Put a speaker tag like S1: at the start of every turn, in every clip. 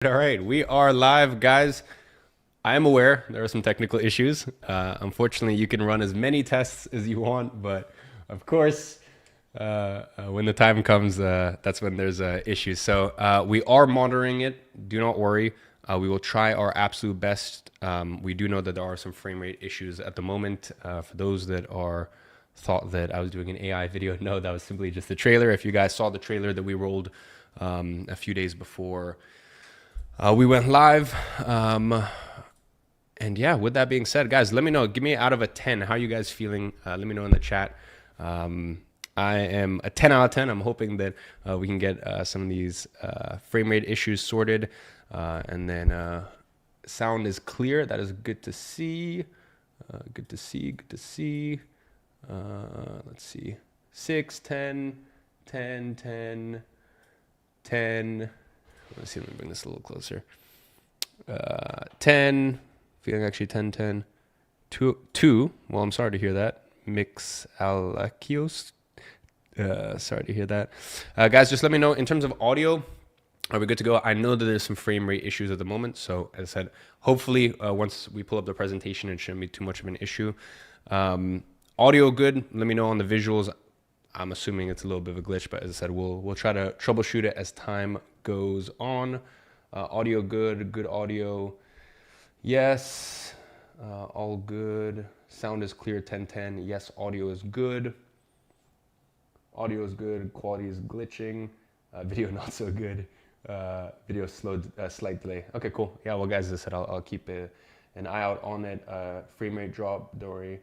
S1: All right, we are live, guys. I am aware there are some technical issues. Unfortunately, you can run as many tests as you want, but of course, when the time comes, that's when there's issues. So we are monitoring it. Do not worry. We will try our absolute best. We do know that there are some frame rate issues at the moment. For those that are thought that I was doing an AI video, no, that was simply just the trailer. If you guys saw the trailer that we rolled a few days before we went live. And yeah, with that being said, guys, let me know. Give me out of a 10. How you guys feeling? Let me know in the chat. I am a 10 out of 10. I'm hoping that we can get some of these frame rate issues sorted. And then sound is clear. That is good to see. Good to see. Good to see. Let's see. 6, 10, 10, 10, 10. Let's see, let me bring this a little closer. 10, feeling actually 10, 10. 2, well, I'm sorry to hear that. Mix Alakios. Sorry to hear that. Guys, just let me know in terms of audio. Are we good to go? I know that there's some frame rate issues at the moment. So as I said, hopefully once we pull up the presentation, it shouldn't be too much of an issue. Audio good. Let me know on the visuals. I'm assuming it's a little bit of a glitch, but as I said, we'll try to troubleshoot it as time goes on. Audio good audio. Yes, all good. Sound is clear, 1010. Yes, audio is good. Audio is good. Quality is glitching. Video not so good. Video slowed, slight delay. Okay, cool. Yeah, well, guys, as I said, I'll keep an eye out on it. Frame rate drop, don't worry.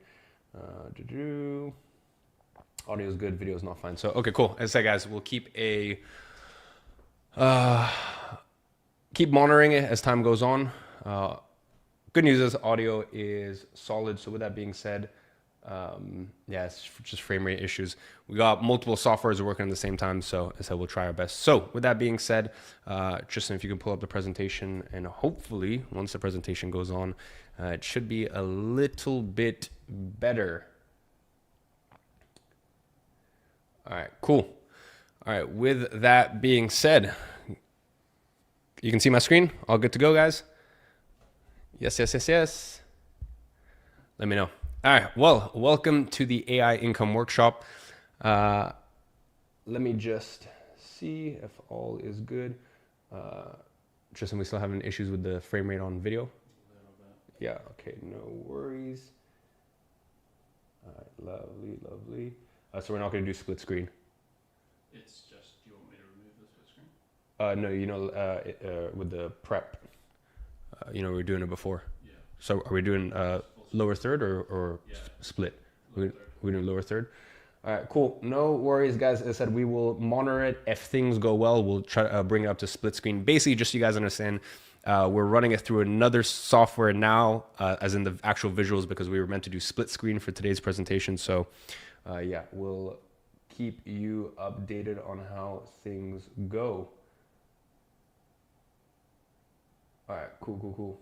S1: Audio is good, video is not fine. So, okay, cool. As I said, guys, we'll keep keep monitoring it as time goes on. Good news is audio is solid. So with that being said, yeah, it's just frame rate issues. We got multiple softwares working at the same time. So as I said, we'll try our best. So with that being said, Tristan, if you can pull up the presentation, and hopefully once the presentation goes on, it should be a little bit better. All right, cool. All right, with that being said, you can see my screen. All good to go, guys? Yes, yes, yes, yes. Let me know. All right, well, welcome to the AI Income Workshop. Let me just see if all is good. Tristan, we still having issues with the frame rate on video? Yeah, okay, no worries. All right, lovely, lovely. So we're not going to do split screen.
S2: It's just, do you want me to remove the split screen?
S1: No, you know, with the prep, you know, we were doing it before.
S2: Yeah.
S1: So are we doing lower third or
S2: Yeah.
S1: split?
S2: Lower
S1: We're doing lower third. All right, cool. No worries, guys. As I said, we will monitor it. If things go well, we'll try to bring it up to split screen. Basically, just so you guys understand, we're running it through another software now, as in the actual visuals, because we were meant to do split screen for today's presentation. So yeah, we'll keep you updated on how things go. All right, cool, cool, cool.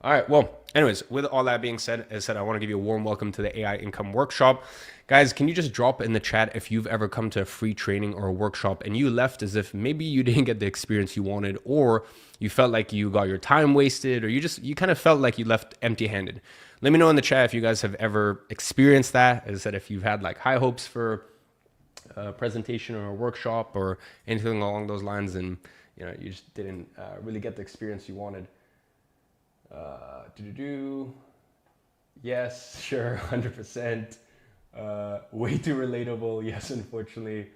S1: All right, well, anyways, with all that being said, as I said, I want to give you a warm welcome to the AI Income Workshop. Guys, can you just drop in the chat if you've ever come to a free training or a workshop and you left as if maybe you didn't get the experience you wanted, or you felt like you got your time wasted, or you kind of felt like you left empty-handed? Let me know in the chat if you guys have ever experienced that. As I said, if you've had like high hopes for a presentation or a workshop or anything along those lines, and you know, you just didn't really get the experience you wanted. Yes, sure, 100%. Way too relatable. Yes, unfortunately.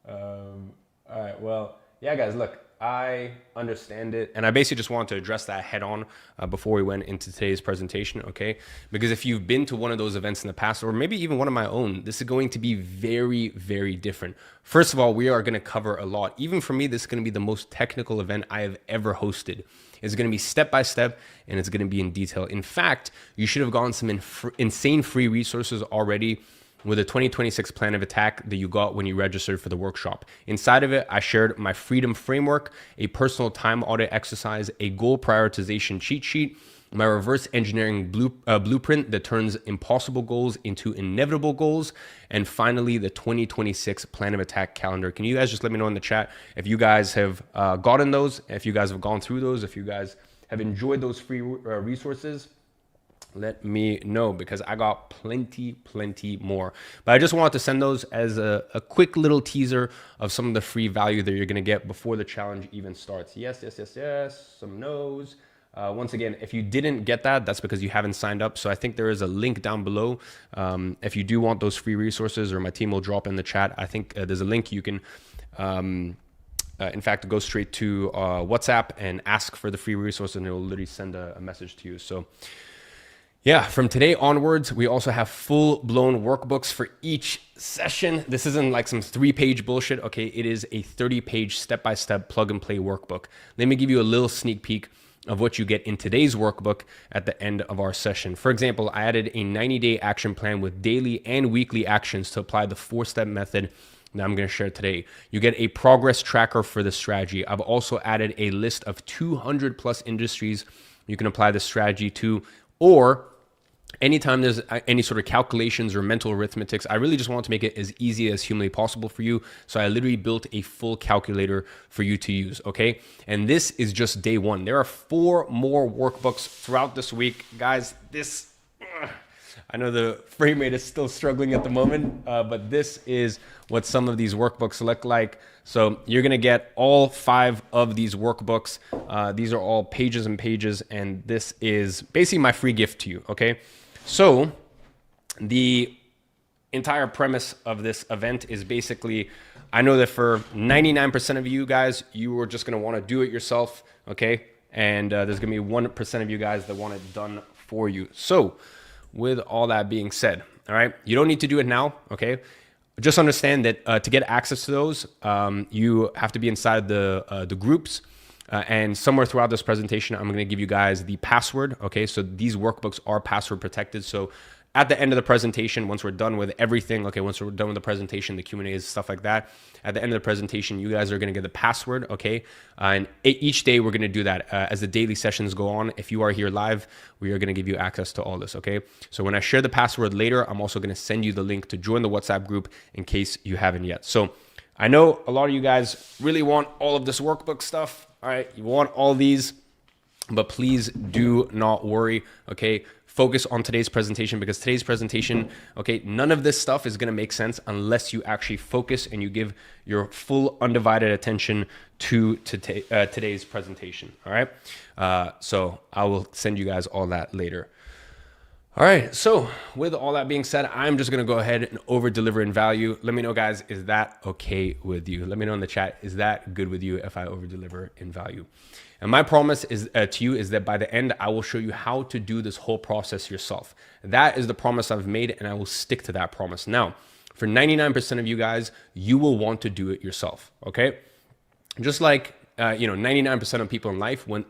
S1: All right, well, yeah, guys, look, I understand it. And I basically just wanted to address that head on before we went into today's presentation, okay? Because if you've been to one of those events in the past, or maybe even one of my own, this is going to be very, very different. First of all, we are going to cover a lot. Even for me, this is going to be the most technical event I have ever hosted. It's going to be step by step, and it's going to be in detail. In fact, you should have gotten some insane free resources already with a 2026 plan of attack that you got when you registered for the workshop. Inside of it, I shared my freedom framework, a personal time audit exercise, a goal prioritization cheat sheet, my reverse engineering blueprint that turns impossible goals into inevitable goals, and finally the 2026 plan of attack calendar. Can you guys just let me know in the chat if you guys have gotten those, if you guys have gone through those, if you guys have enjoyed those free resources? Let me know, because I got plenty more. But I just wanted to send those as a quick little teaser of some of the free value that you're going to get before the challenge even starts. Yes. Some no's. Once again, if you didn't get that, that's because you haven't signed up. So I think there is a link down below. If you do want those free resources, or my team will drop in the chat, I think there's a link you can in fact, go straight to WhatsApp and ask for the free resource, and it will literally send a message to you. So yeah, from today onwards, we also have full-blown workbooks for each session. This isn't like some 3-page bullshit, okay? It is a 30-page step-by-step plug-and-play workbook. Let me give you a little sneak peek of what you get in today's workbook at the end of our session. For example, I added a 90-day action plan with daily and weekly actions to apply the 4-step method that I'm going to share today. You get a progress tracker for the strategy. I've also added a list of 200 plus industries you can apply this strategy to, or anytime there's any sort of calculations or mental arithmetics. I really just want to make it as easy as humanly possible for you. So I literally built a full calculator for you to use, okay? And this is just day 1. There are 4 more workbooks throughout this week. Guys, I know the frame rate is still struggling at the moment, but this is what some of these workbooks look like. So you're gonna get all 5 of these workbooks. These are all pages and pages, and this is basically my free gift to you, okay? So the entire premise of this event is basically, I know that for 99% of you guys, you are just gonna wanna do it yourself, okay? And there's gonna be 1% of you guys that want it done for you. So with all that being said, all right, you don't need to do it now, okay? Just understand that to get access to those, you have to be inside the groups. And somewhere throughout this presentation, I'm going to give you guys the password. Okay, so these workbooks are password protected. So at the end of the presentation, once we're done with everything, okay, once we're done with the presentation, the Q&As, stuff like that, at the end of the presentation, you guys are going to get the password, okay? And each day we're going to do that as the daily sessions go on. If you are here live, we are going to give you access to all this, okay? So when I share the password later, I'm also going to send you the link to join the WhatsApp group in case you haven't yet. So I know a lot of you guys really want all of this workbook stuff, all right? You want all these, but please do not worry, okay? Focus on today's presentation, because today's presentation, okay, none of this stuff is going to make sense unless you actually focus and you give your full undivided attention to today's presentation, all right? So I will send you guys all that later. All right, so with all that being said, I'm just gonna go ahead and over deliver in value. Let me know, guys, is that okay with you? Let me know in the chat, is that good with you if I over deliver in value? And my promise is to you is that by the end, I will show you how to do this whole process yourself. That is the promise I've made, and I will stick to that promise. Now, for 99% of you guys, you will want to do it yourself, okay? Just like 99% of people in life, when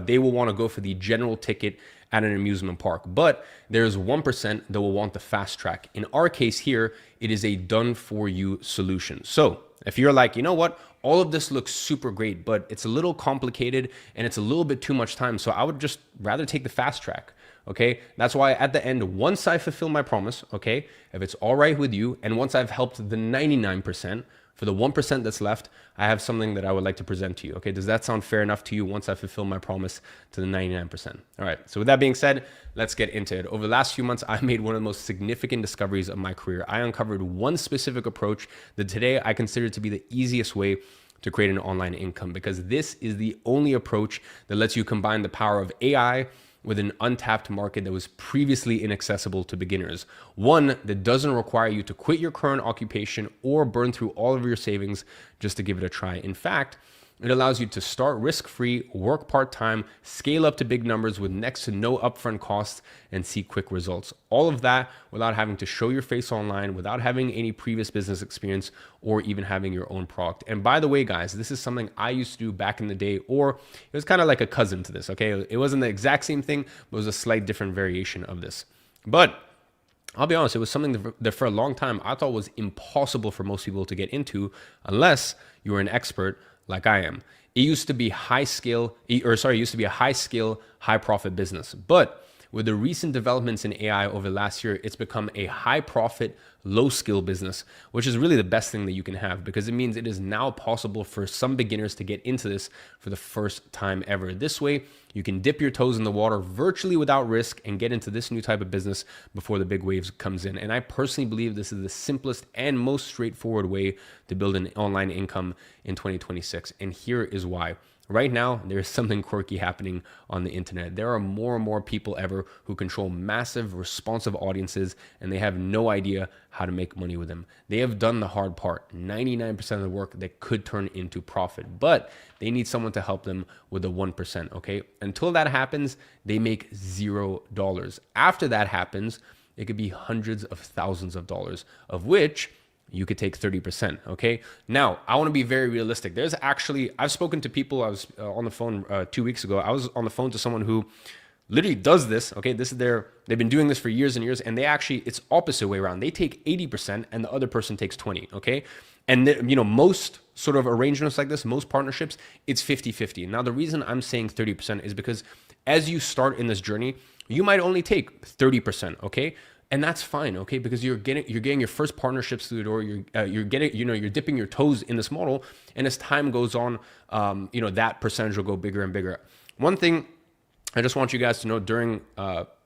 S1: they will want to go for the general ticket at an amusement park, but there's 1% that will want the fast track. In our case here, it is a done for you solution. So if you're like, you know what, all of this looks super great, but it's a little complicated and it's a little bit too much time, so I would just rather take the fast track. Okay, that's why at the end, once I fulfill my promise, okay, if it's all right with you, and once I've helped the 99%, for the 1% that's left, I have something that I would like to present to you. Okay, does that sound fair enough to you once I fulfill my promise to the 99%? All right, so with that being said, let's get into it. Over the last few months, I made one of the most significant discoveries of my career. I uncovered one specific approach that today I consider to be the easiest way to create an online income, because this is the only approach that lets you combine the power of AI with an untapped market that was previously inaccessible to beginners. One that doesn't require you to quit your current occupation or burn through all of your savings just to give it a try. In fact, it allows you to start risk-free, work part-time, scale up to big numbers with next to no upfront costs, and see quick results. All of that without having to show your face online, without having any previous business experience, or even having your own product. And by the way, guys, this is something I used to do back in the day, or it was kind of like a cousin to this, okay? It wasn't the exact same thing, but it was a slight different variation of this. But I'll be honest, it was something that for a long time I thought was impossible for most people to get into unless you were an expert like I am. it used to be it used to be a high skill, high profit business. But with the recent developments in AI over the last year, it's become a high profit, low skill business, which is really the best thing that you can have, because it means it is now possible for some beginners to get into this for the first time ever. This way, you can dip your toes in the water virtually without risk and get into this new type of business before the big waves comes in. And I personally believe this is the simplest and most straightforward way to build an online income in 2026. And here is why. Right now, there's something quirky happening on the internet. There are more and more people ever who control massive, responsive audiences, and they have no idea how to make money with them. They have done the hard part, 99% of the work that could turn into profit, but they need someone to help them with the 1%, okay? Until that happens, they make $0. After that happens, it could be hundreds of thousands of dollars, of which you could take 30%. Okay. Now, I want to be very realistic. I've spoken to people. I was on the phone 2 weeks ago. I was on the phone to someone who literally does this. Okay. They've been doing this for years and years. And it's opposite way around. They take 80% and the other person takes 20. Okay. And most sort of arrangements like this, most partnerships, it's 50-50. Now, the reason I'm saying 30% is because as you start in this journey, you might only take 30%. Okay. And that's fine, okay? Because you're getting your first partnerships through the door. You're dipping your toes in this model, and as time goes on, that percentage will go bigger and bigger. One thing I just want you guys to know during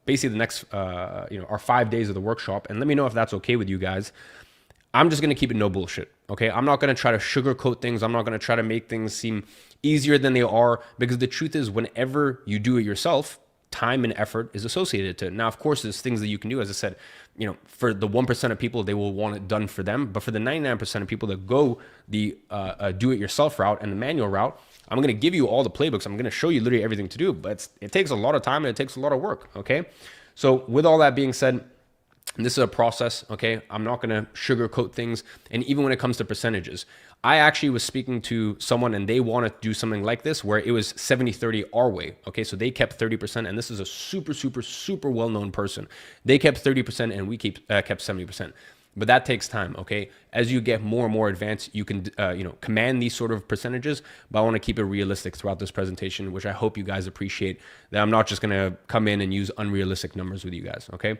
S1: basically the next our 5 days of the workshop, and let me know if that's okay with you guys. I'm just gonna keep it no bullshit, okay? I'm not gonna try to sugarcoat things. I'm not gonna try to make things seem easier than they are, because the truth is, whenever you do it yourself, time and effort is associated to it. Now, of course, there's things that you can do. As I said, for the 1% of people, they will want it done for them. But for the 99% of people that go the do-it-yourself route and the manual route, I'm going to give you all the playbooks. I'm going to show you literally everything to do. But it takes a lot of time and it takes a lot of work, okay? So with all that being said, this is a process, okay? I'm not going to sugarcoat things. And even when it comes to percentages, I actually was speaking to someone and they want to do something like this where it was 70-30 our way, okay? So they kept 30%, and this is a super, super, super well-known person. They kept 30% and we kept 70%. But that takes time, okay? As you get more and more advanced, you can command these sort of percentages, but I want to keep it realistic throughout this presentation, which I hope you guys appreciate, that I'm not just going to come in and use unrealistic numbers with you guys, okay?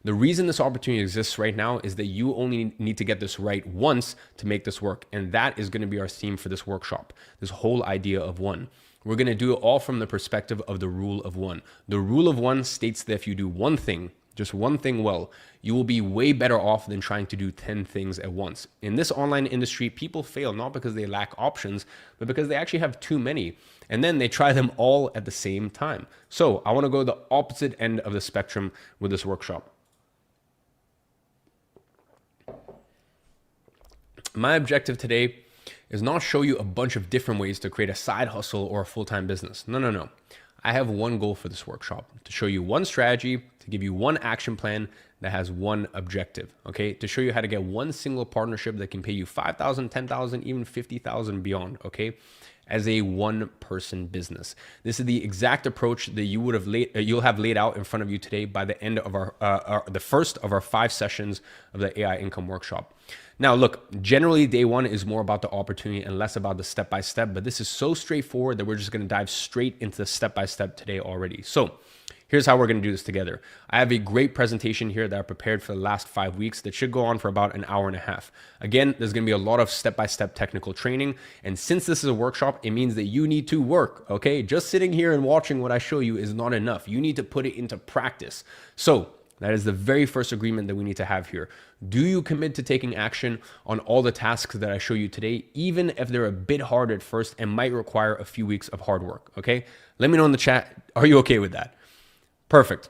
S1: The reason this opportunity exists right now is that you only need to get this right once to make this work. And that is going to be our theme for this workshop, this whole idea of one. We're going to do it all from the perspective of the rule of one. The rule of one states that if you do one thing, just one thing well, you will be way better off than trying to do 10 things at once. In this online industry, people fail not because they lack options, but because they actually have too many. And then they try them all at the same time. So I want to go the opposite end of the spectrum with this workshop. My objective today is not show you a bunch of different ways to create a side hustle or a full-time business. No. I have one goal for this workshop: to show you one strategy, to give you one action plan that has one objective, okay? To show you how to get one single partnership that can pay you 5,000, 10,000, even 50,000 beyond, okay? As a one-person business. This is the exact approach that you'll have laid out in front of you today by the end of the first of our 5 sessions of the AI Income Workshop. Now, look, generally day one is more about the opportunity and less about the step-by-step, but this is so straightforward that we're just gonna dive straight into the step-by-step today already. So here's how we're gonna do this together. I have a great presentation here that I prepared for the last 5 weeks that should go on for about an hour and a half. Again, there's gonna be a lot of step-by-step technical training. And since this is a workshop, it means that you need to work, okay? Just sitting here and watching what I show you is not enough. You need to put it into practice. So that is the very first agreement that we need to have here. Do you commit to taking action on all the tasks that I show you today, even if they're a bit hard at first and might require a few weeks of hard work, okay? Let me know in the chat, are you okay with that? Perfect.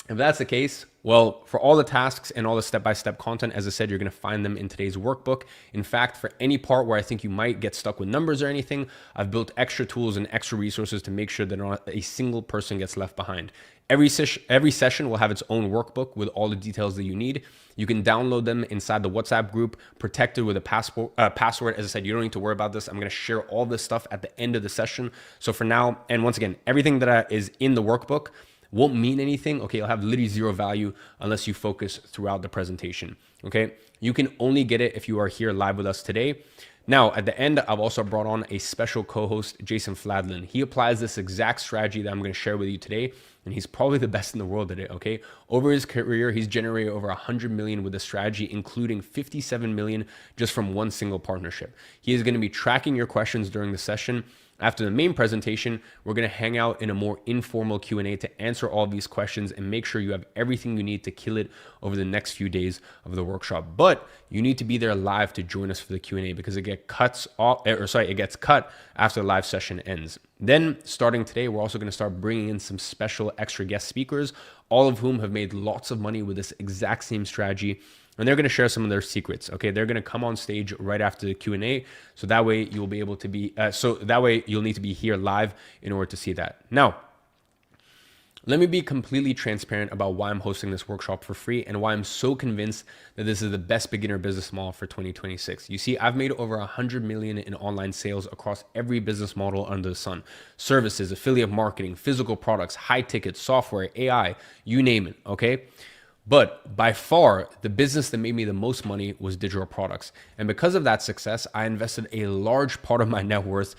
S1: If that's the case, well, for all the tasks and all the step-by-step content, as I said, you're going to find them in today's workbook. In fact, for any part where I think you might get stuck with numbers or anything, I've built extra tools and extra resources to make sure that not a single person gets left behind. Every session will have its own workbook with all the details that you need. You can download them inside the WhatsApp group, protected with a password. As I said, you don't need to worry about this. I'm going to share all this stuff at the end of the session. So for now, and once again, everything that is in the workbook won't mean anything, okay? It'll have literally zero value unless you focus throughout the presentation, okay? You can only get it if you are here live with us today. Now, at the end, I've also brought on a special co-host, Jason Fladlin. He applies this exact strategy that I'm going to share with you today, and he's probably the best in the world at it, okay? Over his career, he's generated over 100 million with this strategy, including 57 million just from one single partnership. He is going to be tracking your questions during the session. After the main presentation, we're going to hang out in a more informal Q&A to answer all these questions and make sure you have everything you need to kill it over the next few days of the workshop. But you need to be there live to join us for the Q&A because it gets cut after the live session ends. Then starting today, we're also going to start bringing in some special extra guest speakers, all of whom have made lots of money with this exact same strategy. And they're going to share some of their secrets. Okay, they're going to come on stage right after the Q&A, so that way you'll be able to be. You'll need to be here live in order to see that. Now, let me be completely transparent about why I'm hosting this workshop for free and why I'm so convinced that this is the best beginner business model for 2026. You see, I've made over 100 million in online sales across every business model under the sun: services, affiliate marketing, physical products, high tickets, software, AI, you name it. Okay. But by far, the business that made me the most money was digital products. And because of that success, I invested a large part of my net worth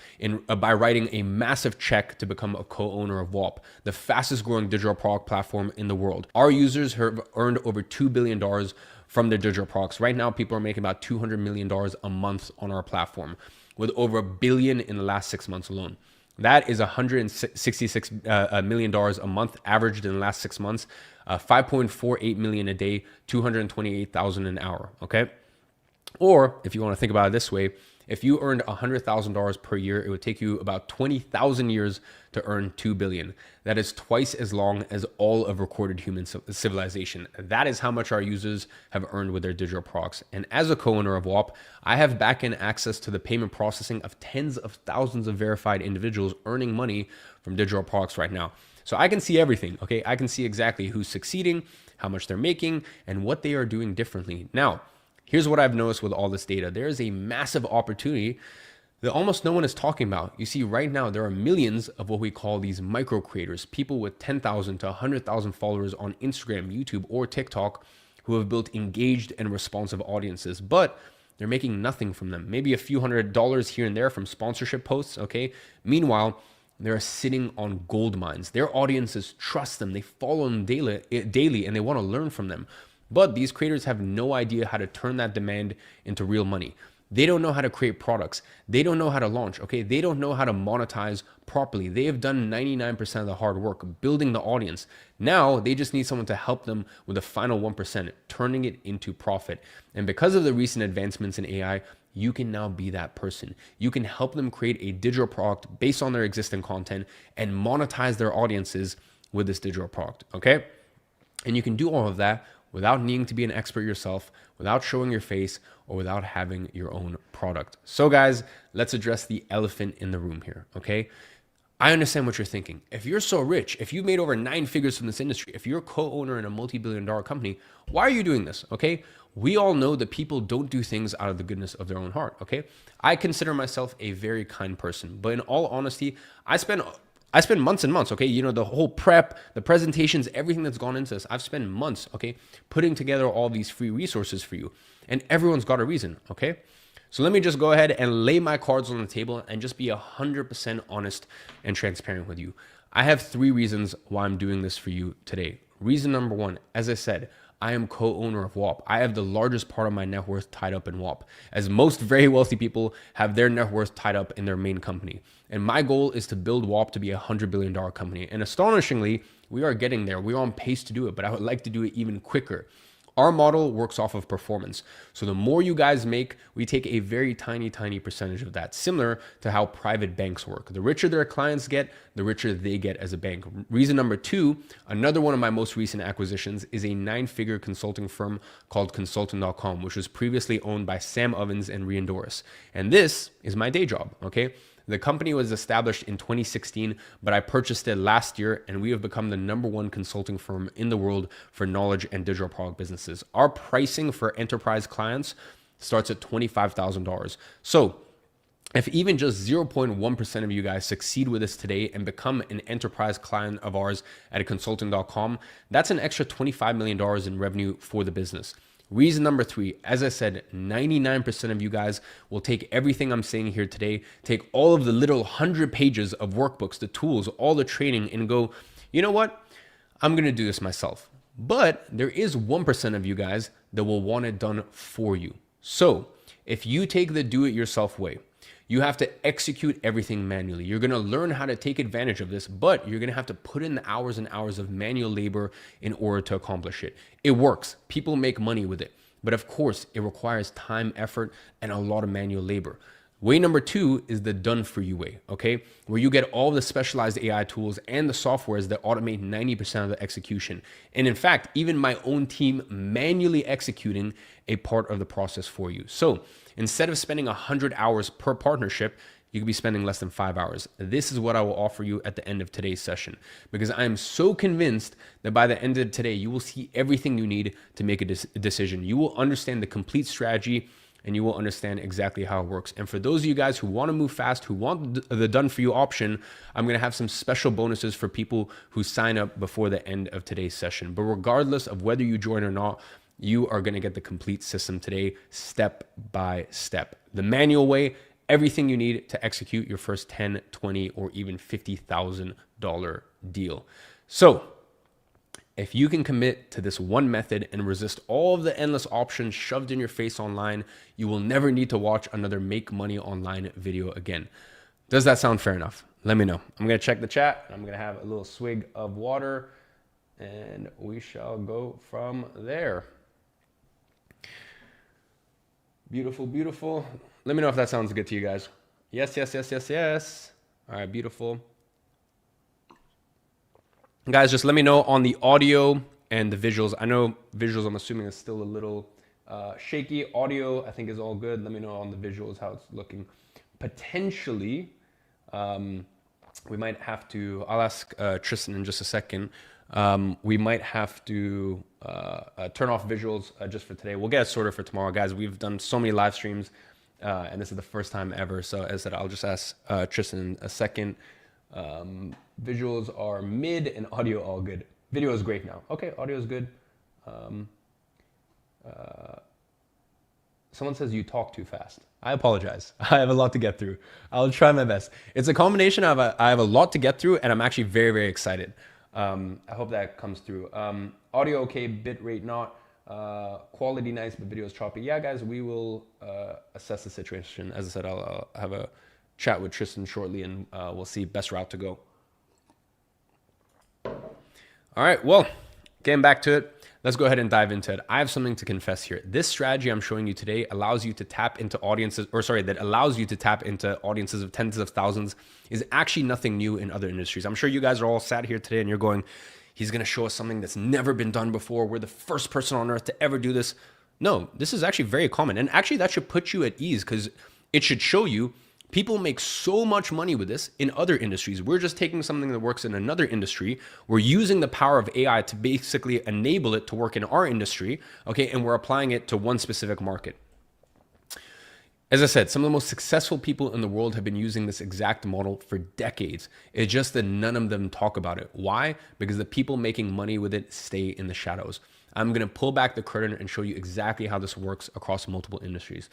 S1: by writing a massive check to become a co-owner of WAP, the fastest growing digital product platform in the world. Our users have earned over $2 billion from their digital products. Right now, people are making about $200 million a month on our platform, with over $1 billion in the last 6 months alone. That is $166 million a month averaged in the last 6 months, 5.48 million a day, 228,000 an hour. Okay. Or if you want to think about it this way, if you earned $100,000 per year, it would take you about 20,000 years to earn 2 billion. That is twice as long as all of recorded human civilization. That is how much our users have earned with their digital products. And as a co-owner of WAP, I have back-end access to the payment processing of tens of thousands of verified individuals earning money from digital products right now. So I can see everything, okay? I can see exactly who's succeeding, how much they're making, and what they are doing differently. Now, here's what I've noticed with all this data. There is a massive opportunity that almost no one is talking about. You see, right now, there are millions of what we call these micro creators, people with 10,000 to 100,000 followers on Instagram, YouTube, or TikTok who have built engaged and responsive audiences, but they're making nothing from them. Maybe a few $100s here and there from sponsorship posts, okay? Meanwhile, they're sitting on gold mines. Their audiences trust them. They follow them daily and they want to learn from them. But these creators have no idea how to turn that demand into real money. They don't know how to create products. They don't know how to launch, okay? They don't know how to monetize properly. They have done 99% of the hard work building the audience. Now they just need someone to help them with the final 1%, turning it into profit. And because of the recent advancements in AI, you can now be that person. You can help them create a digital product based on their existing content and monetize their audiences with this digital product, okay? And you can do all of that without needing to be an expert yourself, without showing your face, or without having your own product. So guys, let's address the elephant in the room here, okay? I understand what you're thinking. If you're so rich, if you've made over 9 figures from this industry, if you're a co-owner in a multi-billion-dollar company, why are you doing this, okay? We all know that people don't do things out of the goodness of their own heart, okay? I consider myself a very kind person, but in all honesty, I spend months and months, okay? You know, the whole prep, the presentations, everything that's gone into this, I've spent months, okay, putting together all these free resources for you. And everyone's got a reason, okay? So let me just go ahead and lay my cards on the table and just be 100% honest and transparent with you. I have 3 reasons why I'm doing this for you today. Reason number 1, as I said, I am co-owner of WAP. I have the largest part of my net worth tied up in WAP, as most very wealthy people have their net worth tied up in their main company. And my goal is to build WAP to be a $100 billion company. And astonishingly, we are getting there. We're on pace to do it, but I would like to do it even quicker. Our model works off of performance. So the more you guys make, we take a very tiny percentage of that, similar to how private banks work. The richer their clients get, the richer they get as a bank. Reason number 2, another one of my most recent acquisitions is a 9-figure consulting firm called Consulting.com, which was previously owned by Sam Ovens and Rian Doris. And this is my day job, okay? The company was established in 2016, but I purchased it last year, and we have become the #1 consulting firm in the world for knowledge and digital product businesses. Our pricing for enterprise clients starts at $25,000. So if even just 0.1% of you guys succeed with this today and become an enterprise client of ours at Consulting.com, that's an extra $25 million in revenue for the business. Reason number 3, as I said, 99% of you guys will take everything I'm saying here today, take all of the little 100 pages of workbooks, the tools, all the training, and go, you know what? I'm going to do this myself. But there is 1% of you guys that will want it done for you. So if you take the do-it-yourself way, you have to execute everything manually. You're going to learn how to take advantage of this, but you're going to have to put in the hours and hours of manual labor in order to accomplish it. It works. People make money with it. But of course, it requires time, effort, and a lot of manual labor. Way number 2 is the done for you way, okay? Where you get all the specialized AI tools and the softwares that automate 90% of the execution. And in fact, even my own team manually executing a part of the process for you. So instead of spending 100 hours per partnership, you could be spending less than 5 hours. This is what I will offer you at the end of today's session, because I am so convinced that by the end of today, you will see everything you need to make a decision. You will understand the complete strategy, and you will understand exactly how it works. And for those of you guys who want to move fast, who want the done for you option, I'm going to have some special bonuses for people who sign up before the end of today's session. But regardless of whether you join or not, you are going to get the complete system today, step by step. The manual way, everything you need to execute your first 10, 20, or even $50,000 deal. So if you can commit to this one method and resist all of the endless options shoved in your face online, you will never need to watch another Make Money Online video again. Does that sound fair enough? Let me know. I'm going to check the chat. I'm going to have a little swig of water, and we shall go from there. Beautiful, beautiful. Let me know if that sounds good to you guys. Yes, yes, yes, yes, yes. All right, beautiful. Guys, just let me know on the audio and the visuals. I know visuals, I'm assuming, is still a little shaky. Audio, I think, is all good. Let me know on the visuals how it's looking. Potentially, we might have to, I'll ask Tristan in just a second. We might have to turn off visuals just for today. We'll get it sorted for tomorrow. Guys, we've done so many live streams, and this is the first time ever. So as I said, I'll just ask Tristan in a second. Visuals are mid and audio all good. Video is great now. Okay, audio is good. Someone says you talk too fast. I apologize. I have a lot to get through. I'll try my best. It's a combination of I have a lot to get through, and I'm actually very, very excited. I hope that comes through. Audio okay, bit rate not. Quality nice, but video is choppy. Yeah, guys, we will assess the situation. As I said, I'll have a chat with Tristan shortly, and we'll see best route to go. All right, well, getting back to it, let's go ahead and dive into it. I have something to confess here. This strategy I'm showing you today allows you to tap into audiences, that allows you to tap into audiences of tens of thousands, is actually nothing new in other industries. I'm sure you guys are all sat here today and you're going, he's going to show us something that's never been done before. We're the first person on earth to ever do this. No, this is actually very common. And actually that should put you at ease, because it should show you people make so much money with this in other industries. We're just taking something that works in another industry. We're using the power of AI to basically enable it to work in our industry, okay? And we're applying it to one specific market. As I said, some of the most successful people in the world have been using this exact model for decades. It's just that none of them talk about it. Why? Because the people making money with it stay in the shadows. I'm going to pull back the curtain and show you exactly how this works across multiple industries.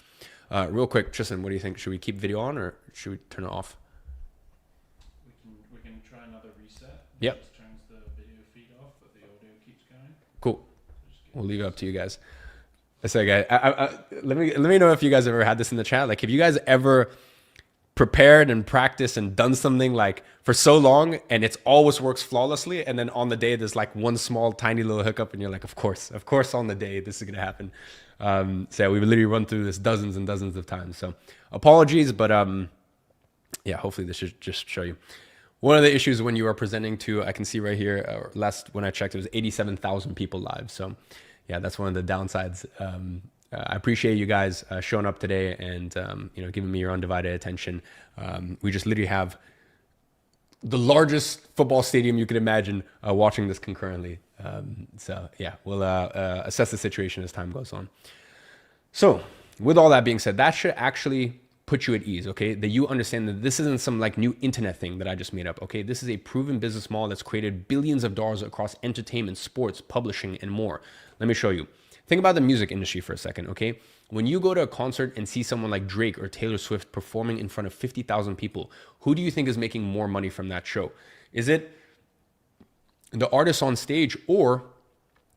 S1: Real quick, Tristan, what do you think? Should we keep video on or should we turn it off?
S2: We can try another reset.
S1: Yep.
S2: Just turns the video feed off, but the audio keeps going.
S1: Cool. We'll leave it up to you guys. So, guys, let me know if you guys ever had this in the chat. Like, have you guys ever prepared and practiced and done something like for so long and it's always works flawlessly, and then on the day there's like one small tiny little hiccup and you're like, of course on the day this is gonna happen. So yeah, we've literally run through this dozens and dozens of times. So apologies, but yeah, hopefully this should just show you. One of the issues when you are presenting to, I can see right here, last when I checked, it was 87,000 people live. So yeah, that's one of the downsides. I appreciate you guys showing up today and giving me your undivided attention. We just literally have the largest football stadium you could imagine watching this concurrently. So yeah, we'll assess the situation as time goes on. So with all that being said, that should actually put you at ease, okay? That you understand that this isn't some like new internet thing that I just made up, okay? This is a proven business model that's created billions of dollars across entertainment, sports, publishing, and more. Let me show you. Think about the music industry for a second, okay? When you go to a concert and see someone like Drake or Taylor Swift performing in front of 50,000 people, who do you think is making more money from that show? Is it the artist on stage, or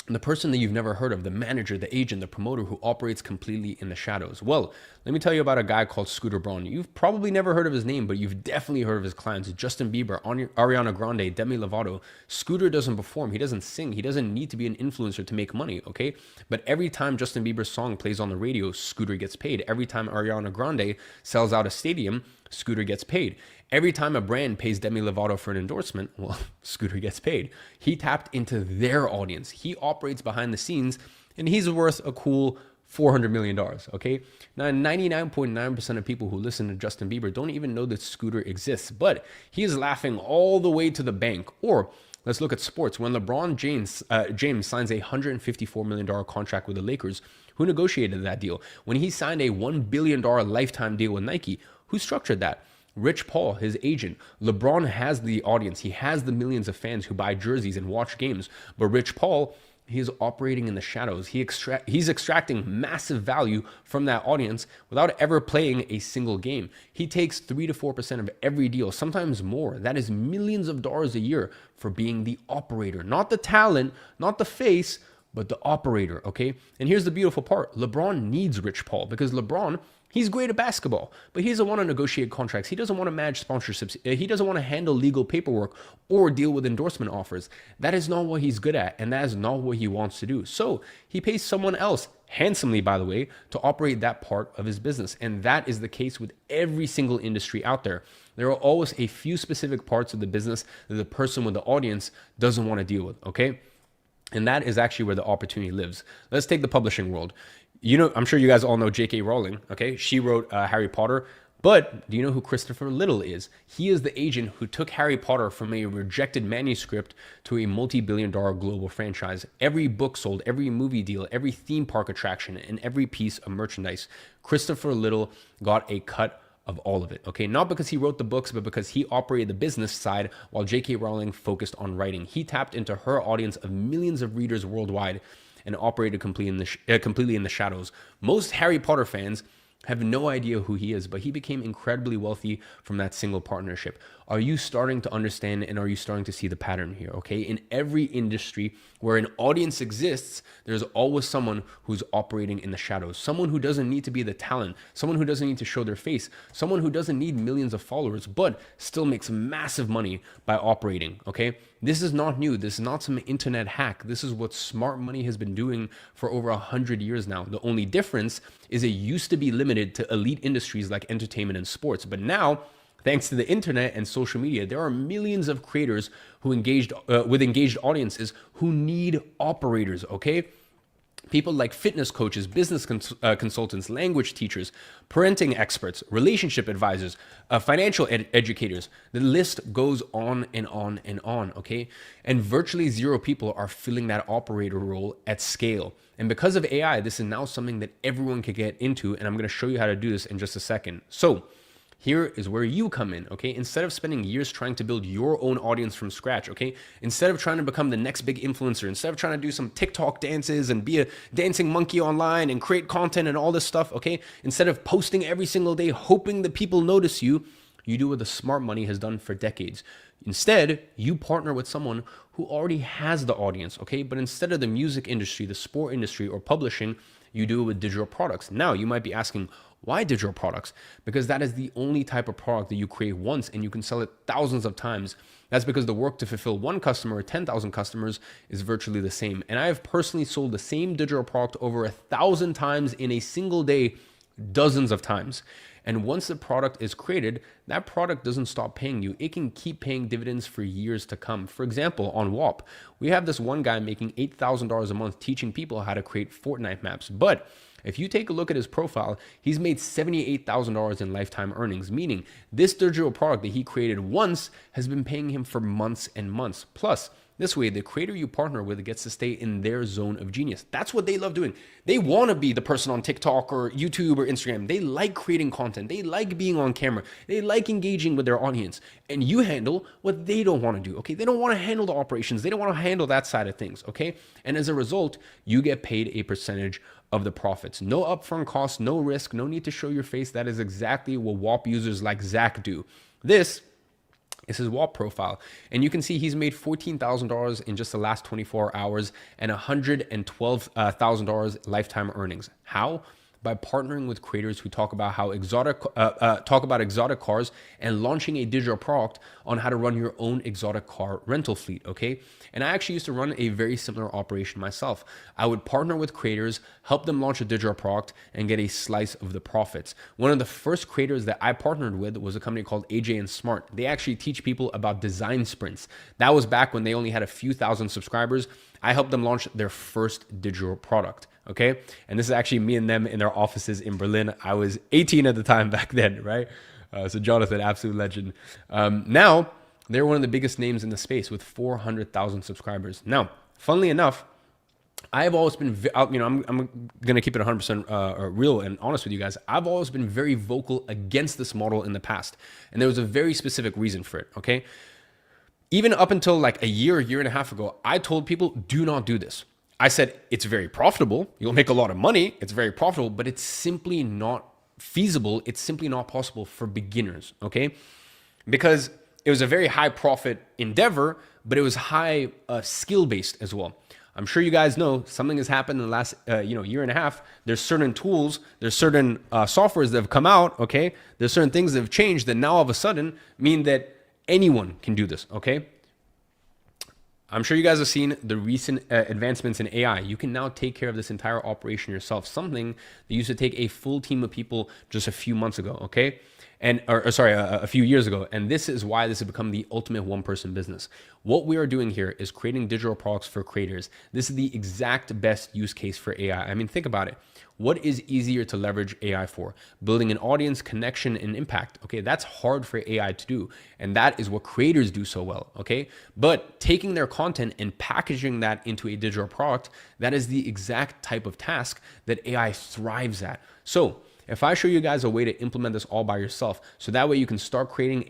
S1: the person that you've never heard of, the manager, the agent, the promoter who operates completely in the shadows? Well, let me tell you about a guy called Scooter Braun. You've probably never heard of his name, but you've definitely heard of his clients: Justin Bieber, Ariana Grande, Demi Lovato. Scooter doesn't perform. He doesn't sing. He doesn't need to be an influencer to make money, okay? But every time Justin Bieber's song plays on the radio, Scooter gets paid. Every time Ariana Grande sells out a stadium, Scooter gets paid. Every time a brand pays Demi Lovato for an endorsement, well, Scooter gets paid. He tapped into their audience. He operates behind the scenes, and he's worth a cool $400 million, okay? Now, 99.9% of people who listen to Justin Bieber don't even know that Scooter exists, but he is laughing all the way to the bank. Or let's look at sports. When LeBron James signs a $154 million contract with the Lakers, who negotiated that deal? When he signed a $1 billion lifetime deal with Nike, who structured that? Rich Paul, his agent. LeBron has the audience. He has the millions of fans who buy jerseys and watch games. But Rich Paul, he is operating in the shadows. He's extracting massive value from that audience without ever playing a single game. He takes 3 to 4% of every deal, sometimes more. That is millions of dollars a year for being the operator, not the talent, not the face, but the operator, okay? And here's the beautiful part. LeBron needs Rich Paul because LeBron, he's great at basketball, but he doesn't want to negotiate contracts. He doesn't want to manage sponsorships. He doesn't want to handle legal paperwork or deal with endorsement offers. That is not what he's good at, and that is not what he wants to do. So he pays someone else, handsomely by the way, to operate that part of his business. And that is the case with every single industry out there. There are always a few specific parts of the business that the person with the audience doesn't want to deal with, okay? And that is actually where the opportunity lives. Let's take the publishing world. You know, I'm sure you guys all know J.K. Rowling, okay? She wrote Harry Potter, but do you know who Christopher Little is? He is the agent who took Harry Potter from a rejected manuscript to a multi-billion-dollar global franchise. Every book sold, every movie deal, every theme park attraction, and every piece of merchandise, Christopher Little got a cut of all of it, okay? Not because he wrote the books, but because he operated the business side while J.K. Rowling focused on writing. He tapped into her audience of millions of readers worldwide and operated completely in the shadows. Most Harry Potter fans have no idea who he is, but he became incredibly wealthy from that single partnership. Are you starting to understand, and are you starting to see the pattern here, okay? In every industry where an audience exists, there's always someone who's operating in the shadows, someone who doesn't need to be the talent, someone who doesn't need to show their face, someone who doesn't need millions of followers, but still makes massive money by operating, okay? This is not new. This is not some internet hack. This is what smart money has been doing for over 100 years now. The only difference is it used to be limited to elite industries like entertainment and sports, but now, thanks to the internet and social media, there are millions of creators who with engaged audiences who need operators, okay? People like fitness coaches, business consultants, language teachers, parenting experts, relationship advisors, financial educators. The list goes on and on and on, okay? And virtually zero people are filling that operator role at scale. And because of AI, this is now something that everyone can get into, and I'm gonna show you how to do this in just a second. So, here is where you come in, okay? Instead of spending years trying to build your own audience from scratch, okay? Instead of trying to become the next big influencer, instead of trying to do some TikTok dances and be a dancing monkey online and create content and all this stuff, okay? Instead of posting every single day, hoping that people notice you, you do what the smart money has done for decades. Instead, you partner with someone who already has the audience, okay? But instead of the music industry, the sport industry, or publishing, you do it with digital products. Now, you might be asking, why digital products? Because that is the only type of product that you create once and you can sell it thousands of times. That's because the work to fulfill one customer or 10,000 customers is virtually the same. And I have personally sold the same digital product over 1,000 times in a single day, dozens of times. And once the product is created, that product doesn't stop paying you. It can keep paying dividends for years to come. For example, on WAP, we have this one guy making $8,000 a month teaching people how to create Fortnite maps. But If you take a look at his profile, he's made $78,000 in lifetime earnings, meaning this digital product that he created once has been paying him for months and months. Plus, this way, the creator you partner with gets to stay in their zone of genius. That's what they love doing. They want to be the person on TikTok or YouTube or Instagram. They like creating content. They like being on camera. They like engaging with their audience. And you handle what they don't want to do, okay? They don't want to handle the operations. They don't want to handle that side of things, okay? And as a result, you get paid a percentage of the profits. No upfront costs, no risk, no need to show your face. That is exactly what WAP users like Zach do. This is his WAP profile. And you can see he's made $14,000 in just the last 24 hours and $112,000 lifetime earnings. How? By partnering with creators who talk about how exotic cars and launching a digital product on how to run your own exotic car rental fleet, okay? And I actually used to run a very similar operation myself. I would partner with creators, help them launch a digital product, and get a slice of the profits. One of the first creators that I partnered with was a company called AJ and Smart. They actually teach people about design sprints. That was back when they only had a few thousand subscribers. I helped them launch their first digital product, okay? And this is actually me and them in their offices in Berlin. I was 18 at the time back then, right? So Jonathan, absolute legend. Now, they're one of the biggest names in the space with 400,000 subscribers. Now, funnily enough, I've always been, I'm going to keep it 100% real and honest with you guys. I've always been very vocal against this model in the past. And there was a very specific reason for it, okay? Even up until like a year and a half ago, I told people, do not do this. I said, it's very profitable. You'll make a lot of money. It's very profitable, but it's simply not feasible. It's simply not possible for beginners, okay? Because it was a very high profit endeavor, but it was high skill-based as well. I'm sure you guys know something has happened in the last year and a half. There's certain tools, there's certain softwares that have come out, okay? There's certain things that have changed that now all of a sudden mean that anyone can do this, okay? I'm sure you guys have seen the recent advancements in AI. You can now take care of this entire operation yourself, something that used to take a full team of people just a few months ago, okay? A few years ago. And this is why this has become the ultimate one-person business. What we are doing here is creating digital products for creators. This is the exact best use case for AI. I mean, think about it. What is easier to leverage AI for? Building an audience, connection, and impact. Okay, that's hard for AI to do. And that is what creators do so well, okay? But taking their content and packaging that into a digital product, that is the exact type of task that AI thrives at. So if I show you guys a way to implement this all by yourself, so that way you can start creating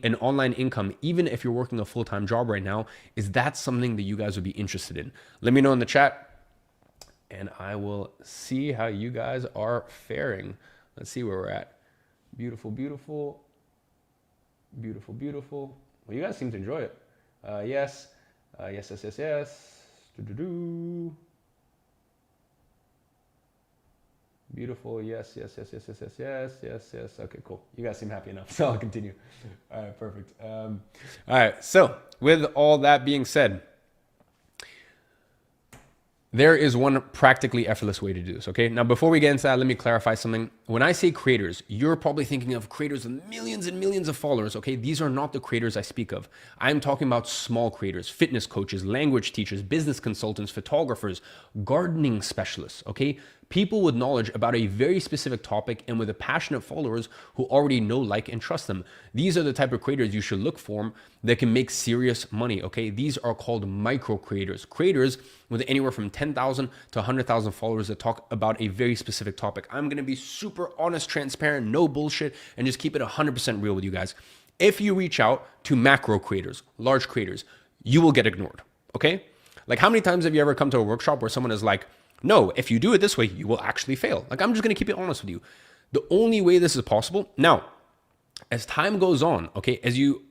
S1: an online income, even if you're working a full-time job right now, is that something that you guys would be interested in? Let me know in the chat, and I will see how you guys are faring. Let's see where we're at. Beautiful, beautiful. Beautiful, beautiful. Well, you guys seem to enjoy it. Yes. Yes, yes, yes, yes. Do-do-do. Beautiful. Yes, yes, yes, yes, yes, yes, yes, yes, yes. Okay, cool. You guys seem happy enough, so I'll continue. All right, perfect. All right, so with all that being said, there is one practically effortless way to do this, okay? Now, before we get into that, let me clarify something. When I say creators, you're probably thinking of creators with millions and millions of followers, okay? These are not the creators I speak of. I'm talking about small creators, fitness coaches, language teachers, business consultants, photographers, gardening specialists, okay? People with knowledge about a very specific topic and with a passionate followers who already know, like, and trust them. These are the type of creators you should look for that can make serious money, okay? These are called micro creators. Creators with anywhere from 10,000 to 100,000 followers that talk about a very specific topic. I'm gonna be super honest, transparent, no bullshit, and just keep it 100% real with you guys. If you reach out to macro creators, large creators, you will get ignored, okay? Like, how many times have you ever come to a workshop where someone is like, no, if you do it this way, you will actually fail. Like, I'm just gonna keep it honest with you. The only way this is possible, now, as time goes on, okay, as you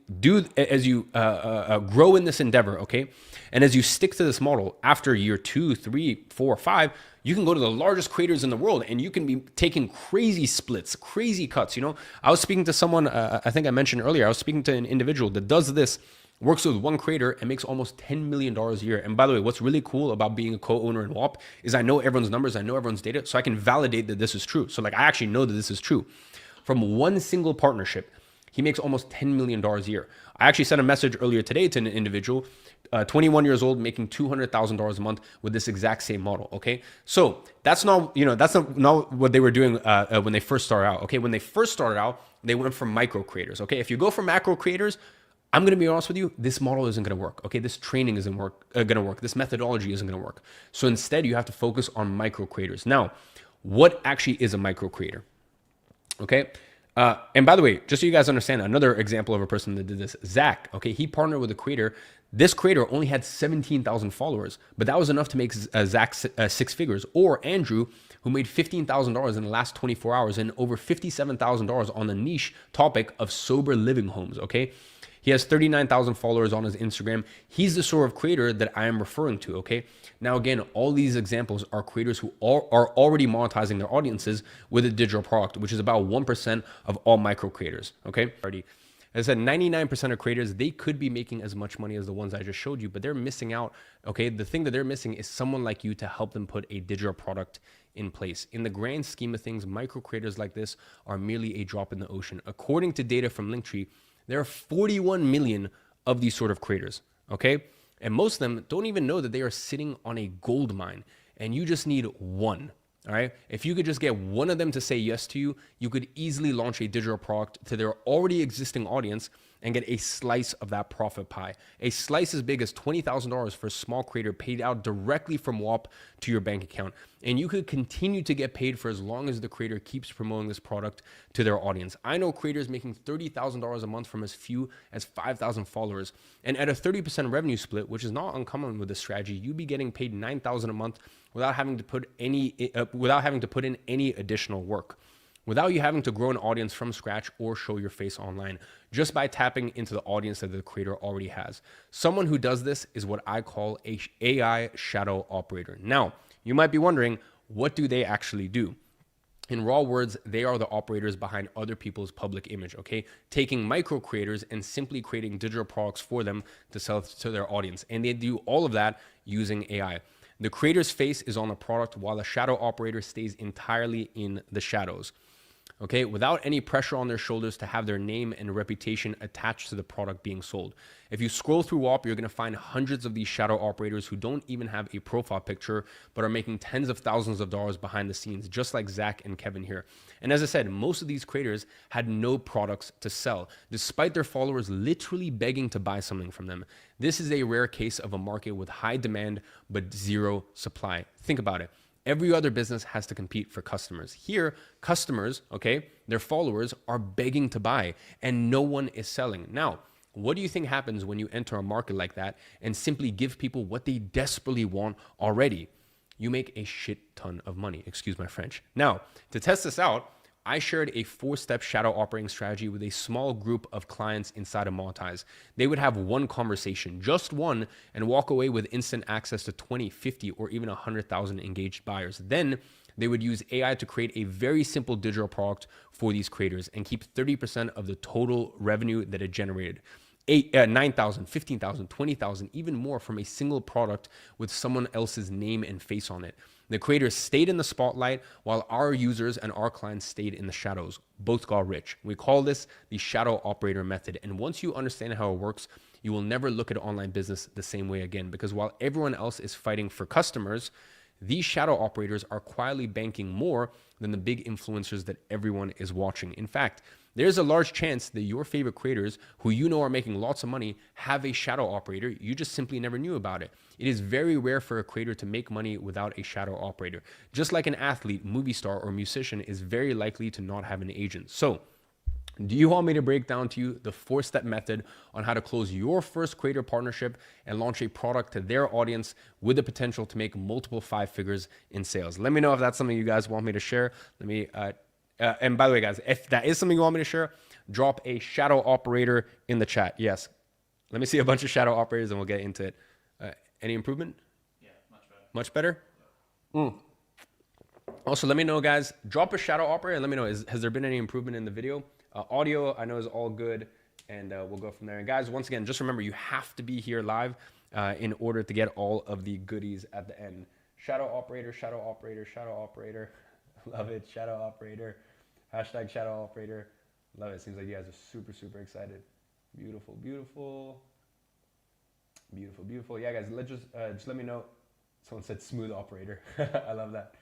S1: grow in this endeavor, okay, and as you stick to this model, after year 2, 3, 4, 5, you can go to the largest creators in the world and you can be taking crazy splits, crazy cuts. You know, I was speaking to someone, I think I mentioned earlier, I was speaking to an individual that does this, works with one creator and makes almost $10 million a year. And by the way, what's really cool about being a co-owner in WAP is I know everyone's numbers, I know everyone's data, so I can validate that this is true. So like, I actually know that this is true. From one single partnership, He makes almost $10 million a year. I actually sent a message earlier today to an individual, 21 years old, making $200,000 a month with this exact same model. Okay. So that's not, that's not what they were doing when they first started out. Okay. When they first started out, they went for micro creators. Okay. If you go for macro creators, I'm going to be honest with you, this model isn't going to work. Okay. This training isn't going to work. This methodology isn't going to work. So instead, you have to focus on micro creators. Now, what actually is a micro creator? Okay. And by the way, just so you guys understand, another example of a person that did this, Zach. Okay. He partnered with a creator. This creator only had 17,000 followers, but that was enough to make Zach six figures. Or Andrew, who made $15,000 in the last 24 hours and over $57,000 on the niche topic of sober living homes. Okay. He has 39,000 followers on his Instagram. He's the sort of creator that I am referring to, okay? Now, again, all these examples are creators who are already monetizing their audiences with a digital product, which is about 1% of all micro creators, okay? As I said, 99% of creators, they could be making as much money as the ones I just showed you, but they're missing out, okay? The thing that they're missing is someone like you to help them put a digital product in place. In the grand scheme of things, micro creators like this are merely a drop in the ocean. According to data from Linktree, there are 41 million of these sort of creators, okay? And most of them don't even know that they are sitting on a gold mine, and you just need one, all right? If you could just get one of them to say yes to you, you could easily launch a digital product to their already existing audience and get a slice of that profit pie. A slice as big as $20,000 for a small creator paid out directly from WAP to your bank account. And you could continue to get paid for as long as the creator keeps promoting this product to their audience. I know creators making $30,000 a month from as few as 5,000 followers. And at a 30% revenue split, which is not uncommon with this strategy, you'd be getting paid $9,000 a month without having to put in any additional work, without you having to grow an audience from scratch or show your face online, just by tapping into the audience that the creator already has. Someone who does this is what I call a AI shadow operator. Now, you might be wondering, what do they actually do? In raw words, they are the operators behind other people's public image, okay? Taking micro creators and simply creating digital products for them to sell to their audience. And they do all of that using AI. The creator's face is on the product while the shadow operator stays entirely in the shadows. Okay, without any pressure on their shoulders to have their name and reputation attached to the product being sold. If you scroll through WAP, you're going to find hundreds of these shadow operators who don't even have a profile picture, but are making tens of thousands of dollars behind the scenes, just like Zach and Kevin here. And as I said, most of these creators had no products to sell, despite their followers literally begging to buy something from them. This is a rare case of a market with high demand, but zero supply. Think about it. Every other business has to compete for customers. Here, customers, okay, their followers are begging to buy and no one is selling. Now, what do you think happens when you enter a market like that and simply give people what they desperately want already? You make a shit ton of money. Excuse my French. Now, to test this out, I shared a 4-step shadow operating strategy with a small group of clients inside of Monetize. They would have one conversation, just one, and walk away with instant access to 20, 50, or even 100,000 engaged buyers. Then they would use AI to create a very simple digital product for these creators and keep 30% of the total revenue that it generated. 9,000, 15,000, 20,000, even more from a single product with someone else's name and face on it. The creators stayed in the spotlight while our users and our clients stayed in the shadows. Both got rich. We call this the shadow operator method. And once you understand how it works, you will never look at online business the same way again, because while everyone else is fighting for customers, these shadow operators are quietly banking more than the big influencers that everyone is watching. In fact, there's a large chance that your favorite creators who you know are making lots of money have a shadow operator. You just simply never knew about it. It is very rare for a creator to make money without a shadow operator. Just like an athlete, movie star, or musician is very likely to not have an agent. So, do you want me to break down to you the 4-step method on how to close your first creator partnership and launch a product to their audience with the potential to make multiple 5 figures in sales? Let me know if that's something you guys want me to share. And by the way, guys, if that is something you want me to share, drop a shadow operator in the chat. Yes. Let me see a bunch of shadow operators and we'll get into it. Any improvement?
S2: Yeah, much better.
S1: Much better? Also, let me know, guys. Drop a shadow operator and let me know, has there been any improvement in the video? Audio, I know, is all good, and we'll go from there. And guys, once again, just remember, you have to be here live in order to get all of the goodies at the end. Shadow operator, shadow operator, shadow operator. Love it, shadow operator. Hashtag shadow operator. Love it. Seems like you guys are super, super excited. Beautiful, beautiful. Beautiful, beautiful. Yeah, guys, just let me know. Someone said smooth operator. I love that.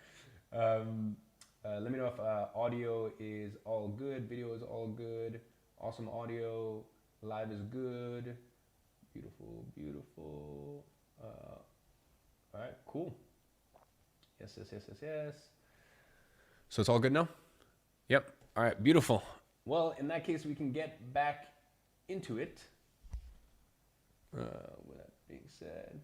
S1: Let me know if audio is all good, video is all good, awesome audio, live is good. Beautiful, beautiful. All right, cool. Yes, yes, yes, yes, yes. So it's all good now? Yep. All right, beautiful. Well, in that case, we can get back into it. With that being said,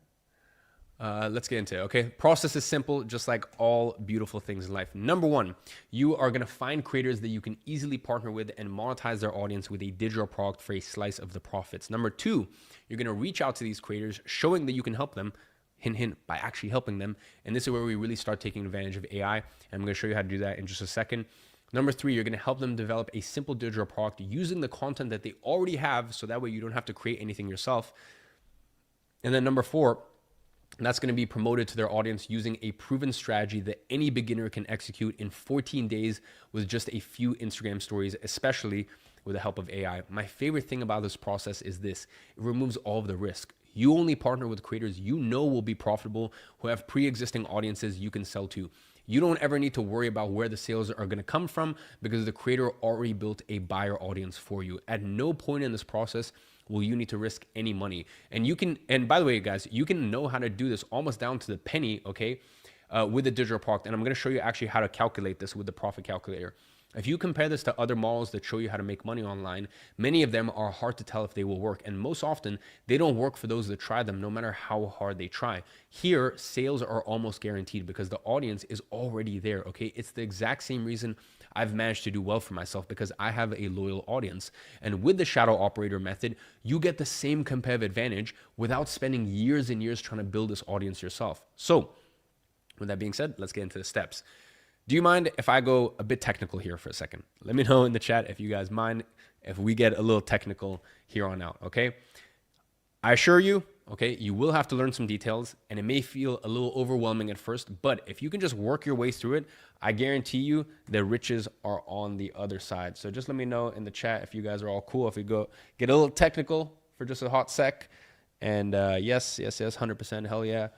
S1: let's get into it, okay? Process is simple, just like all beautiful things in life. Number one, you are gonna find creators that you can easily partner with and monetize their audience with a digital product for a slice of the profits. Number two, you're gonna reach out to these creators, showing that you can help them, hint, hint, by actually helping them. And this is where we really start taking advantage of AI. And I'm gonna show you how to do that in just a second. Number three, you're gonna help them develop a simple digital product using the content that they already have, so that way you don't have to create anything yourself. And then number four, that's going to be promoted to their audience using a proven strategy that any beginner can execute in 14 days with just a few Instagram stories, especially with the help of AI. My favorite thing about this process is this: it removes all of the risk. You only partner with creators you know will be profitable, who have pre-existing audiences you can sell to. You don't ever need to worry about where the sales are going to come from, because the creator already built a buyer audience for you. At no point in this process will you need to risk any money. And you can, and by the way, guys, you can know how to do this almost down to the penny, okay, with the digital product. And I'm going to show you actually how to calculate this with the profit calculator. If you compare this to other models that show you how to make money online, many of them are hard to tell if they will work. And most often, they don't work for those that try them, no matter how hard they try. Here, sales are almost guaranteed because the audience is already there, okay? It's the exact same reason I've managed to do well for myself, because I have a loyal audience. And with the shadow operator method, you get the same competitive advantage without spending years and years trying to build this audience yourself. So, with that being said, let's get into the steps. Do you mind if I go a bit technical here for a second? Let me know in the chat if you guys mind if we get a little technical here on out, okay? I assure you, okay, you will have to learn some details, and it may feel a little overwhelming at first, but if you can just work your way through it, I guarantee you the riches are on the other side. So just let me know in the chat if you guys are all cool, if we go get a little technical for just a hot sec. And yes, 100%, hell yeah.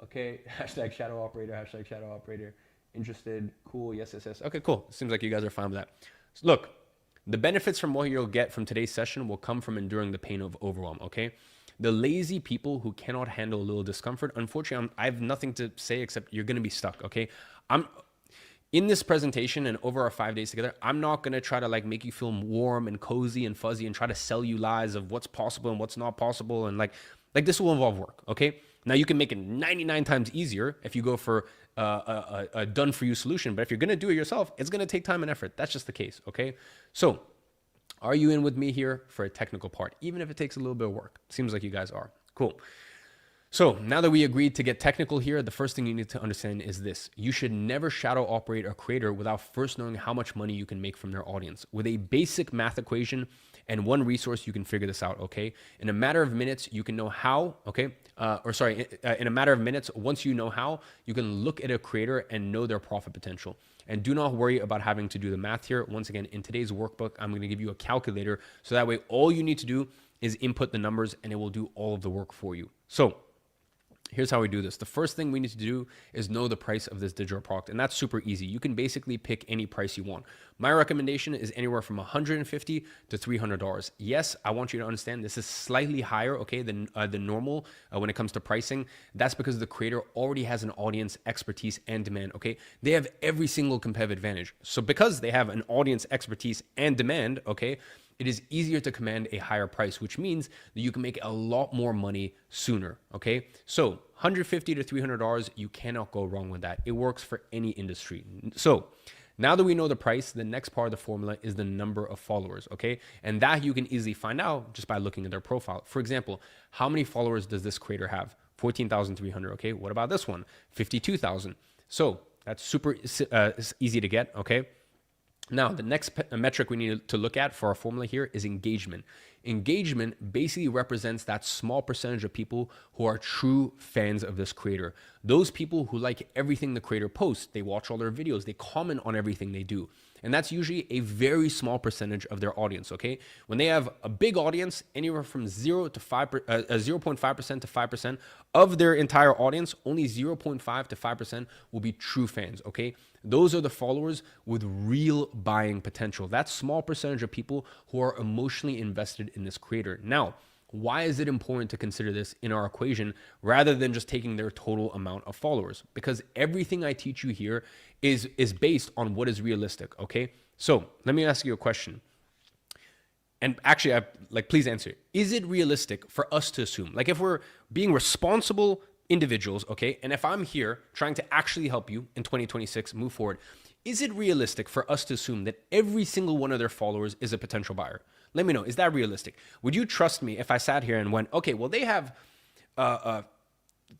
S1: Okay, hashtag shadow operator. Interested, cool, yes. Okay, cool. Seems like you guys are fine with that. So look, the benefits from what you'll get from today's session will come from enduring the pain of overwhelm, okay? The lazy people who cannot handle a little discomfort, unfortunately, I have nothing to say except you're gonna be stuck, okay? I'm in this presentation and over our 5 days together, I'm not gonna try to like make you feel warm and cozy and fuzzy and try to sell you lies of what's possible and what's not possible. And like this will involve work, okay? Now you can make it 99 times easier if you go for a done for you solution, but if you're gonna do it yourself, it's gonna take time and effort. That's just the case, okay? So, are you in with me here for a technical part, even if it takes a little bit of work? Seems like you guys are. Cool. So now that we agreed to get technical here, the first thing you need to understand is this: you should never shadow operate a creator without first knowing how much money you can make from their audience. With a basic math equation and one resource, you can figure this out, okay? In a matter of minutes, you can know how, okay? In a matter of minutes, once you know how, you can look at a creator and know their profit potential. And do not worry about having to do the math here. Once again, in today's workbook, I'm gonna give you a calculator, so that way all you need to do is input the numbers and it will do all of the work for you. So, here's how we do this. The first thing we need to do is know the price of this digital product, and that's super easy. You can basically pick any price you want. My recommendation is anywhere from $150 to $300. Yes, I want you to understand this is slightly higher, okay, than normal when it comes to pricing. That's because the creator already has an audience, expertise, and demand, okay? They have every single competitive advantage. So because they have an audience, expertise, and demand, okay, it is easier to command a higher price, which means that you can make a lot more money sooner, okay? So $150 to $300, you cannot go wrong with that. It works for any industry. So now that we know the price, the next part of the formula is the number of followers, okay? And that you can easily find out just by looking at their profile. For example, how many followers does this creator have? 14,300, okay? What about this one? 52,000. So that's super easy to get, okay? Now, the next metric we need to look at for our formula here is engagement. engagement basically represents that small percentage of people who are true fans of this creator. Those people who like everything the creator posts, they watch all their videos, they comment on everything they do. And that's usually a very small percentage of their audience, okay? When they have a big audience, anywhere from 0.5% to 5% of their entire audience, only 0.5 to 5% will be true fans, okay? Those are the followers with real buying potential. That small percentage of people who are emotionally invested in this creator. Now, why is it important to consider this in our equation rather than just taking their total amount of followers? Because everything I teach you here is based on what is realistic, okay? So let me ask you a question. And actually, please answer. Is it realistic for us to assume, like if we're being responsible individuals, okay, and if I'm here trying to actually help you in 2026 move forward, is it realistic for us to assume that every single one of their followers is a potential buyer? Let me know. Is that realistic? Would you trust me if I sat here and went, okay, well, they have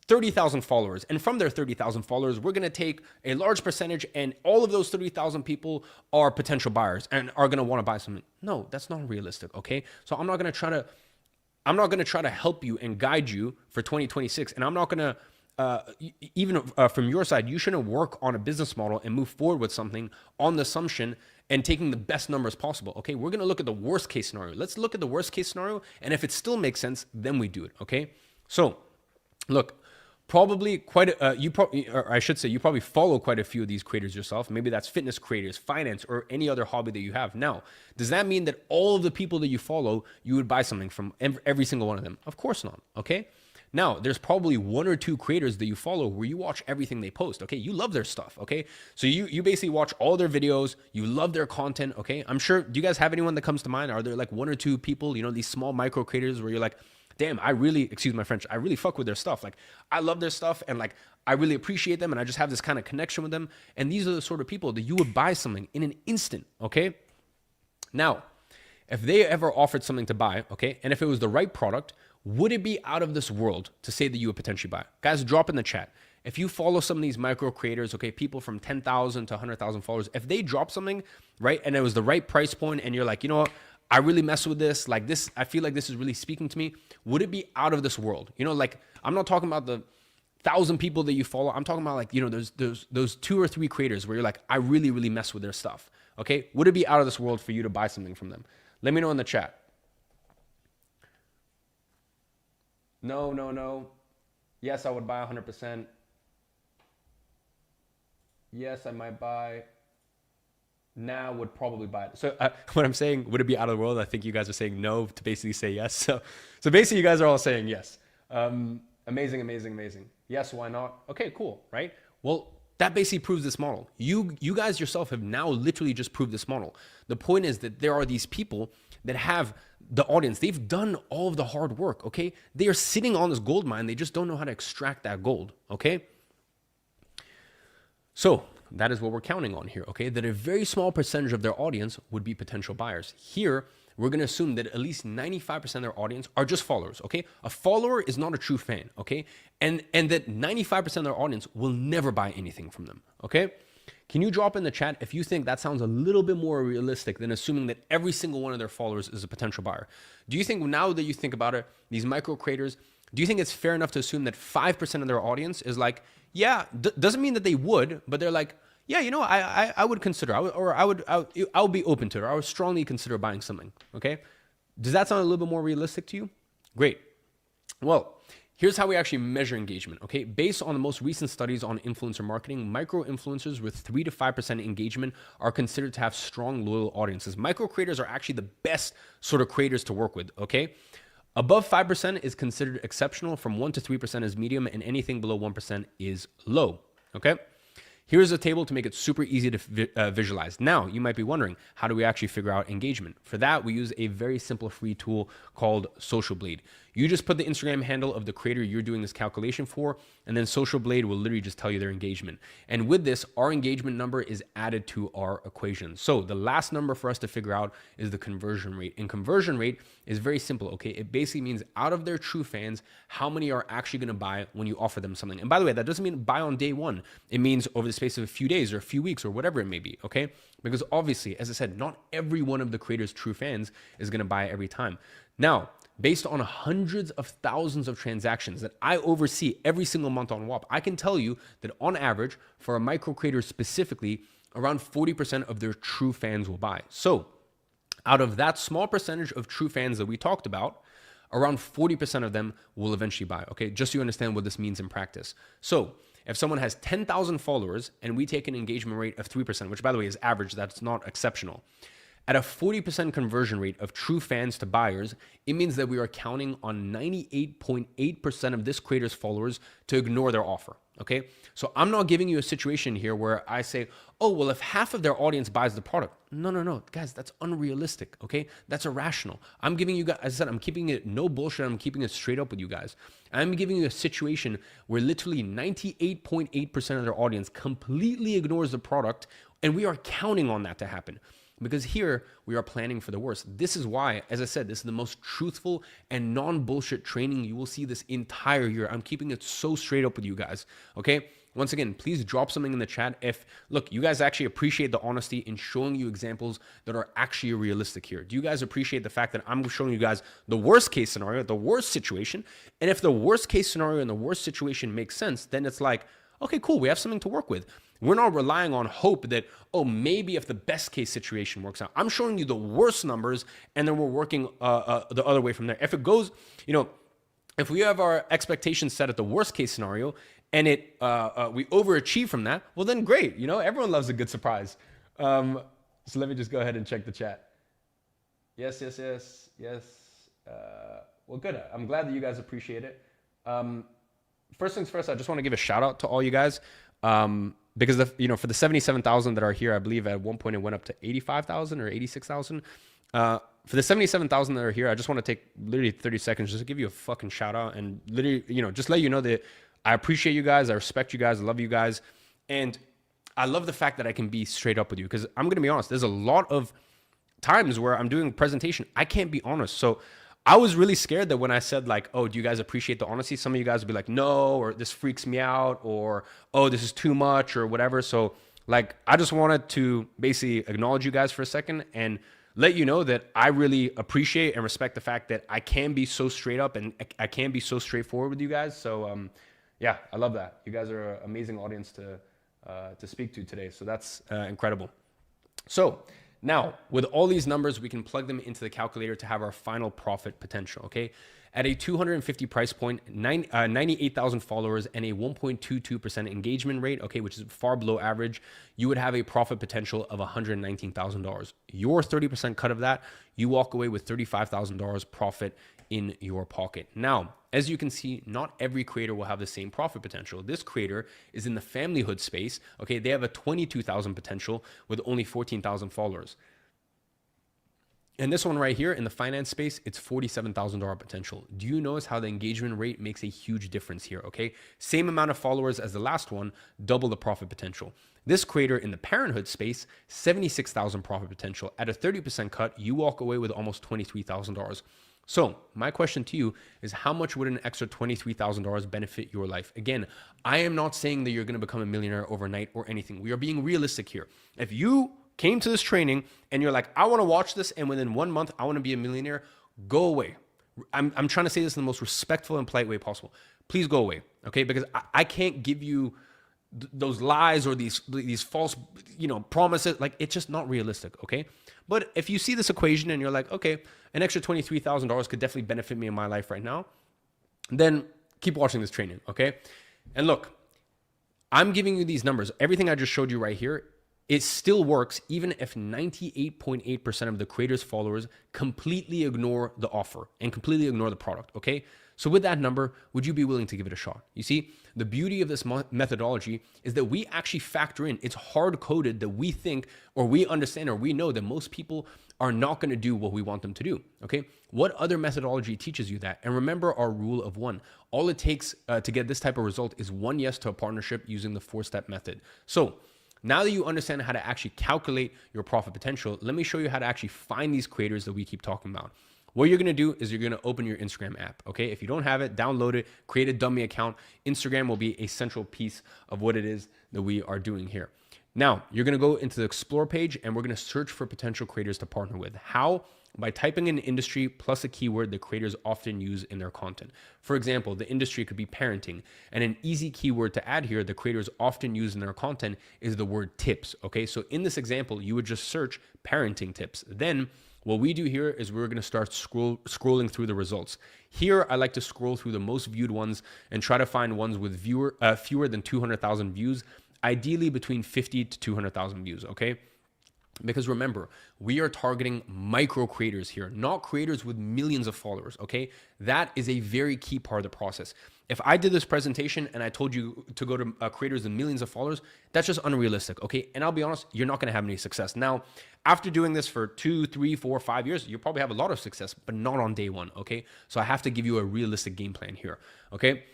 S1: 30,000 followers, and from their 30,000 followers, we're going to take a large percentage, and all of those 30,000 people are potential buyers and are going to want to buy something? No, that's not realistic, okay? So I'm not going to try to help you and guide you for 2026, and I'm not going to even from your side, you shouldn't work on a business model and move forward with something on the assumption and taking the best numbers possible. Okay, we're gonna look at the worst case scenario. Let's look at the worst case scenario, and if it still makes sense, then we do it. Okay, so look, probably you probably follow quite a few of these creators yourself. Maybe that's fitness creators, finance, or any other hobby that you have. Now, does that mean that all of the people that you follow, you would buy something from every single one of them? Of course not. Okay. Now, there's probably one or two creators that you follow where you watch everything they post, okay? You love their stuff, okay? So you basically watch all their videos, you love their content, okay? I'm sure, do you guys have anyone that comes to mind? Are there like one or two people, these small micro creators where you're like, damn, excuse my French, I really fuck with their stuff. Like, I love their stuff and like, I really appreciate them and I just have this kind of connection with them. And these are the sort of people that you would buy something in an instant, okay? Now, if they ever offered something to buy, okay, and if it was the right product, would it be out of this world to say that you would potentially buy? Guys, drop in the chat. If you follow some of these micro creators, okay, people from 10,000 to 100,000 followers, if they drop something, right, and it was the right price point and you're like, you know what, I really mess with this, like this, I feel like this is really speaking to me, would it be out of this world? Like I'm not talking about the 1,000 people that you follow. I'm talking about like, there's those 2 or 3 creators where you're like, I really, really mess with their stuff, okay? Would it be out of this world for you to buy something from them? Let me know in the chat. No. Yes, I would buy 100%. Yes, I might buy. Now would probably buy it. So what I'm saying, would it be out of the world? I think you guys are saying no to basically say yes. So basically you guys are all saying yes. Amazing. Yes, why not? Okay, cool, right? Well, that basically proves this model. You guys yourself have now literally just proved this model. The point is that there are these people that have the audience. They've done all of the hard work, okay? They are sitting on this gold mine. They just don't know how to extract that gold, okay? So that is what we're counting on here, okay? That a very small percentage of their audience would be potential buyers. Here, we're going to assume that at least 95% of their audience are just followers, okay? A follower is not a true fan, okay? And that 95% of their audience will never buy anything from them, okay? Can you drop in the chat if you think that sounds a little bit more realistic than assuming that every single one of their followers is a potential buyer? Do you think, now that you think about it, these micro creators, do you think it's fair enough to assume that 5% of their audience is like, yeah, doesn't mean that they would, but they're like, yeah, I would consider, I would be open to it, or I would strongly consider buying something, okay? Does that sound a little bit more realistic to you? Great. Well, here's how we actually measure engagement, okay? Based on the most recent studies on influencer marketing, micro-influencers with 3 to 5% engagement are considered to have strong, loyal audiences. Micro-creators are actually the best sort of creators to work with, okay? Above 5% is considered exceptional, from 1 to 3% is medium, and anything below 1% is low, okay? Here's a table to make it super easy to visualize. Now, you might be wondering, how do we actually figure out engagement? For that, we use a very simple free tool called Social Blade. You just put the Instagram handle of the creator you're doing this calculation for, and then Social Blade will literally just tell you their engagement. And with this, our engagement number is added to our equation. So the last number for us to figure out is the conversion rate. And conversion rate is very simple, okay? It basically means out of their true fans, how many are actually gonna buy when you offer them something. And by the way, that doesn't mean buy on day one. It means over the space of a few days or a few weeks or whatever it may be, okay? Because obviously, as I said, not every one of the creator's true fans is going to buy every time. Now, based on hundreds of thousands of transactions that I oversee every single month on WAP, I can tell you that on average, for a micro creator specifically, around 40% of their true fans will buy. So out of that small percentage of true fans that we talked about, around 40% of them will eventually buy, okay? Just so you understand what this means in practice. So if someone has 10,000 followers and we take an engagement rate of 3%, which by the way is average, that's not exceptional. At a 40% conversion rate of true fans to buyers, it means that we are counting on 98.8% of this creator's followers to ignore their offer, okay? So I'm not giving you a situation here where I say, oh, well, if half of their audience buys the product. No, guys, that's unrealistic, okay? That's irrational. I'm giving you guys, as I said, I'm keeping it no bullshit. I'm keeping it straight up with you guys. I'm giving you a situation where literally 98.8% of their audience completely ignores the product, and we are counting on that to happen. Because here we are planning for the worst. This is why, as I said, this is the most truthful and non-bullshit training you will see this entire year. I'm keeping it so straight up with you guys, okay? Once again, please drop something in the chat if, look, you guys actually appreciate the honesty in showing you examples that are actually realistic here. Do you guys appreciate the fact that I'm showing you guys the worst case scenario, the worst situation? And if the worst case scenario and the worst situation makes sense, then it's like, okay, cool, we have something to work with. We're not relying on hope that, oh, maybe if the best case situation works out. I'm showing you the worst numbers, and then we're working the other way from there. If it goes, if we have our expectations set at the worst case scenario and we overachieve from that, well, then great. Everyone loves a good surprise. So let me just go ahead and check the chat. Yes. Well, good. I'm glad that you guys appreciate it. First things first, I just want to give a shout out to all you guys. Because for the 77,000 that are here, I believe at one point it went up to 85,000 or 86,000. For the 77,000 that are here, I just want to take literally 30 seconds just to give you a fucking shout out and literally, just let you know that I appreciate you guys, I respect you guys, I love you guys, and I love the fact that I can be straight up with you. Because I'm gonna be honest, there's a lot of times where I'm doing a presentation, I can't be honest. So I was really scared that when I said like, oh, do you guys appreciate the honesty? Some of you guys would be like, no, or this freaks me out, or, oh, this is too much, or whatever. So like, I just wanted to basically acknowledge you guys for a second and let you know that I really appreciate and respect the fact that I can be so straight up and I can be so straightforward with you guys. So yeah, I love that. You guys are an amazing audience to speak to today. So that's incredible. So now, with all these numbers, we can plug them into the calculator to have our final profit potential, okay? At a 250 price point, 98,000 followers, and a 1.22% engagement rate, okay, which is far below average, you would have a profit potential of $119,000. Your 30% cut of that, you walk away with $35,000 profit in your pocket. Now, as you can see, not every creator will have the same profit potential. This creator is in the familyhood space. Okay, they have a 22,000 potential with only 14,000 followers. And this one right here in the finance space, it's $47,000 potential. Do you notice how the engagement rate makes a huge difference here? Okay, same amount of followers as the last one, double the profit potential. This creator in the parenthood space, 76,000 profit potential. At a 30% cut, you walk away with almost $23,000. So my question to you is, how much would an extra $23,000 benefit your life? Again, I am not saying that you're going to become a millionaire overnight or anything. We are being realistic here. If you came to this training and you're like, I want to watch this and within 1 month, I want to be a millionaire, go away. I'm trying to say this in the most respectful and polite way possible. Please go away, okay? Because I can't give you those lies or these false, promises. Like, it's just not realistic, okay? But if you see this equation and you're like, okay, an extra $23,000 could definitely benefit me in my life right now, then keep watching this training, okay? And look, I'm giving you these numbers. Everything I just showed you right here, it still works even if 98.8% of the creator's followers completely ignore the offer and completely ignore the product, okay? So with that number, would you be willing to give it a shot? You see, the beauty of this methodology is that we actually factor in, it's hard-coded that we think or we understand or we know that most people are not going to do what we want them to do, okay? What other methodology teaches you that? And remember our rule of one. All it takes to get this type of result is one yes to a partnership using the 4-step method. So now that you understand how to actually calculate your profit potential, let me show you how to actually find these creators that we keep talking about. What you're going to do is you're going to open your Instagram app. Okay. If you don't have it, download it, create a dummy account. Instagram will be a central piece of what it is that we are doing here. Now, you're going to go into the explore page and we're going to search for potential creators to partner with. How? By typing in industry plus a keyword that creators often use in their content. For example, the industry could be parenting, and an easy keyword to add here that creators often use in their content is the word tips. Okay, so in this example, you would just search parenting tips. Then what we do here is we're going to start scrolling through the results. Here, I like to scroll through the most viewed ones and try to find ones with fewer than 200,000 views, ideally between 50 to 200,000 views. Okay. Because remember, we are targeting micro creators here, not creators with millions of followers, okay? That is a very key part of the process. If I did this presentation and I told you to go to creators with millions of followers, that's just unrealistic, okay? And I'll be honest, you're not gonna have any success. Now, after doing this for 2, 3, 4, 5 years, you'll probably have a lot of success, but not on day one, okay? So I have to give you a realistic game plan here, okay?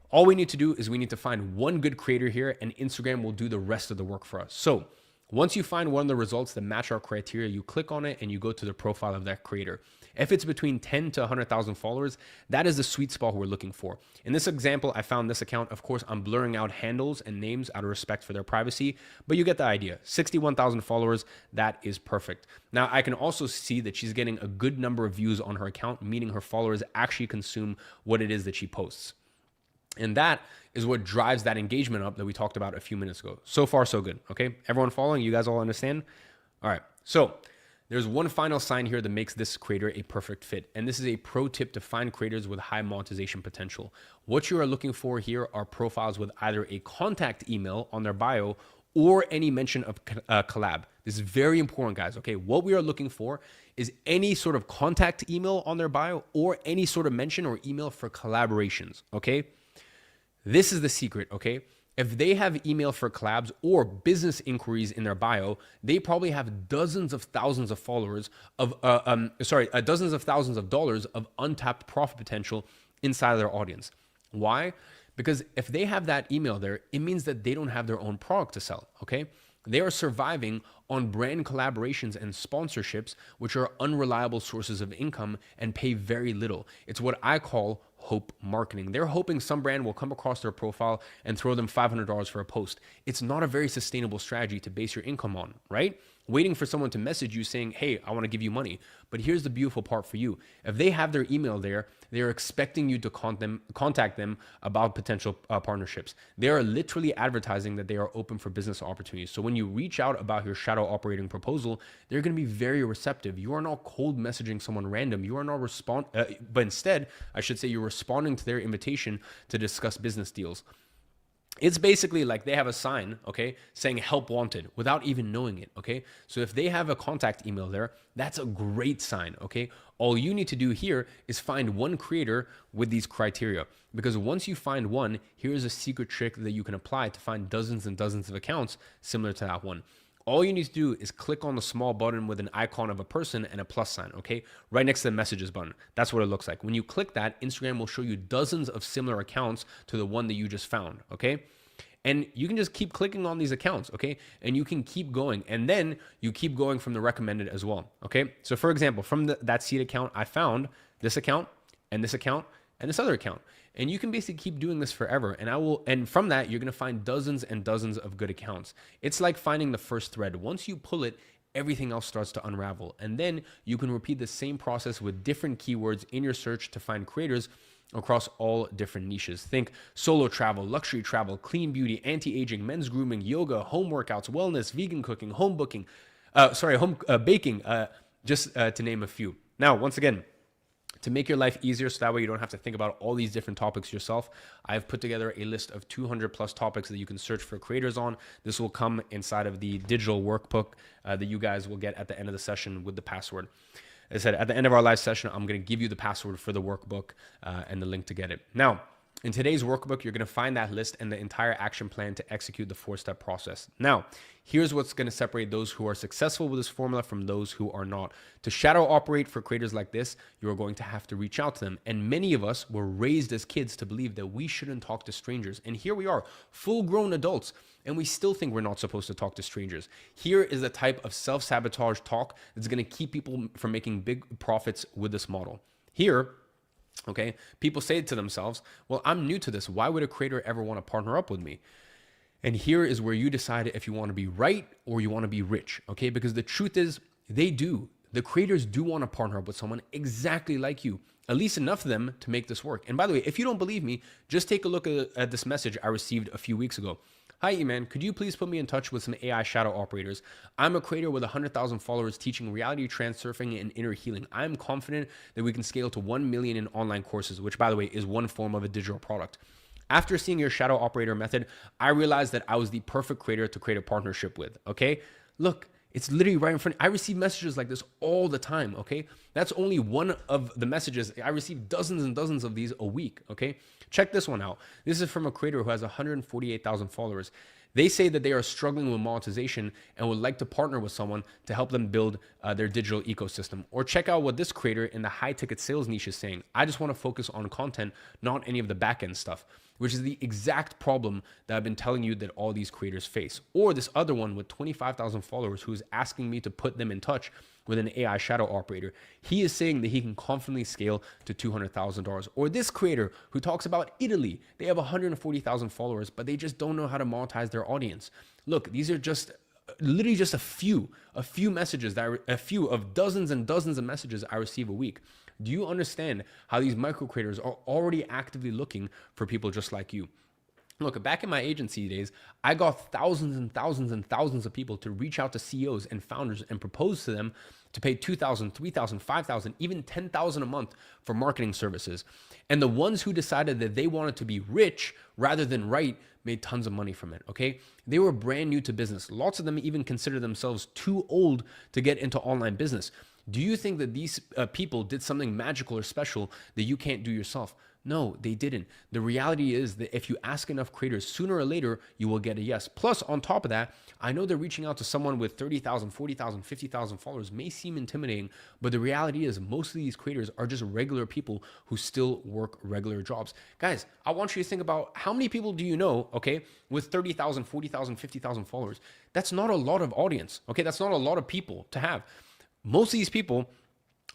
S1: All we need to do is we need to find one good creator here and Instagram will do the rest of the work for us. So once you find one of the results that match our criteria, you click on it and you go to the profile of that creator. If it's between 10 to 100,000 followers, that is the sweet spot we're looking for. In this example, I found this account. Of course, I'm blurring out handles and names out of respect for their privacy, but you get the idea. 61,000 followers, that is perfect. Now, I can also see that she's getting a good number of views on her account, meaning her followers actually consume what it is that she posts. And that is what drives that engagement up that we talked about a few minutes ago. So far, so good. Okay. Everyone following? You guys all understand? All right. So there's one final sign here that makes this creator a perfect fit. And this is a pro tip to find creators with high monetization potential. What you are looking for here are profiles with either a contact email on their bio or any mention of collab. This is very important, guys. Okay. What we are looking for is any sort of contact email on their bio or any sort of mention or email for collaborations. Okay. This is the secret, okay? If they have email for collabs or business inquiries in their bio, they probably have dozens of thousands of followers of, dozens of thousands of dollars of untapped profit potential inside of their audience. Why? Because if they have that email there, it means that they don't have their own product to sell, okay? They are surviving on brand collaborations and sponsorships, which are unreliable sources of income and pay very little. It's what I call hope marketing. They're hoping some brand will come across their profile and throw them $500 for a post. It's not a very sustainable strategy to base your income on, right? Waiting for someone to message you saying, hey, I want to give you money. But here's the beautiful part for you. If they have their email there, they're expecting you to contact them about potential partnerships. They are literally advertising that they are open for business opportunities. So when you reach out about your shadow operating proposal, they're going to be very receptive. You are not cold messaging someone random. You are not but instead, I should say, you're responding to their invitation to discuss business deals. It's basically like they have a sign, okay, saying help wanted without even knowing it, okay? So if they have a contact email there, that's a great sign, okay? All you need to do here is find one creator with these criteria, because once you find one, here's a secret trick that you can apply to find dozens and dozens of accounts similar to that one. All you need to do is click on the small button with an icon of a person and a plus sign, okay? Right next to the messages button. That's what it looks like. When you click that, Instagram will show you dozens of similar accounts to the one that you just found, okay? And you can just keep clicking on these accounts, okay? And you can keep going. And then you keep going from the recommended as well, okay? So for example, from that seed account, I found this account and this account and this other account. And you can basically keep doing this forever. And from that, you're gonna find dozens and dozens of good accounts. It's like finding the first thread. Once you pull it, everything else starts to unravel. And then you can repeat the same process with different keywords in your search to find creators across all different niches. Think solo travel, luxury travel, clean beauty, anti-aging, men's grooming, yoga, home workouts, wellness, vegan cooking, home baking, just to name a few. Now, once again, to make your life easier so that way you don't have to think about all these different topics yourself, I've put together a list of 200 plus topics that you can search for creators on. This will come inside of the digital workbook that you guys will get at the end of the session with the password. As I said, at the end of our live session, I'm going to give you the password for the workbook and the link to get it. Now, In today's workbook, you're going to find that list and the entire action plan to execute the 4-step process. Now, here's what's going to separate those who are successful with this formula from those who are not. To shadow operate for creators like this, you're going to have to reach out to them. And many of us were raised as kids to believe that we shouldn't talk to strangers. And here we are, full-grown adults, and we still think we're not supposed to talk to strangers. Here is the type of self-sabotage talk that's going to keep people from making big profits with this model. Here, okay, people say to themselves, well, I'm new to this. Why would a creator ever want to partner up with me? And here is where you decide if you want to be right or you want to be rich, okay? Because the truth is, they do. The creators do want to partner up with someone exactly like you, at least enough of them to make this work. And by the way, if you don't believe me, just take a look at this message I received a few weeks ago. Hi, Eman, could you please put me in touch with some AI shadow operators? I'm a creator with 100,000 followers teaching reality transsurfing and inner healing. I'm confident that we can scale to 1 million in online courses, which by the way is one form of a digital product. After seeing your shadow operator method, I realized that I was the perfect creator to create a partnership with, okay? Look, it's literally right in front. I receive messages like this all the time, okay? That's only one of the messages. I receive dozens and dozens of these a week, okay? Check this one out. This is from a creator who has 148,000 followers. They say that they are struggling with monetization and would like to partner with someone to help them build their digital ecosystem. Or check out what this creator in the high ticket sales niche is saying. I just want to focus on content, not any of the back end stuff, which is the exact problem that I've been telling you that all these creators face. Or this other one with 25,000 followers who's asking me to put them in touch with an AI shadow operator. He is saying that he can confidently scale to $200,000. Or this creator who talks about Italy. They have 140,000 followers, but they just don't know how to monetize their audience. Look, these are just literally just a few messages, a few of dozens and dozens of messages I receive a week. Do you understand how these micro creators are already actively looking for people just like you? Look, back in my agency days, I got thousands and thousands and thousands of people to reach out to CEOs and founders and propose to them to pay $2,000, $3,000, $5,000, even $10,000 a month for marketing services. And the ones who decided that they wanted to be rich rather than right made tons of money from it, okay? They were brand new to business. Lots of them even consider themselves too old to get into online business. Do you think that these people did something magical or special that you can't do yourself? No, they didn't. The reality is that if you ask enough creators, sooner or later, you will get a yes. Plus, on top of that, I know that reaching out to someone with 30,000, 40,000, 50,000 followers may seem intimidating, but the reality is most of these creators are just regular people who still work regular jobs. Guys, I want you to think about how many people do you know, okay, with 30,000, 40,000, 50,000 followers? That's not a lot of audience, okay? That's not a lot of people to have. Most of these people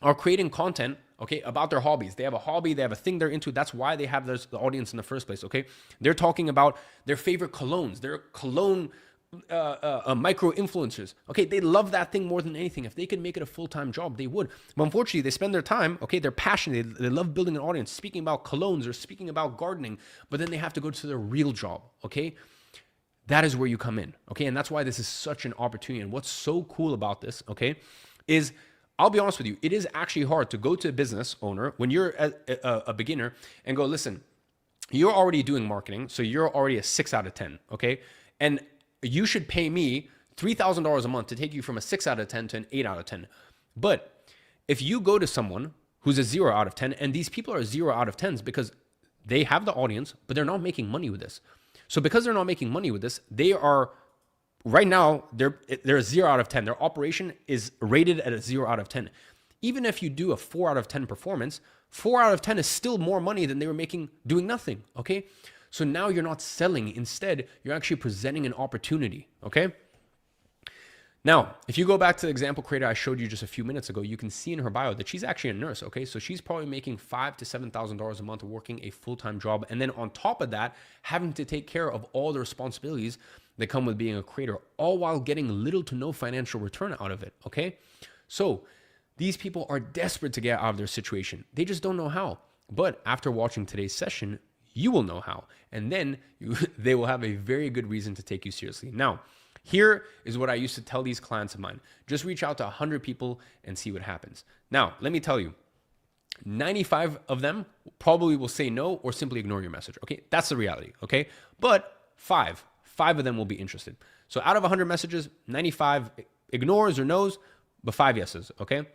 S1: are creating content, okay, about their hobbies. They have a hobby, they have a thing they're into. That's why they have the audience in the first place, okay? They're talking about their favorite colognes, their cologne micro influencers, okay? They love that thing more than anything. If they could make it a full-time job, they would. But unfortunately, they spend their time, okay, they're passionate, they love building an audience, speaking about colognes or speaking about gardening, but then they have to go to their real job, okay? That is where you come in, okay? And that's why this is such an opportunity. And what's so cool about this, okay, is I'll be honest with you, it is actually hard to go to a business owner when you're a beginner and go, listen, you're already doing marketing, so you're already a 6 out of 10, okay? And you should pay me $3,000 a month to take you from a 6 out of 10 to an 8 out of 10. But if you go to someone who's a 0 out of 10, and these people are 0 out of 10s because they have the audience, but they're not making money with this. So because they're not making money with this, they are right now, they're a 0 out of 10. Their operation is rated at a 0 out of 10. Even if you do a 4 out of 10 performance, 4 out of 10 is still more money than they were making doing nothing, okay? So now you're not selling. Instead, you're actually presenting an opportunity, okay? Now, if you go back to the example creator I showed you just a few minutes ago, you can see in her bio that she's actually a nurse, okay? So she's probably making $5,000 to $7,000 a month working a full-time job. And then on top of that, having to take care of all the responsibilities that come with being a creator, all while getting little to no financial return out of it, okay? So these people are desperate to get out of their situation. They just don't know how. But after watching today's session, you will know how. And then they will have a very good reason to take you seriously. Now, here is what I used to tell these clients of mine. Just reach out to 100 people and see what happens. Now, let me tell you, 95 of them probably will say no or simply ignore your message, okay? That's the reality, okay? But five of them will be interested. So out of 100 messages, 95 ignores or knows, but 5 yeses, okay?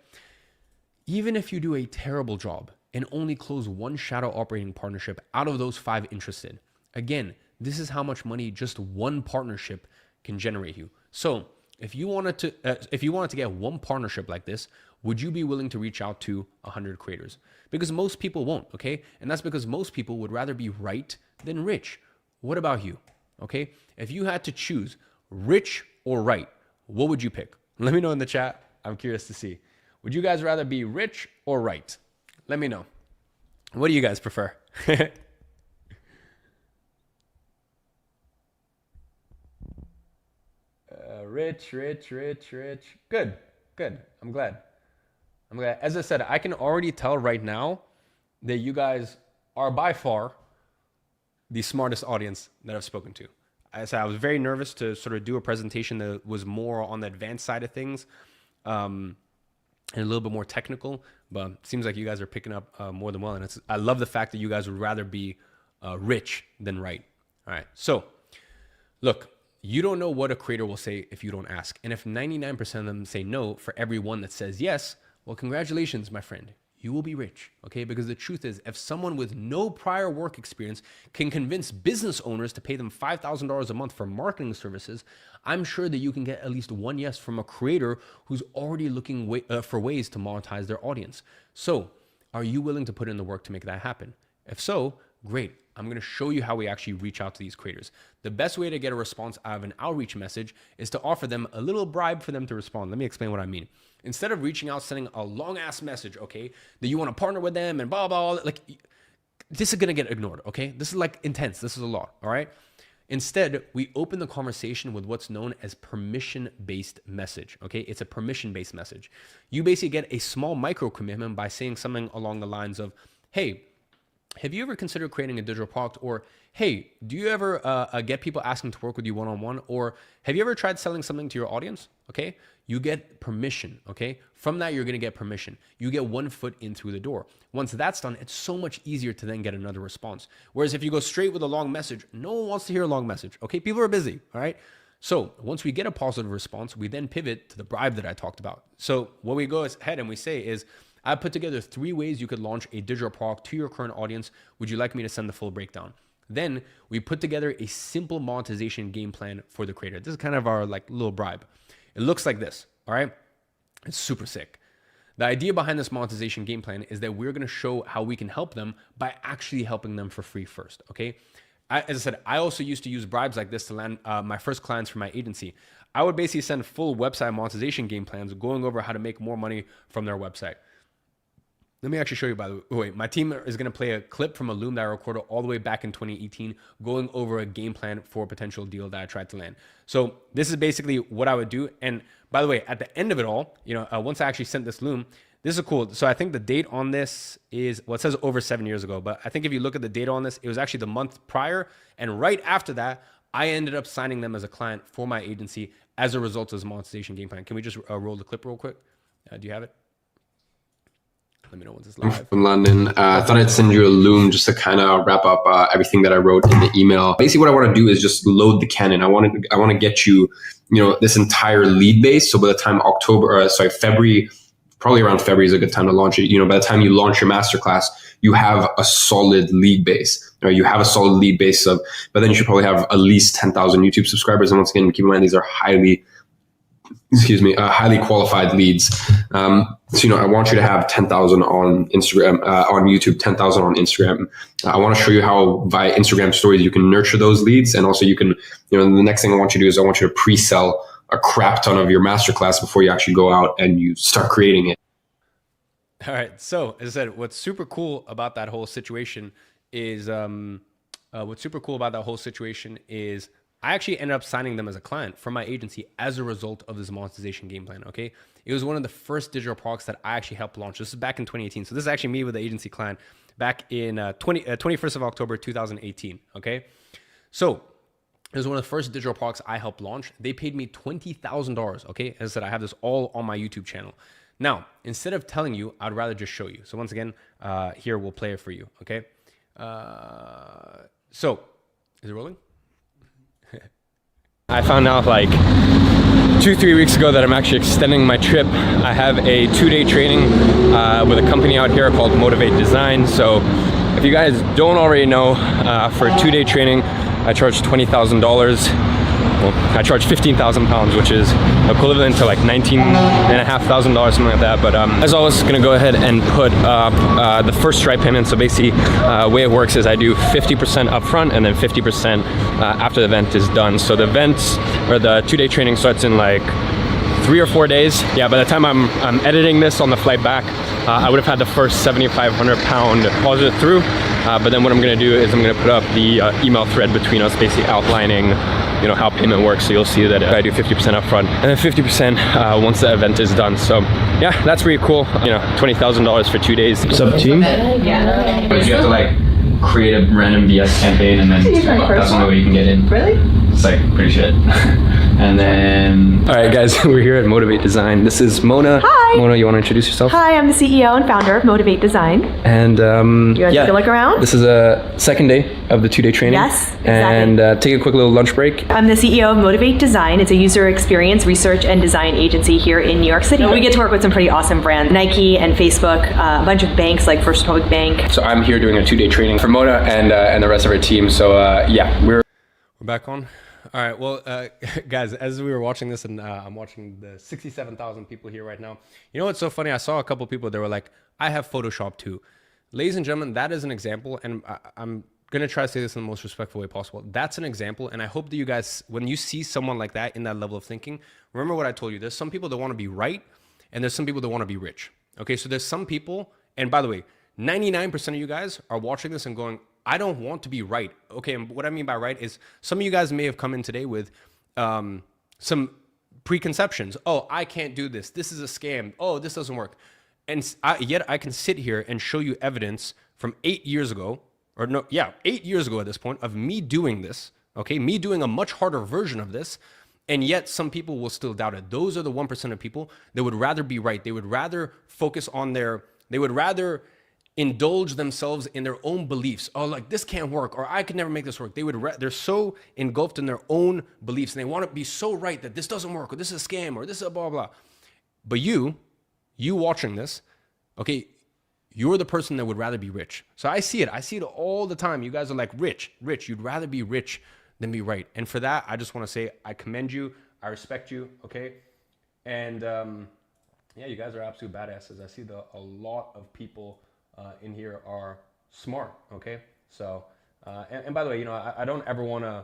S1: Even if you do a terrible job, and only close one shadow operating partnership out of those 5 interested. Again, this is how much money just one partnership can generate you. So if you wanted to get one partnership like this, would you be willing to reach out to 100 creators? Because most people won't, okay? And that's because most people would rather be right than rich. What about you? Okay? If you had to choose rich or right, what would you pick? Let me know in the chat. I'm curious to see. Would you guys rather be rich or right? Let me know. What do you guys prefer? Rich. Good. I'm glad. As I said, I can already tell right now that you guys are by far the smartest audience that I've spoken to. I said I was very nervous to sort of do a presentation that was more on the advanced side of things, and a little bit more technical, but it seems like you guys are picking up more than well. And I love the fact that you guys would rather be rich than right. All right. So look, you don't know what a creator will say if you don't ask. And if 99% of them say no for every one that says yes, well, congratulations, my friend. You will be rich, okay? Because the truth is, if someone with no prior work experience can convince business owners to pay them $5,000 a month for marketing services, I'm sure that you can get at least one yes from a creator who's already looking for ways to monetize their audience. So, are you willing to put in the work to make that happen? If so, great. I'm going to show you how we actually reach out to these creators. The best way to get a response out of an outreach message is to offer them a little bribe for them to respond. Let me explain what I mean. Instead of reaching out, sending a long ass message, okay, that you want to partner with them and blah, blah, blah, like this is going to get ignored, okay? This is like intense. This is a lot, all right? Instead, we open the conversation with what's known as permission-based message, okay? It's a permission-based message. You basically get a small micro commitment by saying something along the lines of, hey, have you ever considered creating a digital product? Or, hey, do you ever get people asking to work with you one-on-one? Or have you ever tried selling something to your audience? Okay, you get permission, okay? From that, you're gonna get permission. You get one foot in through the door. Once that's done, it's so much easier to then get another response. Whereas if you go straight with a long message, no one wants to hear a long message, okay? People are busy, all right? So once we get a positive response, we then pivot to the bribe that I talked about. So what we go ahead and we say is, I put together 3 ways you could launch a digital product to your current audience. Would you like me to send the full breakdown? Then we put together a simple monetization game plan for the creator. This is kind of our like little bribe. It looks like this, all right? It's super sick. The idea behind this monetization game plan is that we're gonna show how we can help them by actually helping them for free first, okay? As I said, I also used to use bribes like this to land my first clients for my agency. I would basically send full website monetization game plans going over how to make more money from their website. Let me actually show you, by the way. My team is going to play a clip from a Loom that I recorded all the way back in 2018, going over a game plan for a potential deal that I tried to land. So this is basically what I would do. And by the way, at the end of it all, once I actually sent this Loom, this is cool. So I think the date on this is, well, it says over 7 years ago, but I think if you look at the date on this, it was actually the month prior. And right after that, I ended up signing them as a client for my agency as a result of this monetization game plan. Can we just roll the clip real quick? Do you have it? Let me know once it's live.
S3: From London. I thought I'd send you a Loom just to kind of wrap up everything that I wrote in the email. Basically, what I want to do is just load the cannon. I want to get you, this entire lead base. So by the time February, probably around February is a good time to launch it. By the time you launch your masterclass, you have a solid lead base. You have a solid lead base but then you should probably have at least 10,000 YouTube subscribers. And once again, keep in mind these are highly qualified leads. So, I want you to have 10,000 on Instagram, on YouTube, 10,000 on Instagram. I want to show you how via Instagram stories you can nurture those leads. And also you can, the next thing I want you to do is I want you to pre-sell a crap ton of your masterclass before you actually go out and you start creating it.
S1: All right. So as I said, what's super cool about that whole situation is, I actually ended up signing them as a client from my agency as a result of this monetization game plan, okay? It was one of the first digital products that I actually helped launch. This is back in 2018. So this is actually me with the agency client back in 21st of October, 2018, okay? So it was one of the first digital products I helped launch. They paid me $20,000, okay? As I said, I have this all on my YouTube channel. Now, instead of telling you, I'd rather just show you. So once again, here, we'll play it for you, okay? So, is it rolling? I found out like 2-3 weeks ago that I'm actually extending my trip. I have a 2-day training with a company out here called Motivate Design. So if you guys don't already know, for a 2-day training, I charge $20,000. Well, I charge 15,000 pounds, which is equivalent to like $19,500, something like that. But as always, gonna go ahead and put up the first Stripe payment. So basically, the way it works is I do 50% upfront and then 50% after the event is done. So the events or the 2-day training starts in like 3 or 4 days. Yeah, by the time I'm editing this on the flight back, I would have had the first 7,500 pound deposit through. But then what I'm gonna do is I'm gonna put up the email thread between us, basically outlining how payment works. So you'll see that I do 50% upfront and then 50% once the event is done. So yeah, that's pretty cool. $20,000 for 2 days. Sub team.
S4: Yeah. But you have to like create a random BS campaign and then that's the only way you can get in.
S5: Really?
S4: It's like pretty shit. And then...
S1: All right, guys, we're here at Motivate Design. This is Mona.
S5: Hi.
S1: Mona, you want to introduce yourself?
S5: Hi, I'm the CEO and founder of Motivate Design.
S1: And
S5: You guys take a look around?
S1: This is a second day of the 2-day training.
S5: Yes, exactly.
S1: And take a quick little lunch break.
S5: I'm the CEO of Motivate Design. It's a user experience research and design agency here in New York City. We get to work with some pretty awesome brands, Nike and Facebook, a bunch of banks like First Republic Bank.
S1: So I'm here doing a 2-day training for Mona and the rest of our team. So yeah, we're back on. All right, well, guys, as we were watching this, and I'm watching the 67,000 people here right now. You know what's so funny? I saw a couple people, they were like, I have Photoshop too. Ladies and gentlemen, that is an example, and I'm going to try to say this in the most respectful way possible. That's an example, and I hope that you guys, when you see someone like that in that level of thinking, remember what I told you. There's some people that want to be right, and there's some people that want to be rich. Okay, so there's some people, and by the way, 99% of you guys are watching this and going, I don't want to be right. Okay, and what I mean by right is some of you guys may have come in today with some preconceptions. Oh, I can't do this. This is a scam. Oh, this doesn't work. And yet I can sit here and show you evidence from 8 years ago, or no, yeah, 8 years ago at this point, of me doing this, okay? Me doing a much harder version of this, and yet some people will still doubt it. Those are the 1% of people that would rather be right. They would rather focus on they would rather indulge themselves in their own beliefs. Oh, like this can't work, or I could never make this work. They're so engulfed in their own beliefs, and they want to be so right that this doesn't work, or this is a scam, or this is a blah, blah. But you watching this, okay, you're the person that would rather be rich. So I see it all the time. You guys are like, rich. You'd rather be rich than be right. And for that, I just want to say, I commend you. I respect you, okay? And yeah, you guys are absolute badasses. I see a lot of people in here are smart, okay? So, and by the way, I don't ever want to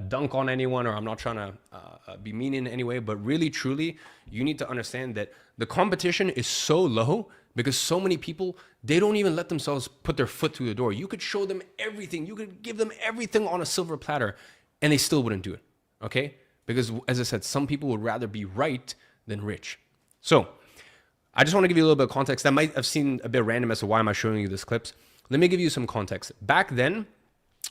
S1: dunk on anyone, or I'm not trying to be mean in any way, but really, truly, you need to understand that the competition is so low because so many people, they don't even let themselves put their foot through the door. You could show them everything. You could give them everything on a silver platter, and they still wouldn't do it, okay? Because, as I said, some people would rather be right than rich. So, I just want to give you a little bit of context. That might have seemed a bit random as to why am I showing you this clips. Let me give you some context. Back then,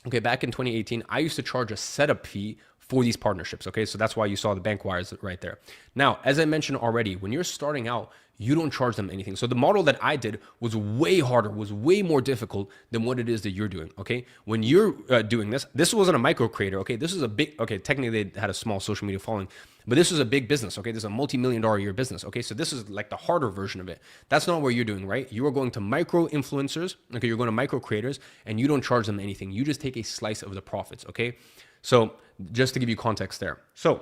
S1: okay, back in 2018, I used to charge a setup fee for these partnerships, okay? So that's why you saw the bank wires right there. Now, as I mentioned already, when you're starting out, you don't charge them anything. So the model that I did was way harder, was way more difficult than what it is that you're doing, okay? When you're doing this wasn't a micro creator, okay? This is a big, okay, technically they had a small social media following, but this was a big business, okay? This is a multi-million-dollar a year business, okay? So this is like the harder version of it. That's not what you're doing, right? You are going to micro influencers, okay? You're going to micro creators, and you don't charge them anything. You just take a slice of the profits, okay? So just to give you context there. So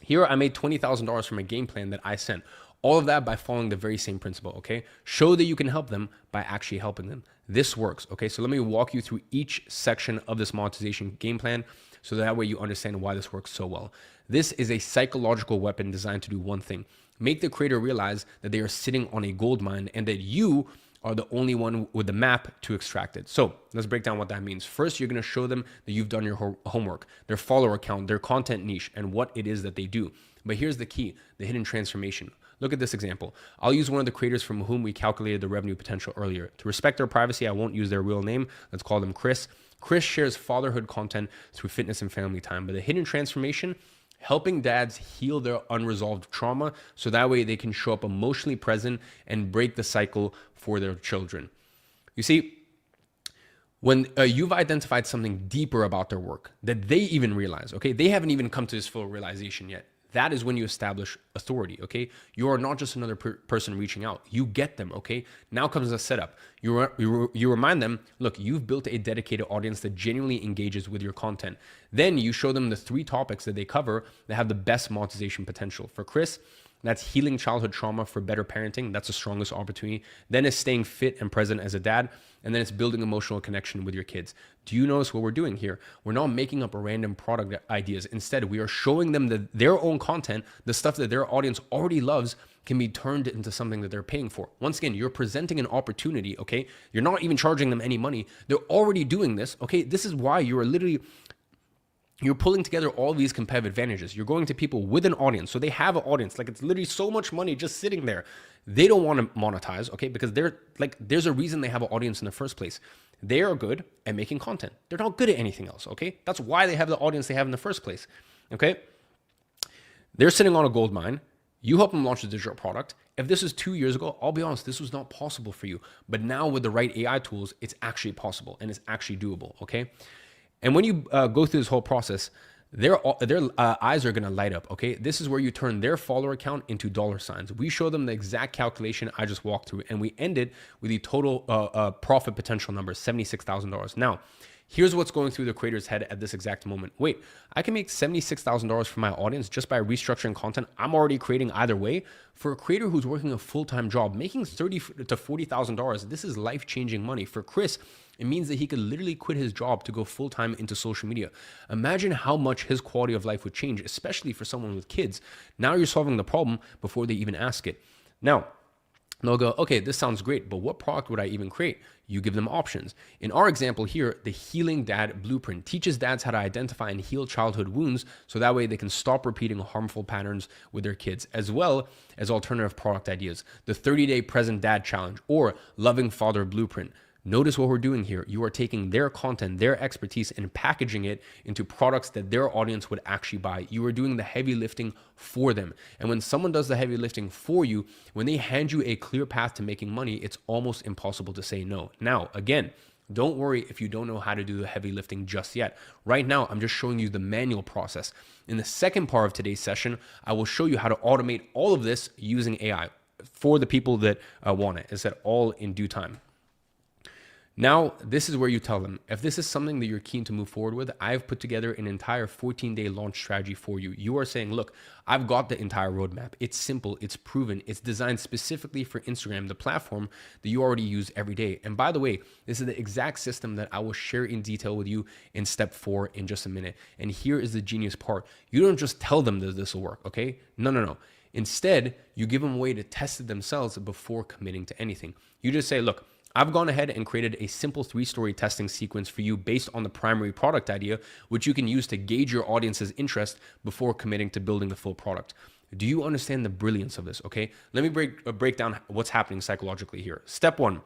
S1: here I made $20,000 from a game plan that I sent. All of that by following the very same principle, okay? Show that you can help them by actually helping them. This works, okay? So let me walk you through each section of this monetization game plan so that way you understand why this works so well. This is a psychological weapon designed to do one thing. Make the creator realize that they are sitting on a gold mine and that you are the only one with the map to extract it. So let's break down what that means. First, you're gonna show them that you've done your homework, their follower count, their content niche, and what it is that they do. But here's the key, the hidden transformation. Look at this example. I'll use one of the creators from whom we calculated the revenue potential earlier. To respect their privacy, I won't use their real name. Let's call them Chris. Chris shares fatherhood content through fitness and family time. But the hidden transformation, helping dads heal their unresolved trauma so that way they can show up emotionally present and break the cycle for their children. You see, when you've identified something deeper about their work that they even realize, okay, they haven't even come to this full realization yet. That is when you establish authority, okay? You are not just another person reaching out. You get them, okay? Now comes the setup. You remind them, look, you've built a dedicated audience that genuinely engages with your content. Then you show them the 3 topics that they cover that have the best monetization potential. For Chris, that's healing childhood trauma for better parenting. That's the strongest opportunity. Then it's staying fit and present as a dad. And then it's building emotional connection with your kids. Do you notice what we're doing here? We're not making up random product ideas. Instead, we are showing them that their own content, the stuff that their audience already loves, can be turned into something that they're paying for. Once again, you're presenting an opportunity, okay? You're not even charging them any money. They're already doing this, okay? This is why you're pulling together all these competitive advantages. You're going to people with an audience. So they have an audience. Like, it's literally so much money just sitting there. They don't want to monetize, okay? Because there's a reason they have an audience in the first place. They are good at making content. They're not good at anything else, okay? That's why they have the audience they have in the first place, okay? They're sitting on a gold mine. You help them launch a digital product. If this is 2 years ago, I'll be honest, this was not possible for you. But now with the right AI tools, it's actually possible and it's actually doable, okay? And when you go through this whole process, their eyes are going to light up, okay? This is where you turn their follower count into dollar signs. We show them the exact calculation I just walked through, and we ended with the total profit potential number, $76,000. Now, here's what's going through the creator's head at this exact moment. Wait, I can make $76,000 for my audience just by restructuring content I'm already creating either way. For a creator who's working a full-time job, making $30,000 to $40,000, this is life-changing money. For Chris, it means that he could literally quit his job to go full-time into social media. Imagine how much his quality of life would change, especially for someone with kids. Now you're solving the problem before they even ask it. Now, they'll go, okay, this sounds great, but what product would I even create? You give them options. In our example here, the Healing Dad Blueprint teaches dads how to identify and heal childhood wounds so that way they can stop repeating harmful patterns with their kids, as well as alternative product ideas. The 30-Day Present Dad Challenge or Loving Father Blueprint. Notice what we're doing here. You are taking their content, their expertise, and packaging it into products that their audience would actually buy. You are doing the heavy lifting for them. And when someone does the heavy lifting for you, when they hand you a clear path to making money, it's almost impossible to say no. Now, again, don't worry if you don't know how to do the heavy lifting just yet. Right now, I'm just showing you the manual process. In the second part of today's session, I will show you how to automate all of this using AI for the people that want it. It's at all in due time. Now, this is where you tell them, if this is something that you're keen to move forward with, I've put together an entire 14-day launch strategy for you. You are saying, look, I've got the entire roadmap. It's simple, it's proven, it's designed specifically for Instagram, the platform that you already use every day. And by the way, this is the exact system that I will share in detail with you in step 4 in just a minute. And here is the genius part. You don't just tell them that this will work, okay? No. Instead, you give them a way to test it themselves before committing to anything. You just say, look, I've gone ahead and created a simple 3-story testing sequence for you based on the primary product idea, which you can use to gauge your audience's interest before committing to building the full product. Do you understand the brilliance of this? Okay, let me break down what's happening psychologically here. Step 1.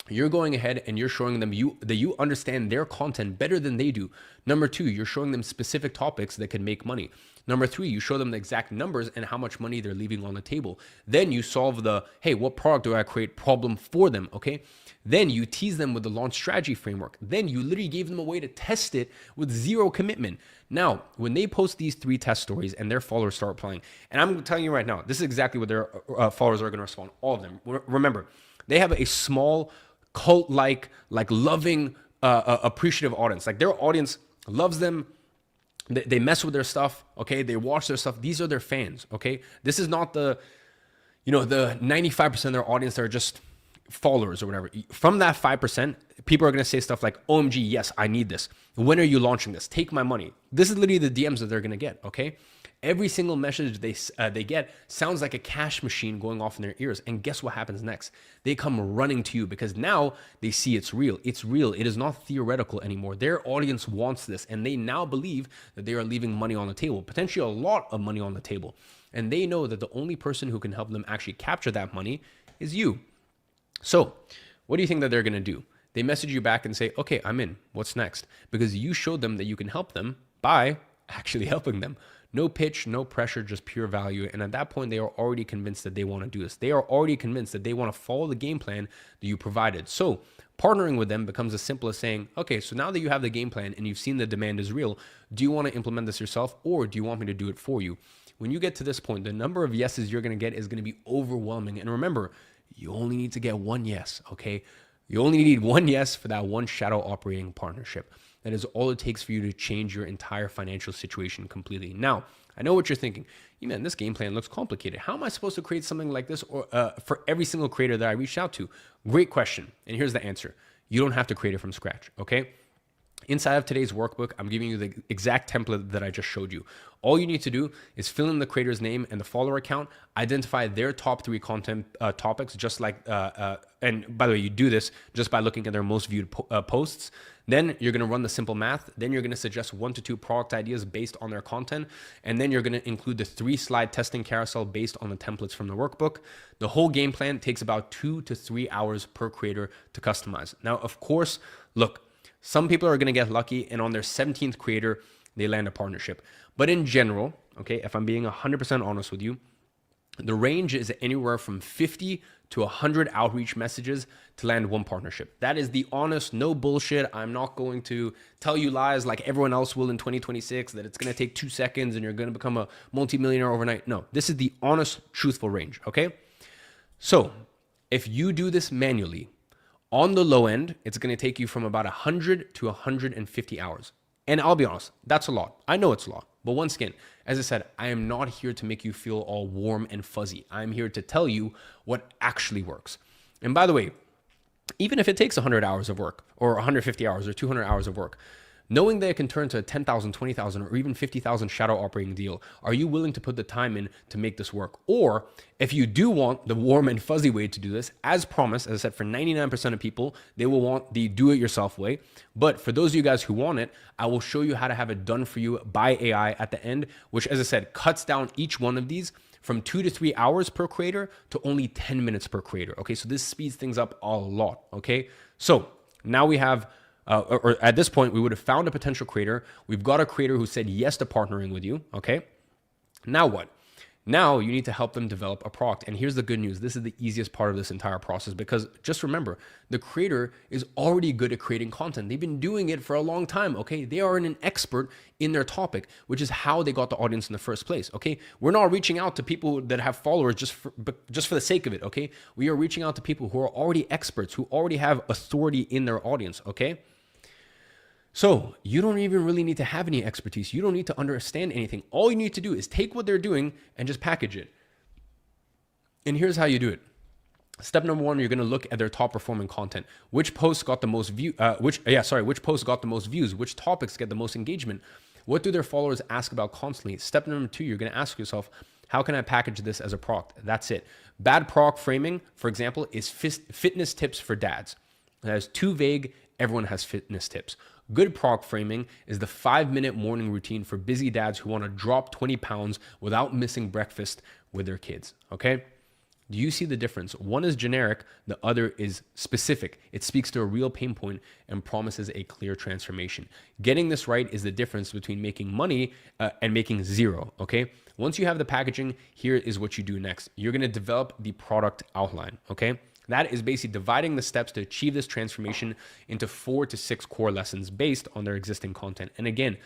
S1: You're going ahead and you're showing them that you understand their content better than they do. Number 2, you're showing them specific topics that can make money. Number 3, you show them the exact numbers and how much money they're leaving on the table. Then you solve the, hey, what product do I create problem for them, okay? Then you tease them with the launch strategy framework. Then you literally gave them a way to test it with zero commitment. Now, when they post these 3 test stories and their followers start applying, and I'm telling you right now, this is exactly what their followers are going to respond, all of them. Remember, they have a small cult-like, loving, appreciative audience. Like their audience loves them. They mess with their stuff. Okay. They watch their stuff. These are their fans. Okay. This is not the 95% of their audience that are just followers or whatever. From that 5%, people are going to say stuff like, OMG, yes, I need this. When are you launching this? Take my money. This is literally the DMs that they're going to get. Okay. Every single message they get sounds like a cash machine going off in their ears. And guess what happens next? They come running to you because now they see it's real. It's real. It is not theoretical anymore. Their audience wants this, and they now believe that they are leaving money on the table, potentially a lot of money on the table. And they know that the only person who can help them actually capture that money is you. So what do you think that they're going to do? They message you back and say, okay, I'm in. What's next? Because you showed them that you can help them by actually helping them. No pitch, no pressure, just pure value. And at that point, they are already convinced that they want to do this. They are already convinced that they want to follow the game plan that you provided. So partnering with them becomes as simple as saying, okay, so now that you have the game plan and you've seen the demand is real, do you want to implement this yourself, or do you want me to do it for you? When you get to this point, the number of yeses you're going to get is going to be overwhelming. And remember, you only need to get one yes, okay? You only need one yes for that one shadow operating partnership. That is all it takes for you to change your entire financial situation completely. Now, I know what you're thinking. Man, this game plan looks complicated. How am I supposed to create something like this or for every single creator that I reached out to? Great question. And here's the answer. You don't have to create it from scratch, okay? Inside of today's workbook, I'm giving you the exact template that I just showed you. All you need to do is fill in the creator's name and the follower account, identify their top 3 content topics, just like, and by the way, you do this just by looking at their most viewed posts. Then you're going to run the simple math. Then you're going to suggest 1 to 2 product ideas based on their content. And then you're going to include the 3-slide testing carousel based on the templates from the workbook. The whole game plan takes about 2 to 3 hours per creator to customize. Now, of course, look, some people are going to get lucky and on their 17th creator, they land a partnership. But in general, okay, if I'm being 100% honest with you, the range is anywhere from 50 to 100 outreach messages to land one partnership. That is the honest, no bullshit. I'm not going to tell you lies like everyone else will in 2026 that it's going to take 2 seconds and you're going to become a multimillionaire overnight. No, this is the honest, truthful range, okay? So if you do this manually, on the low end, it's going to take you from about 100 to 150 hours. And I'll be honest, that's a lot. I know it's a lot. But once again, as I said, I am not here to make you feel all warm and fuzzy. I'm here to tell you what actually works. And by the way, even if it takes 100 hours of work or 150 hours or 200 hours of work, knowing that it can turn to a 10,000, 20,000, or even 50,000 shadow operating deal, are you willing to put the time in to make this work? Or if you do want the warm and fuzzy way to do this, as promised, as I said, for 99% of people, they will want the do-it-yourself way. But for those of you guys who want it, I will show you how to have it done for you by AI at the end, which, as I said, cuts down each one of these from 2 to 3 hours per creator to only 10 minutes per creator. Okay, so this speeds things up a lot. Okay, so now we have or at this point, we would have found a potential creator. We've got a creator who said yes to partnering with you, okay? Now what? Now you need to help them develop a product. And here's the good news. This is the easiest part of this entire process because just remember, the creator is already good at creating content. They've been doing it for a long time, okay? They are an expert in their topic, which is how they got the audience in the first place, okay? We're not reaching out to people that have followers just for the sake of it, okay? We are reaching out to people who are already experts, who already have authority in their audience, okay? So you don't even really need to have any expertise. You don't need to understand anything. All you need to do is take what they're doing and just package it. And here's how you do it. Step number 1, you're going to look at their top performing content. Which posts got the most which posts got the most views? Which topics get the most engagement? What do their followers ask about constantly? Step number 2, you're going to ask yourself, how can I package this as a product? That's it. Bad product framing, for example, is fitness tips for dads. That is too vague. Everyone has fitness tips. Good product framing is the 5-minute morning routine for busy dads who want to drop 20 pounds without missing breakfast with their kids. Okay? Do you see the difference? One is generic, the other is specific. It speaks to a real pain point and promises a clear transformation. Getting this right is the difference between making money and making zero, okay? Once you have the packaging, here is what you do next. You're gonna develop the product outline, okay? That is basically dividing the steps to achieve this transformation into 4 to 6 core lessons based on their existing content. And again,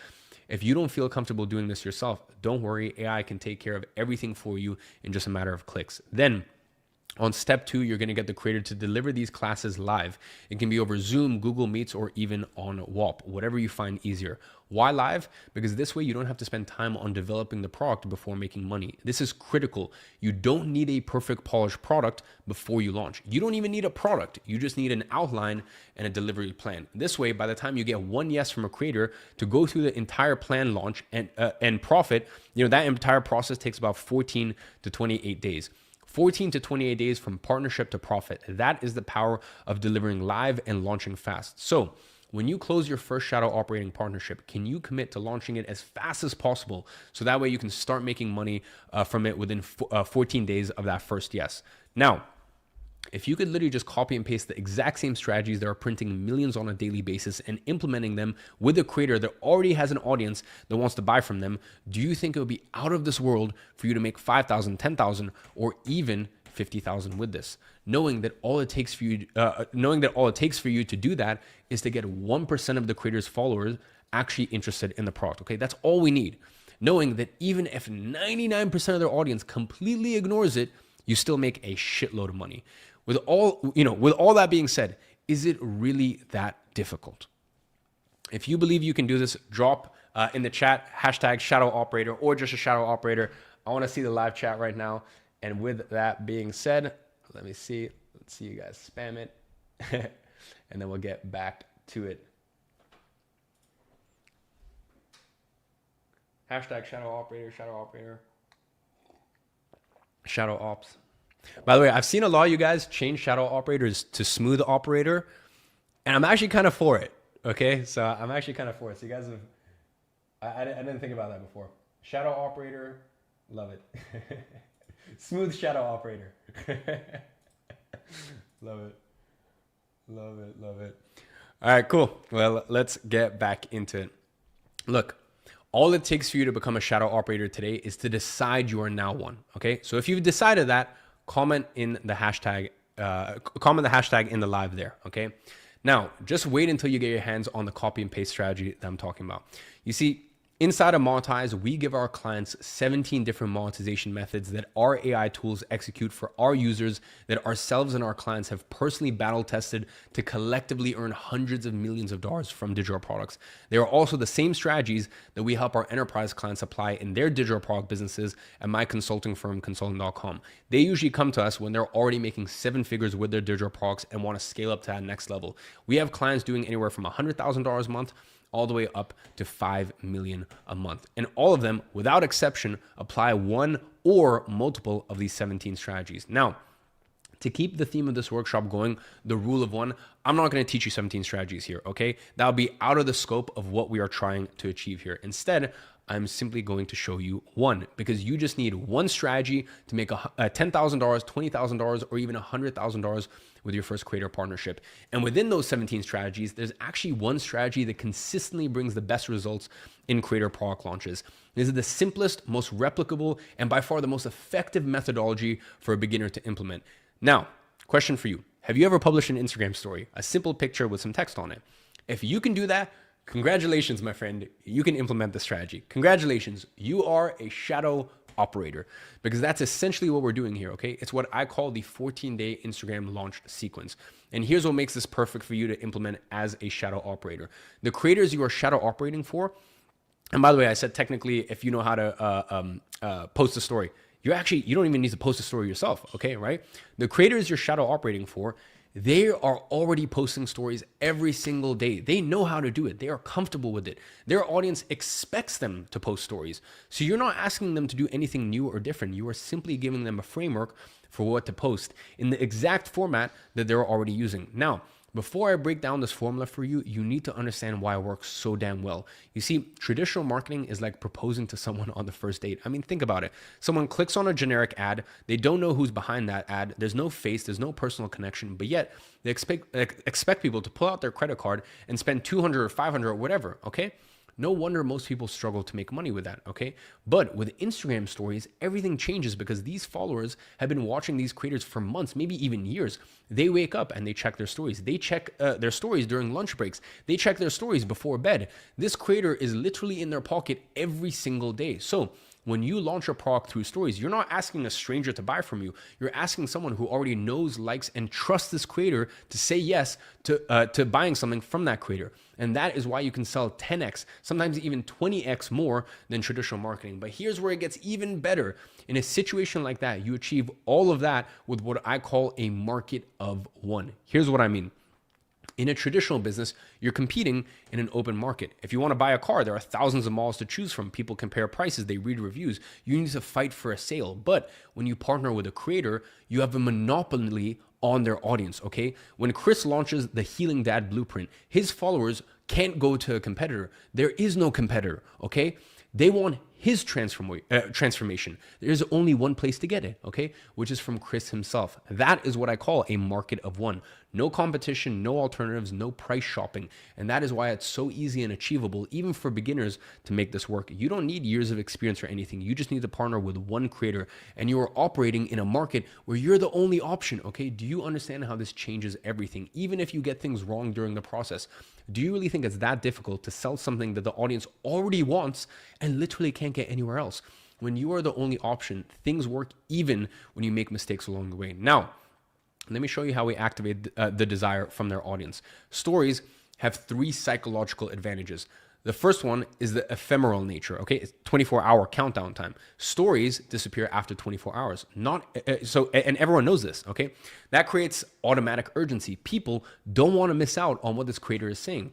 S1: if you don't feel comfortable doing this yourself, don't worry, AI can take care of everything for you in just a matter of clicks. Then on step 2, you're going to get the creator to deliver these classes live. It can be over Zoom, Google Meets, or even on WAP, whatever you find easier. Why live? Because this way you don't have to spend time on developing the product before making money. This is critical. You don't need a perfect polished product before you launch. You don't even need a product. You just need an outline and a delivery plan. This way, by the time you get one yes from a creator to go through the entire plan launch and profit, that entire process takes about 14 to 28 days. 14 to 28 days from partnership to profit. That is the power of delivering live and launching fast. So when you close your first shadow operating partnership, can you commit to launching it as fast as possible so that way you can start making money from it within 14 days of that first yes? Now, If you could literally just copy and paste the exact same strategies that are printing millions on a daily basis and implementing them with a creator that already has an audience that wants to buy from them, do you think it would be out of this world for you to make 5,000, 10,000, or even 50,000 with this? Knowing that all it takes for you, to do that is to get 1% of the creator's followers actually interested in the product. Okay, that's all we need. Knowing that even if 99% of their audience completely ignores it, you still make a shitload of money. With all that being said, is it really that difficult? If you believe you can do this, drop in the chat hashtag shadow operator or just a shadow operator. I want to see the live chat right now. And with that being said, let me see. Let's see you guys spam it. And then we'll get back to it. Hashtag shadow operator, shadow ops. By the way, I've seen a lot of you guys change shadow operators to smooth operator, and I'm actually kind of for it. Okay, so I'm actually kind of for it. So you guys have, I didn't think about that before. Shadow operator, love it. Smooth shadow operator. Love it. Love it. Love it. All right, cool. Well, let's get back into it. Look, all it takes for you to become a shadow operator today is to decide you are now one. Okay, so if you've decided that, comment the hashtag in the live there. Okay, now just wait until you get your hands on the copy and paste strategy that I'm talking about. You see, inside of Monetize, we give our clients 17 different monetization methods that our AI tools execute for our users that ourselves and our clients have personally battle tested to collectively earn hundreds of millions of dollars from digital products. They are also the same strategies that we help our enterprise clients apply in their digital product businesses at my consulting firm, consulting.com. They usually come to us when they're already making 7 figures with their digital products and want to scale up to that next level. We have clients doing anywhere from $100,000 a month all the way up to 5 million a month. And all of them, without exception, apply one or multiple of these 17 strategies. Now, to keep the theme of this workshop going, the rule of one, I'm not going to teach you 17 strategies here, okay? That'll be out of the scope of what we are trying to achieve here. Instead, I'm simply going to show you one, because you just need one strategy to make $10,000, $20,000, or even $100,000 with your first creator partnership. And within those 17 strategies, there's actually one strategy that consistently brings the best results in creator product launches. This is the simplest, most replicable, and by far the most effective methodology for a beginner to implement. Now, question for you. Have you ever published an Instagram story, a simple picture with some text on it? If you can do that, congratulations, my friend. You can implement the strategy. Congratulations. You are a shadow operator, because that's essentially what we're doing here, okay? It's what I call the 14-day Instagram launch sequence. And here's what makes this perfect for you to implement as a shadow operator. The creators you are shadow operating for, and by the way, I said technically if you know how to post a story, you don't even need to post a story yourself, okay, right? The creators you're shadow operating for, they are already posting stories every single day. They know how to do it. They are comfortable with it. Their audience expects them to post stories. So you're not asking them to do anything new or different. You are simply giving them a framework for what to post in the exact format that they're already using. Now, before I break down this formula for you, you need to understand why it works so damn well. You see, traditional marketing is like proposing to someone on the first date. I mean, think about it. Someone clicks on a generic ad. They don't know who's behind that ad. There's no face. There's no personal connection. But yet, they expect people to pull out their credit card and spend $200 or $500 or whatever, okay? No wonder most people struggle to make money with that, okay? But with Instagram stories, everything changes because these followers have been watching these creators for months, maybe even years. They wake up and they check their stories. They check their stories during lunch breaks. They check their stories before bed. This creator is literally in their pocket every single day. So when you launch a product through stories, you're not asking a stranger to buy from you. You're asking someone who already knows, likes, and trusts this creator to say yes to buying something from that creator. And that is why you can sell 10x, sometimes even 20x more than traditional marketing. But here's where it gets even better. In a situation like that, you achieve all of that with what I call a market of one. Here's what I mean. In a traditional business, You're competing in an open market. If you want to buy a car, there are thousands of models to choose from. People compare prices, they read reviews. You need to fight for a sale. But when you partner with a creator, you have a monopoly on their audience, okay? When Chris launches the Healing Dad Blueprint, his followers can't go to a competitor. There is no competitor, okay? They want his transformation. There's only one place to get it, okay? Which is from Chris himself. That is what I call a market of one. No competition, no alternatives, no price shopping. And that is why it's so easy and achievable, even for beginners, to make this work. You don't need years of experience or anything. You just need to partner with one creator, and you are operating in a market where you're the only option, okay? Do you understand how this changes everything? Even if you get things wrong during the process, do you really think it's that difficult to sell something that the audience already wants and literally can't get anywhere else? When you are the only option, things work even when you make mistakes along the way. Now, let me show you how we activate the desire from their audience. Stories have 3 psychological advantages. The first one is the ephemeral nature, okay? It's 24-hour countdown time. Stories disappear after 24 hours. And everyone knows this, okay? That creates automatic urgency. People don't want to miss out on what this creator is saying.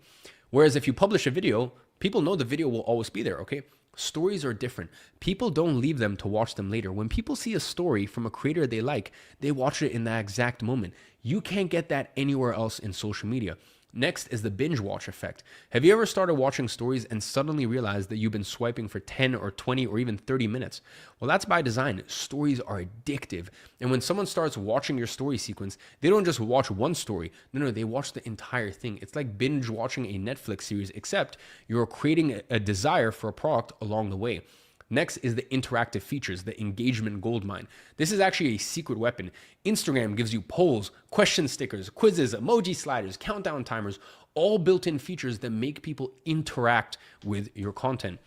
S1: Whereas if you publish a video, people know the video will always be there, okay? Stories are different. People don't leave them to watch them later. When people see a story from a creator they like, they watch it in that exact moment. You can't get that anywhere else in social media. Next is the binge watch effect. Have you ever started watching stories and suddenly realized that you've been swiping for 10 or 20 or even 30 minutes? Well, that's by design. Stories are addictive. And when someone starts watching your story sequence, they don't just watch one story. No, they watch the entire thing. It's like binge watching a Netflix series, except you're creating a desire for a product along the way. Next is the interactive features, the engagement goldmine. This is actually a secret weapon. Instagram gives you polls, question stickers, quizzes, emoji sliders, countdown timers, all built-in features that make people interact with your content.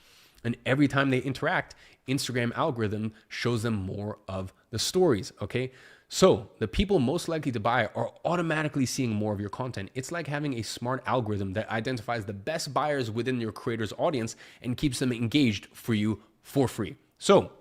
S1: And every time they interact, Instagram algorithm shows them more of the stories, okay? So the people most likely to buy are automatically seeing more of your content. It's like having a smart algorithm that identifies the best buyers within your creator's audience and keeps them engaged for you for free. So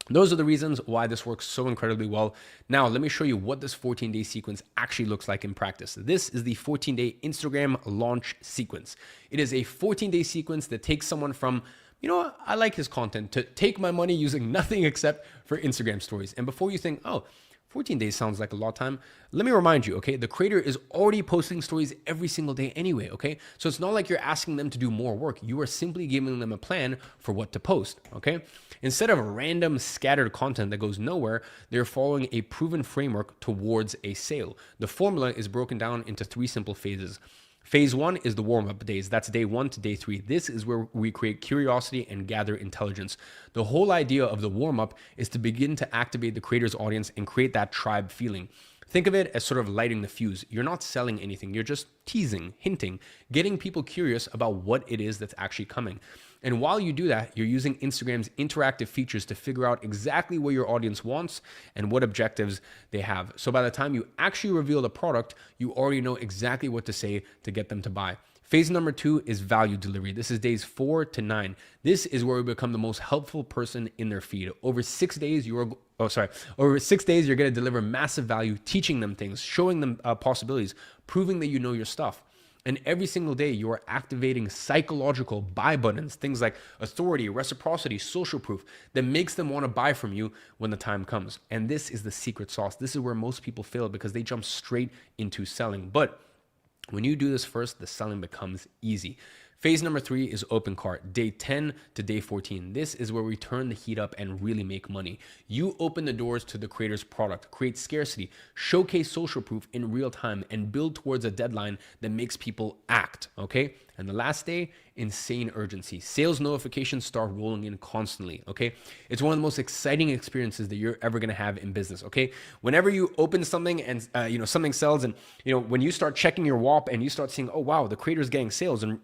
S1: those are the reasons why this works so incredibly well. Now, let me show you what this 14-day sequence actually looks like in practice. This is the 14-day Instagram launch sequence. It is a 14-day sequence that takes someone from, you know what, I like his content, to take my money using nothing except for Instagram stories. And before you think, oh, 14 days sounds like a lot of time, let me remind you, okay, the creator is already posting stories every single day anyway, okay? So it's not like you're asking them to do more work. You are simply giving them a plan for what to post, okay? Instead of random scattered content that goes nowhere, they're following a proven framework towards a sale. The formula is broken down into 3 simple phases. Phase 1 is the warm-up days. That's day 1 to day 3. This is where we create curiosity and gather intelligence. The whole idea of the warm-up is to begin to activate the creator's audience and create that tribe feeling. Think of it as sort of lighting the fuse. You're not selling anything. You're just teasing, hinting, getting people curious about what it is that's actually coming. And while you do that, you're using Instagram's interactive features to figure out exactly what your audience wants and what objectives they have. So by the time you actually reveal the product, you already know exactly what to say to get them to buy. Phase number 2 is value delivery. This is days 4 to 9. This is where we become the most helpful person in their feed. Over 6 days, you're going to deliver massive value, teaching them things, showing them possibilities, proving that you know your stuff. And every single day, you are activating psychological buy buttons, things like authority, reciprocity, social proof, that makes them want to buy from you when the time comes. And this is the secret sauce. This is where most people fail because they jump straight into selling. But when you do this first, the selling becomes easy. Phase number 3 is open cart, day 10 to day 14. This is where we turn the heat up and really make money. You open the doors to the creator's product, create scarcity, showcase social proof in real time, and build towards a deadline that makes people act, okay? And the last day, insane urgency. Sales notifications start rolling in constantly, okay? It's one of the most exciting experiences that you're ever gonna have in business, okay? Whenever you open something and something sells, and when you start checking your WAP and you start seeing, oh wow, the creator's getting sales, and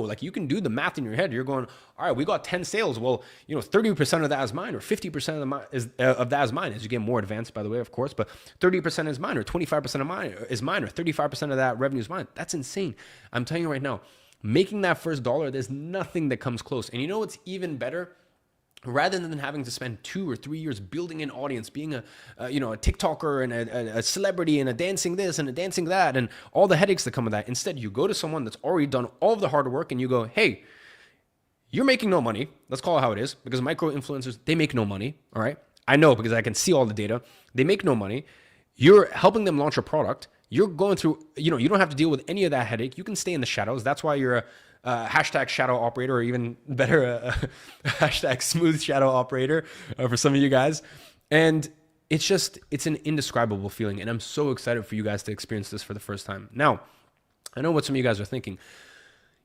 S1: like you can do the math in your head. You're going, all right, we got 10 sales. Well, 30% of that is mine, or 50% of that is mine. As you get more advanced, by the way, of course, but 30% is mine, or 25% of mine is mine, or 35% of that revenue is mine. That's insane. I'm telling you right now, making that first dollar, there's nothing that comes close. And you know what's even better? rather than having to spend 2 or 3 years building an audience, being a TikToker and a celebrity and a dancing this and a dancing that and all the headaches that come with that. Instead, you go to someone that's already done all of the hard work and you go, hey, you're making no money. Let's call it how it is, because micro influencers, they make no money. All right. I know, because I can see all the data. They make no money. You're helping them launch a product. You're going through, you don't have to deal with any of that headache. You can stay in the shadows. That's why you're a hashtag shadow operator, or even better, a hashtag smooth shadow operator for some of you guys. And it's an indescribable feeling. And I'm so excited for you guys to experience this for the first time. Now, I know what some of you guys are thinking.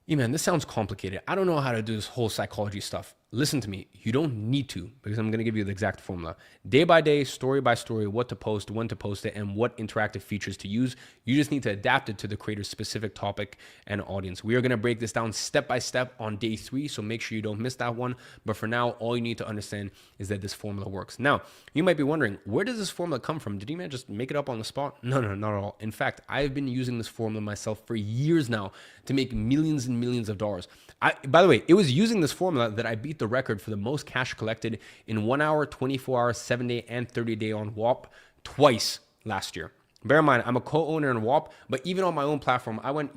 S1: Yeah, man, this sounds complicated. I don't know how to do this whole psychology stuff. Listen to me. You don't need to, because I'm going to give you the exact formula. Day by day, story by story, what to post, when to post it, and what interactive features to use. You just need to adapt it to the creator's specific topic and audience. We are going to break this down step by step on day 3, so make sure you don't miss that one. But for now, all you need to understand is that this formula works. Now, you might be wondering, where does this formula come from? Did you man just make it up on the spot? No, not at all. In fact, I've been using this formula myself for years now to make millions and millions of dollars. By the way, it was using this formula that I beat the record for the most cash collected in 1 hour, 24 hour, 7-day, and 30-day on WAP twice last year. Bear in mind, I'm a co-owner in WAP, but even on my own platform, I went,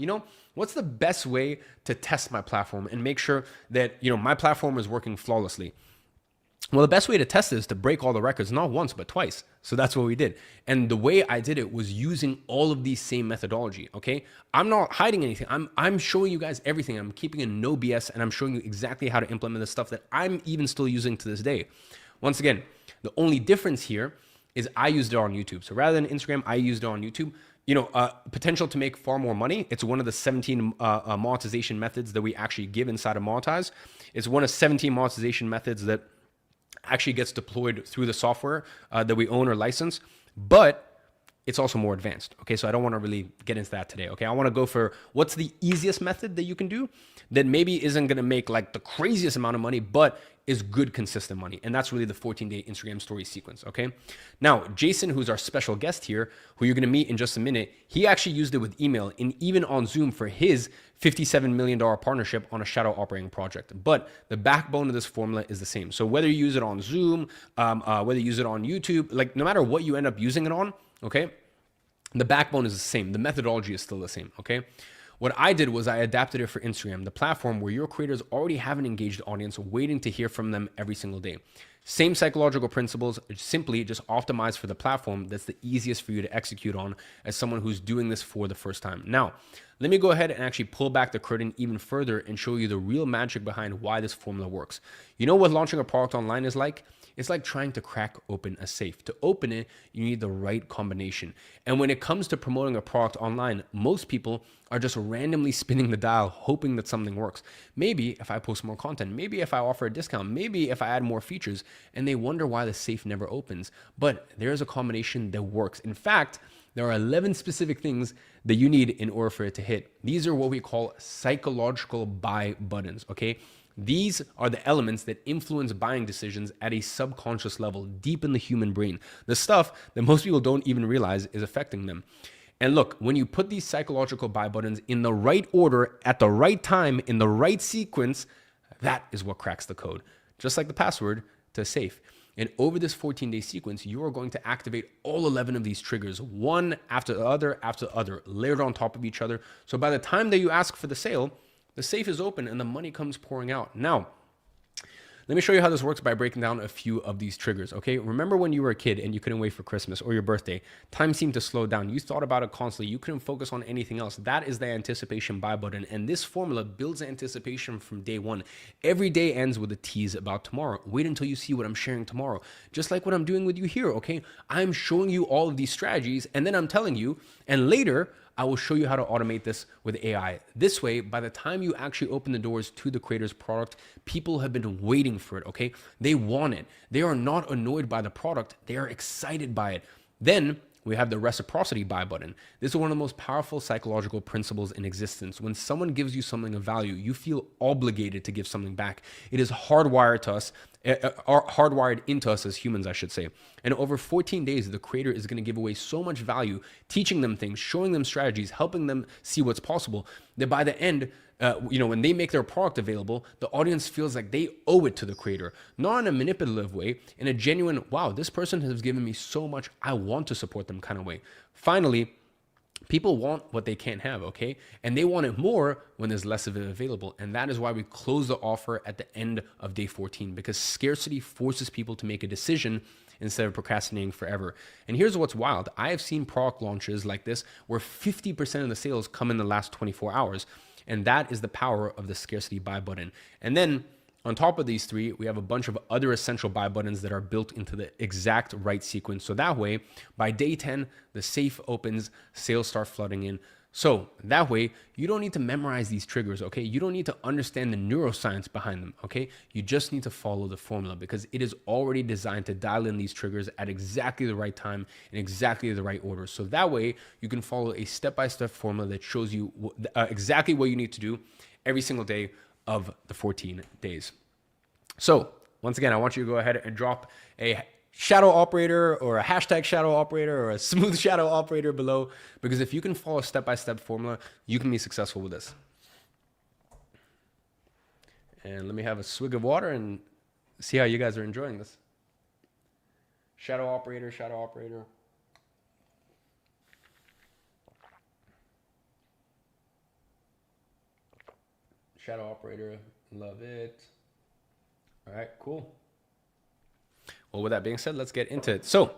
S1: what's the best way to test my platform and make sure that, my platform is working flawlessly? Well, the best way to test this is to break all the records, not once, but twice. So that's what we did. And the way I did it was using all of these same methodology, okay? I'm not hiding anything. I'm showing you guys everything. I'm keeping it no BS, and I'm showing you exactly how to implement the stuff that I'm even still using to this day. Once again, the only difference here is I used it on YouTube. So rather than Instagram, I used it on YouTube. Potential to make far more money. It's one of the 17 monetization methods that we actually give inside of Monetize. It's one of 17 monetization methods that actually gets deployed through the software that we own or license, but it's also more advanced. Okay, so I don't want to really get into that today. Okay, I want to go for what's the easiest method that you can do that maybe isn't going to make like the craziest amount of money, but is good, consistent money. And that's really the 14-day Instagram story sequence. Okay, now Jason, who's our special guest here, who you're going to meet in just a minute, he actually used it with email and even on Zoom for his $57 million partnership on a shadow operating project. But the backbone of this formula is the same. So whether you use it on Zoom, whether you use it on YouTube, like no matter what you end up using it on, okay, the backbone is the same. The methodology is still the same, okay? What I did was I adapted it for Instagram, the platform where your creators already have an engaged audience waiting to hear from them every single day. Same psychological principles, simply just optimized for the platform that's the easiest for you to execute on as someone who's doing this for the first time. Now, let me go ahead and actually pull back the curtain even further and show you the real magic behind why this formula works. You know what launching a product online is like? It's like trying to crack open a safe. To open it, you need the right combination. And when it comes to promoting a product online, most people are just randomly spinning the dial, hoping that something works. Maybe if I post more content, maybe if I offer a discount, maybe if I add more features, and they wonder why the safe never opens. But there's a combination that works. In fact, there are 11 specific things that you need in order for it to hit. These are what we call psychological buy buttons, okay? These are the elements that influence buying decisions at a subconscious level, deep in the human brain. The stuff that most people don't even realize is affecting them. And look, when you put these psychological buy buttons in the right order, at the right time, in the right sequence, that is what cracks the code. Just like the password to safe. And over this 14-day sequence, you are going to activate all 11 of these triggers, one after the other, layered on top of each other. So by the time that you ask for the sale, the safe is open and the money comes pouring out. Now, let me show you how this works by breaking down a few of these triggers, okay? Remember when you were a kid and you couldn't wait for Christmas or your birthday? Time seemed to slow down. You thought about it constantly. You couldn't focus on anything else. That is the anticipation buy button. And this formula builds anticipation from day one. Every day ends with a tease about tomorrow. Wait until you see what I'm sharing tomorrow. Just like what I'm doing with you here, okay? I'm showing you all of these strategies and then I'm telling you, and later, I will show you how to automate this with AI. This way, by the time you actually open the doors to the creator's product, people have been waiting for it, okay? They want it. They are not annoyed by the product. They are excited by it. Then we have the reciprocity buy button. This is one of the most powerful psychological principles in existence. When someone gives you something of value, you feel obligated to give something back. It is hardwired to us are hardwired into us as humans, I should say. And over 14 days, the creator is going to give away so much value, teaching them things, showing them strategies, helping them see what's possible, that by the end, when they make their product available, the audience feels like they owe it to the creator, not in a manipulative way, in a genuine, wow, this person has given me so much, I want to support them kind of way. Finally, people want what they can't have, okay? And they want it more when there's less of it available. And that is why we close the offer at the end of day 14, because scarcity forces people to make a decision instead of procrastinating forever. And here's what's wild. I have seen product launches like this where 50% of the sales come in the last 24 hours. And that is the power of the scarcity buy button. And then on top of these three, we have a bunch of other essential buy buttons that are built into the exact right sequence. So that way, by day 10, the safe opens, sales start flooding in. So that way, you don't need to memorize these triggers, okay? You don't need to understand the neuroscience behind them, okay? You just need to follow the formula because it is already designed to dial in these triggers at exactly the right time in exactly the right order. So that way, you can follow a step-by-step formula that shows you exactly what you need to do every single day of the 14 days. So once again, I want you to go ahead and drop a shadow operator or a hashtag shadow operator or a smooth shadow operator below, because if you can follow a step-by-step formula, you can be successful with this. And let me have a swig of water and see how you guys are enjoying this. Shadow operator, shadow operator. Shadow operator, love it. All right, cool. Well, with that being said, let's get into it. So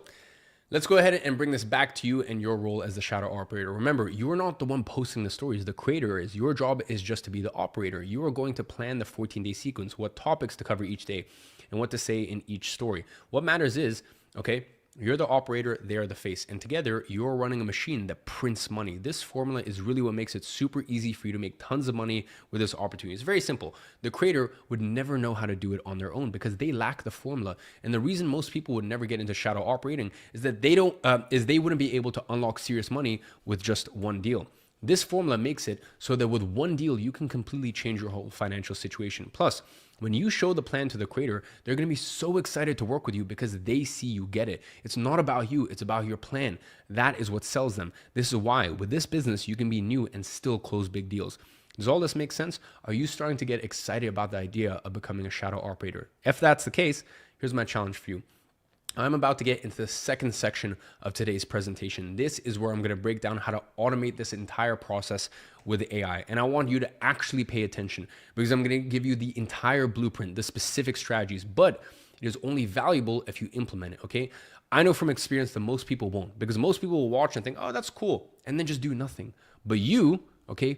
S1: let's go ahead and bring this back to you and your role as the shadow operator. Remember, you are not the one posting the stories. The creator is. Your job is just to be the operator. You are going to plan the 14-day sequence, what topics to cover each day, and what to say in each story. What matters is, okay, you're the operator, they're the face. And together, you're running a machine that prints money. This formula is really what makes it super easy for you to make tons of money with this opportunity. It's very simple. The creator would never know how to do it on their own because they lack the formula. And the reason most people would never get into shadow operating is that they wouldn't be able to unlock serious money with just one deal. This formula makes it so that with one deal, you can completely change your whole financial situation. Plus, when you show the plan to the creator, they're going to be so excited to work with you because they see you get it. It's not about you. It's about your plan. That is what sells them. This is why with this business, you can be new and still close big deals. Does all this make sense? Are you starting to get excited about the idea of becoming a shadow operator? If that's the case, here's my challenge for you. I'm about to get into the second section of today's presentation. This is where I'm going to break down how to automate this entire process with AI. And I want you to actually pay attention because I'm going to give you the entire blueprint, the specific strategies, but it is only valuable if you implement it, okay? I know from experience that most people won't because most people will watch and think, oh, that's cool, and then just do nothing. But you, okay,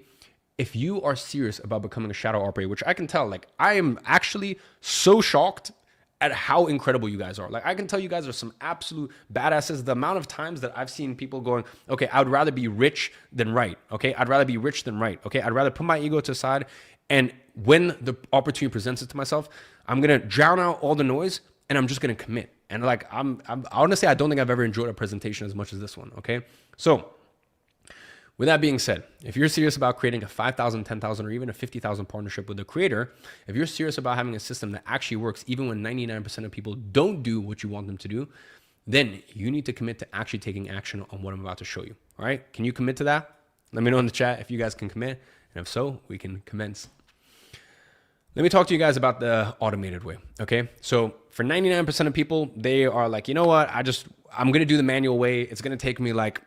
S1: if you are serious about becoming a shadow operator, which I can tell, like I am actually so shocked at how incredible you guys are. Like I can tell you guys are some absolute badasses. The amount of times that I've seen people going, okay, I'd rather be rich than right. Okay. I'd rather be rich than right. Okay. I'd rather put my ego to the side. And when the opportunity presents it to myself, I'm going to drown out all the noise and I'm just going to commit. And like, I'm honestly, I don't think I've ever enjoyed a presentation as much as this one. Okay. So with that being said, if you're serious about creating a 5,000, 10,000, or even a 50,000 partnership with a creator, if you're serious about having a system that actually works, even when 99% of people don't do what you want them to do, then you need to commit to actually taking action on what I'm about to show you. All right? Can you commit to that? Let me know in the chat if you guys can commit. And if so, we can commence. Let me talk to you guys about the automated way. Okay. So for 99% of people, they are like, you know what? I'm going to do the manual way. It's going to take me like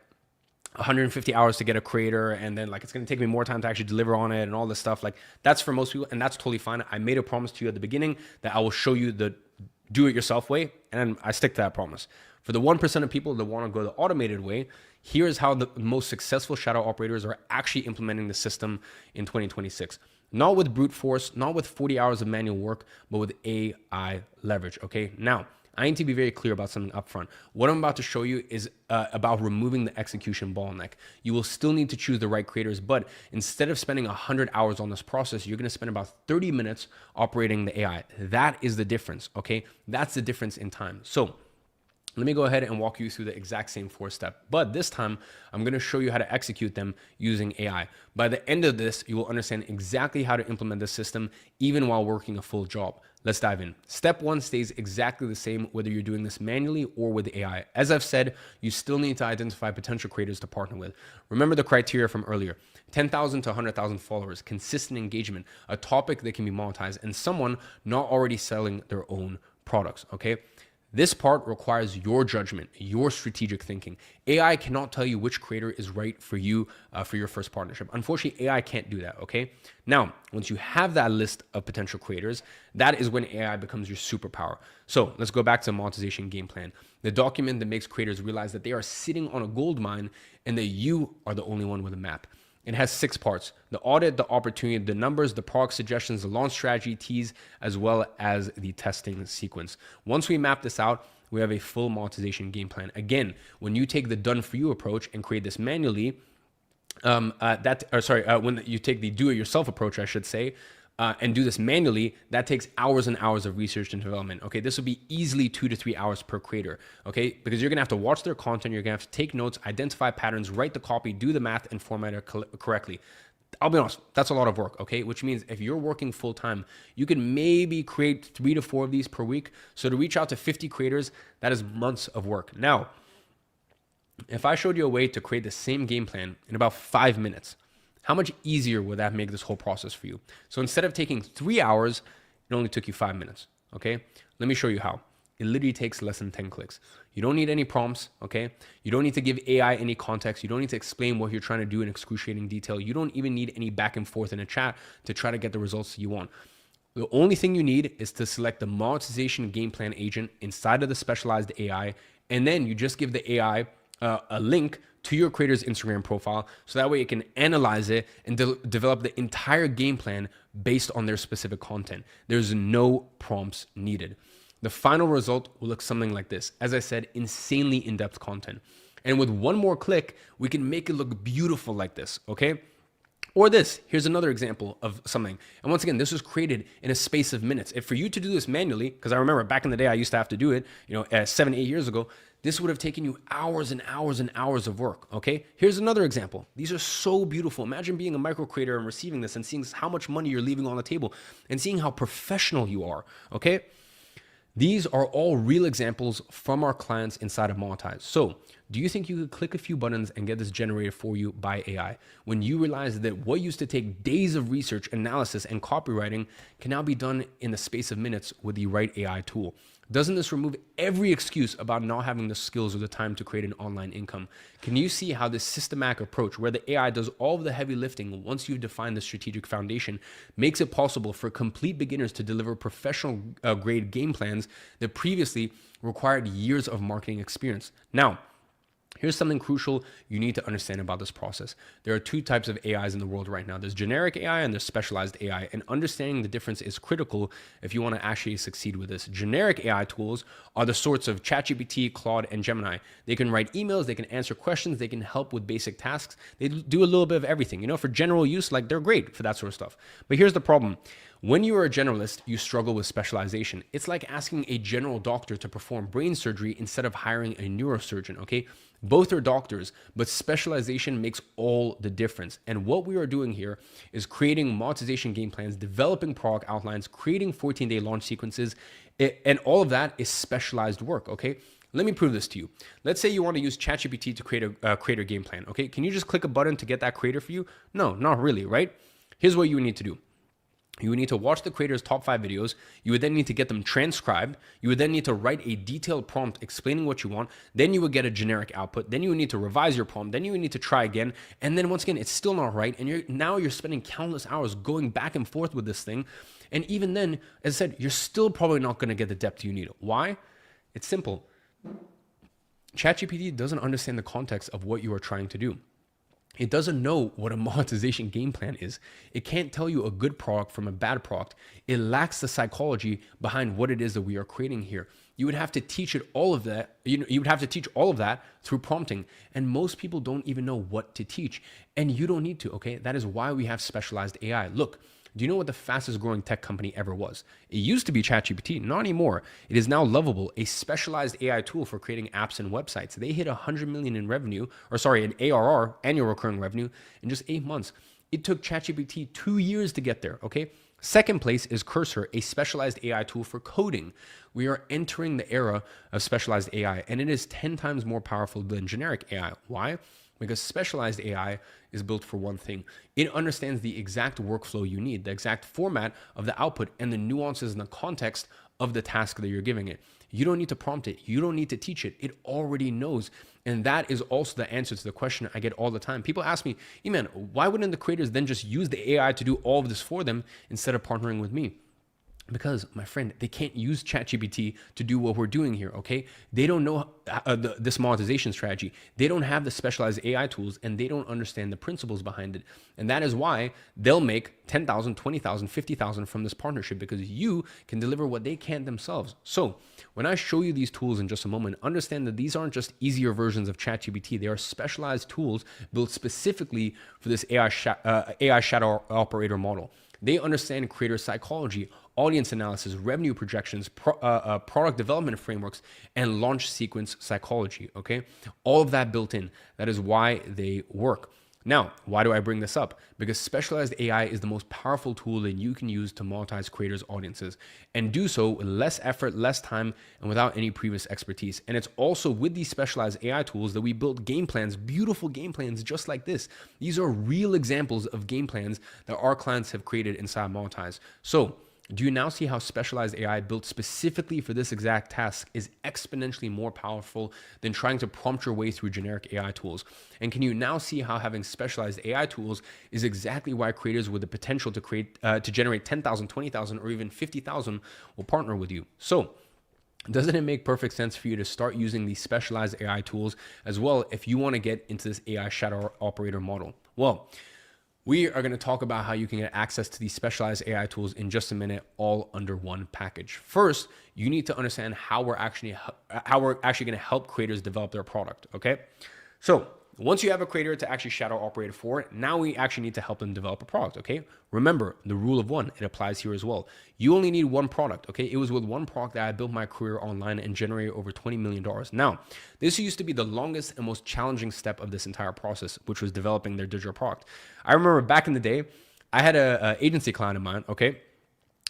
S1: 150 hours to get a creator, and then like it's going to take me more time to actually deliver on it and all this stuff. Like that's for most people, and that's totally fine. I made a promise to you at the beginning that I will show you the do-it-yourself way, and I stick to that promise. For the 1% of people that want to go the automated way, here's how the most successful shadow operators are actually implementing the system in 2026. Not with brute force, not with 40 hours of manual work, but with AI leverage. Okay, now I need to be very clear about something up front. What I'm about to show you is about removing the execution bottleneck. You will still need to choose the right creators, but instead of spending 100 hours on this process, you're gonna spend about 30 minutes operating the AI. That is the difference, okay? That's the difference in time. So Let me go ahead and walk you through the exact same 4-step, but this time I'm going to show you how to execute them using AI. By the end of this, you will understand exactly how to implement the system even while working a full job. Let's dive in. Step 1 stays exactly the same whether you're doing this manually or with AI. As I've said, you still need to identify potential creators to partner with. Remember the criteria from earlier: 10,000 to 100,000 followers, consistent engagement, a topic that can be monetized, and someone not already selling their own products, okay? This part requires your judgment, your strategic thinking. AI cannot tell you which creator is right for you for your first partnership. Unfortunately, AI can't do that, okay? Now, once you have that list of potential creators, that is when AI becomes your superpower. So let's go back to the monetization game plan, the document that makes creators realize that they are sitting on a gold mine and that you are the only one with a map. It has 6 parts: the audit, the opportunity, the numbers, the product suggestions, the launch strategy, tease, as well as the testing sequence. Once we map this out, we have a full monetization game plan. Again, when you take the done for you approach and create this manually, when you take the do it yourself approach, I should say, and do this manually, that takes hours and hours of research and development. Okay, this will be easily 2 to 3 hours per creator. Okay, because you're gonna have to watch their content, you're gonna have to take notes, identify patterns, write the copy, do the math, and format it correctly. I'll be honest, that's a lot of work. Okay, which means if you're working full time, you can maybe create 3 to 4 of these per week. So to reach out to 50 creators, that is months of work. Now, if I showed you a way to create the same game plan in about 5 minutes, how much easier would that make this whole process for you? So instead of taking 3 hours, it only took you 5 minutes, okay? Let me show you how. It literally takes less than 10 clicks. You don't need any prompts, okay? You don't need to give AI any context. You don't need to explain what you're trying to do in excruciating detail. You don't even need any back and forth in a chat to try to get the results you want. The only thing you need is to select the monetization game plan agent inside of the specialized AI, and then you just give the AI a link to your creator's Instagram profile, so that way it can analyze it and develop the entire game plan based on their specific content. There's no prompts needed. The final result will look something like this. As I said, insanely in-depth content. And with one more click, we can make it look beautiful like this, okay? Or this, here's another example of something. And once again, this was created in a space of minutes. If for you to do this manually, because I remember back in the day, I used to have to do it, 7, 8 years ago, this would have taken you hours and hours and hours of work, okay? Here's another example. These are so beautiful. Imagine being a micro creator and receiving this and seeing how much money you're leaving on the table and seeing how professional you are, okay? These are all real examples from our clients inside of Monetize. So do you think you could click a few buttons and get this generated for you by AI when you realize that what used to take days of research, analysis, and copywriting can now be done in the space of minutes with the right AI tool? Doesn't this remove every excuse about not having the skills or the time to create an online income? Can you see how this systematic approach, where the AI does all of the heavy lifting once you've defined the strategic foundation, makes it possible for complete beginners to deliver professional grade game plans that previously required years of marketing experience? Now, here's something crucial you need to understand about this process. There are 2 types of AIs in the world right now. There's generic AI and there's specialized AI, and understanding the difference is critical if you want to actually succeed with this. Generic AI tools are the sorts of ChatGPT, Claude, and Gemini. They can write emails, they can answer questions, they can help with basic tasks. They do a little bit of everything. For general use, like, they're great for that sort of stuff. But here's the problem. When you are a generalist, you struggle with specialization. It's like asking a general doctor to perform brain surgery instead of hiring a neurosurgeon, okay? Both are doctors, but specialization makes all the difference. And what we are doing here is creating monetization game plans, developing product outlines, creating 14-day launch sequences, and all of that is specialized work, okay? Let me prove this to you. Let's say you want to use ChatGPT to create a creator game plan, okay? Can you just click a button to get that creator for you? No, not really, right? Here's what you would need to do. You would need to watch the creator's top 5 videos. You would then need to get them transcribed. You would then need to write a detailed prompt explaining what you want. Then you would get a generic output. Then you would need to revise your prompt. Then you would need to try again. And then once again, it's still not right. And now you're spending countless hours going back and forth with this thing. And even then, as I said, you're still probably not going to get the depth you need. Why? It's simple. ChatGPT doesn't understand the context of what you are trying to do. It doesn't know what a monetization game plan is. It can't tell you a good product from a bad product. It lacks the psychology behind what it is that we are creating here. You would have to teach it all of that. You would have to teach all of that through prompting. And most people don't even know what to teach. And you don't need to, okay? That is why we have specialized AI. Look, Do you know what the fastest growing tech company ever was? It used to be ChatGPT, not anymore. It is now Lovable, a specialized AI tool for creating apps and websites. They hit 100 million in revenue, in ARR, annual recurring revenue, in just 8 months. It took ChatGPT 2 years to get there, okay? Second place is Cursor, a specialized AI tool for coding. We are entering the era of specialized AI, and it is 10 times more powerful than generic AI. Why? Because specialized AI is built for one thing. It understands the exact workflow you need, the exact format of the output, and the nuances and the context of the task that you're giving it. You don't need to prompt it. You don't need to teach it. It already knows. And that is also the answer to the question I get all the time. People ask me, hey man, why wouldn't the creators then just use the AI to do all of this for them instead of partnering with me? Because, my friend, they can't use ChatGPT to do what we're doing here, okay? They don't know this monetization strategy. They don't have the specialized AI tools, and they don't understand the principles behind it. And that is why they'll make 10,000, 20,000, 50,000 from this partnership, because you can deliver what they can't themselves. So when I show you these tools in just a moment, understand that these aren't just easier versions of ChatGPT. They are specialized tools built specifically for this AI shadow operator model. They understand creator psychology, audience analysis, revenue projections, product development frameworks, and launch sequence psychology, okay? All of that built in. That is why they work. Now, why do I bring this up? Because specialized AI is the most powerful tool that you can use to monetize creators' audiences and do so with less effort, less time, and without any previous expertise. And it's also with these specialized AI tools that we build game plans, beautiful game plans just like this. These are real examples of game plans that our clients have created inside Monetize. So, do you now see how specialized AI built specifically for this exact task is exponentially more powerful than trying to prompt your way through generic AI tools? And can you now see how having specialized AI tools is exactly why creators with the potential to generate 10,000, 20,000, or even 50,000 will partner with you? So, doesn't it make perfect sense for you to start using these specialized AI tools as well if you want to get into this AI shadow operator model? Well, we are going to talk about how you can get access to these specialized AI tools in just a minute, all under one package. First, you need to understand how we're actually going to help creators develop their product, okay? So once you have a creator to actually shadow operate for, now we actually need to help them develop a product, okay? Remember, the rule of one, it applies here as well. You only need one product, okay? It was with one product that I built my career online and generated over $20 million. Now, this used to be the longest and most challenging step of this entire process, which was developing their digital product. I remember back in the day, I had an agency client of mine, okay?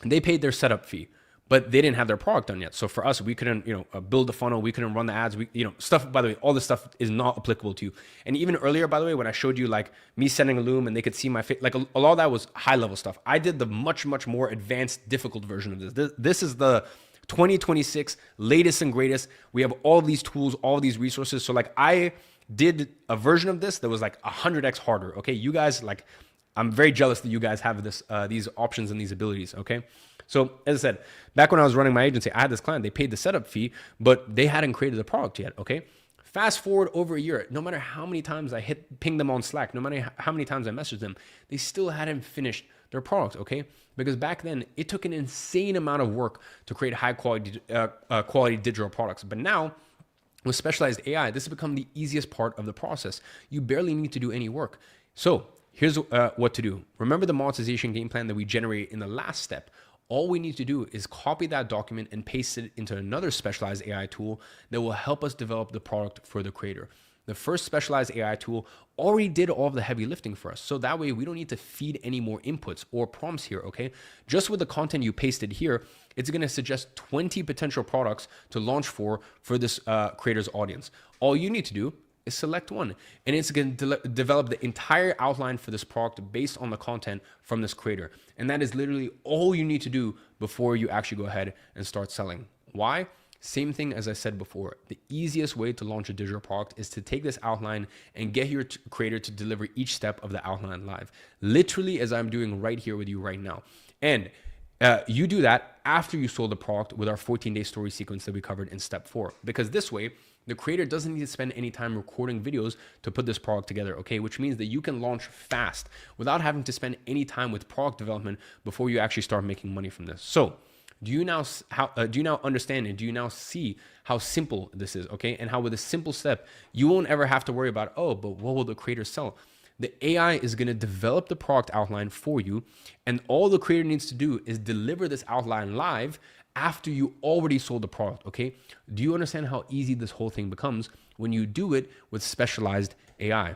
S1: And they paid their setup fee, but they didn't have their product done yet. So for us, we couldn't, build the funnel. We couldn't run the ads. Stuff, by the way, all this stuff is not applicable to you. And even earlier, by the way, when I showed you like me sending a Loom and they could see my face, like a lot of that was high level stuff. I did the much, much more advanced, difficult version of this. This is the 2026 latest and greatest. We have all these tools, all these resources. So like I did a version of this that was like 100x harder. Okay. You guys, like, I'm very jealous that you guys have these options and these abilities, okay? So as I said, back when I was running my agency, I had this client, they paid the setup fee, but they hadn't created the product yet, okay? Fast forward over a year, no matter how many times I ping them on Slack, no matter how many times I messaged them, they still hadn't finished their product, okay? Because back then, it took an insane amount of work to create high quality digital products. But now, with specialized AI, this has become the easiest part of the process. You barely need to do any work. So here's what to do. Remember the monetization game plan that we generated in the last step. All we need to do is copy that document and paste it into another specialized AI tool that will help us develop the product for the creator. The first specialized AI tool already did all of the heavy lifting for us. So that way we don't need to feed any more inputs or prompts here, okay? Just with the content you pasted here, it's gonna suggest 20 potential products to launch for this creator's audience. All you need to do is select one, and it's going to develop the entire outline for this product based on the content from this creator. And that is literally all you need to do before you actually go ahead and start selling. Why? Same thing as I said before. The easiest way to launch a digital product is to take this outline and get your creator to deliver each step of the outline live, literally as I'm doing right here with you right now. And you do that after you sold the product with our 14-day story sequence that we covered in step 4, because this way, the creator doesn't need to spend any time recording videos to put this product together, okay? Which means that you can launch fast without having to spend any time with product development before you actually start making money from this. So, do you now understand and do you now see how simple this is, okay? And how with a simple step, you won't ever have to worry about, oh, but what will the creator sell? The AI is going to develop the product outline for you, and all the creator needs to do is deliver this outline live after you already sold the product, okay? Do you understand how easy this whole thing becomes when you do it with specialized AI?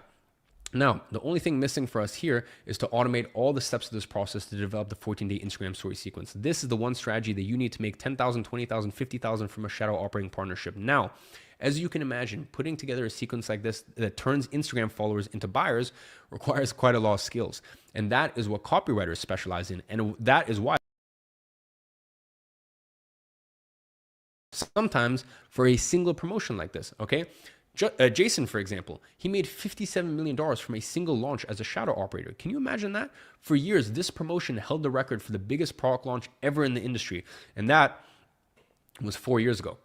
S1: Now, the only thing missing for us here is to automate all the steps of this process to develop the 14-day Instagram story sequence. This is the one strategy that you need to make 10,000, 20,000, 50,000 from a shadow operating partnership. Now, as you can imagine, putting together a sequence like this that turns Instagram followers into buyers requires quite a lot of skills. And that is what copywriters specialize in. And that is why sometimes for a single promotion like this, okay? Jason, for example, he made $57 million from a single launch as a shadow operator. Can you imagine that? For years, this promotion held the record for the biggest product launch ever in the industry. And that was 4 years ago.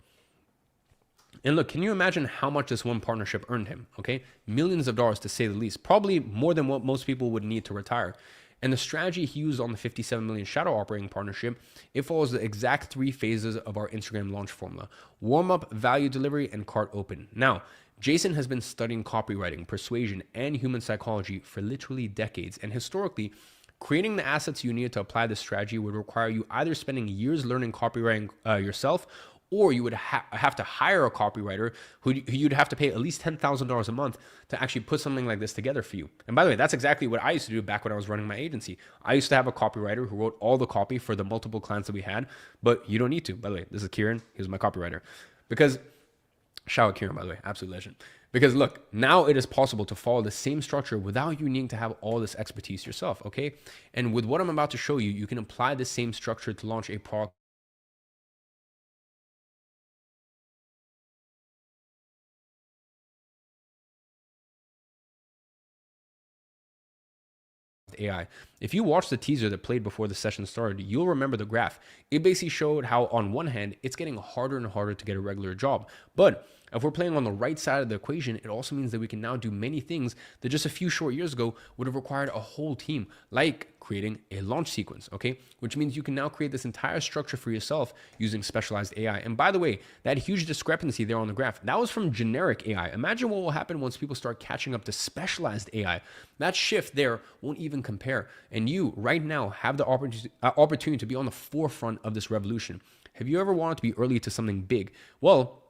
S1: And look, can you imagine how much this one partnership earned him? Okay, millions of dollars to say the least, probably more than what most people would need to retire. And the strategy he used on the 57 million shadow operating partnership, it follows the exact 3 phases of our Instagram launch formula: warm up, value delivery, and cart open. Now, Jason has been studying copywriting, persuasion, and human psychology for literally decades. And historically, creating the assets you need to apply this strategy would require you either spending years learning copywriting yourself, or you would have to hire a copywriter who you'd have to pay at least $10,000 a month to actually put something like this together for you. And by the way, that's exactly what I used to do back when I was running my agency. I used to have a copywriter who wrote all the copy for the multiple clients that we had, but you don't need to. By the way, this is Kieran. He was my copywriter. Because, shout out Kieran, by the way, absolute legend. Because look, now it is possible to follow the same structure without you needing to have all this expertise yourself, okay? And with what I'm about to show you, you can apply the same structure to launch a product AI. If you watch the teaser that played before the session started, you'll remember the graph. It basically showed how on one hand, it's getting harder and harder to get a regular job. But if we're playing on the right side of the equation, it also means that we can now do many things that just a few short years ago would have required a whole team, like creating a launch sequence, okay? Which means you can now create this entire structure for yourself using specialized AI. And by the way, that huge discrepancy there on the graph, that was from generic AI. Imagine what will happen once people start catching up to specialized AI. That shift there won't even compare. And you right now have the opportunity to be on the forefront of this revolution. Have you ever wanted to be early to something big? Well,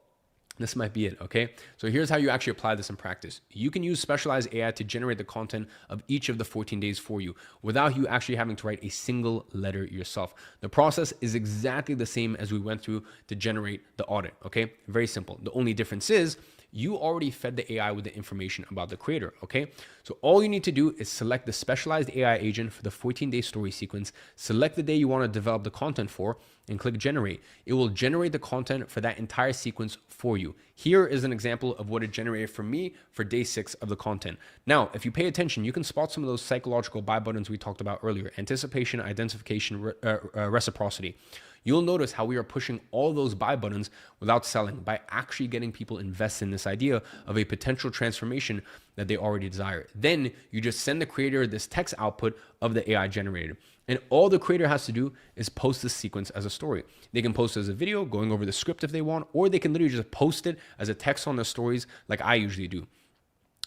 S1: this might be it, okay? So here's how you actually apply this in practice. You can use specialized AI to generate the content of each of the 14 days for you without you actually having to write a single letter yourself. The process is exactly the same as we went through to generate the audit, okay? Very simple. The only difference is you already fed the AI with the information about the creator, okay? So all you need to do is select the specialized AI agent for the 14-day story sequence, select the day you want to develop the content for, and click generate. It will generate the content for that entire sequence for you. Here is an example of what it generated for me for day 6 of the content. Now, if you pay attention, you can spot some of those psychological buy buttons we talked about earlier: anticipation, identification, reciprocity. You'll notice how we are pushing all those buy buttons without selling, by actually getting people invested in this idea of a potential transformation that they already desire. Then you just send the creator this text output of the AI generated. And all the creator has to do is post this sequence as a story. They can post it as a video, going over the script if they want, or they can literally just post it as a text on their stories like I usually do.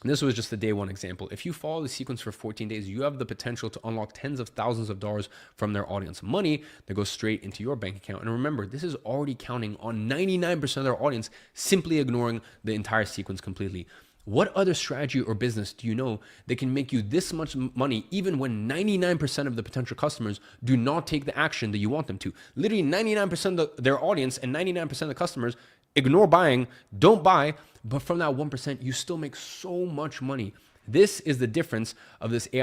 S1: This was just the day 1 example. If you follow the sequence for 14 days, you have the potential to unlock tens of thousands of dollars from their audience. Money that goes straight into your bank account. And remember, this is already counting on 99% of their audience simply ignoring the entire sequence completely. What other strategy or business do you know that can make you this much money even when 99% of the potential customers do not take the action that you want them to? Literally 99% of their audience and 99% of the customers ignore buying, don't buy, but from that 1%, you still make so much money. This is the difference of this the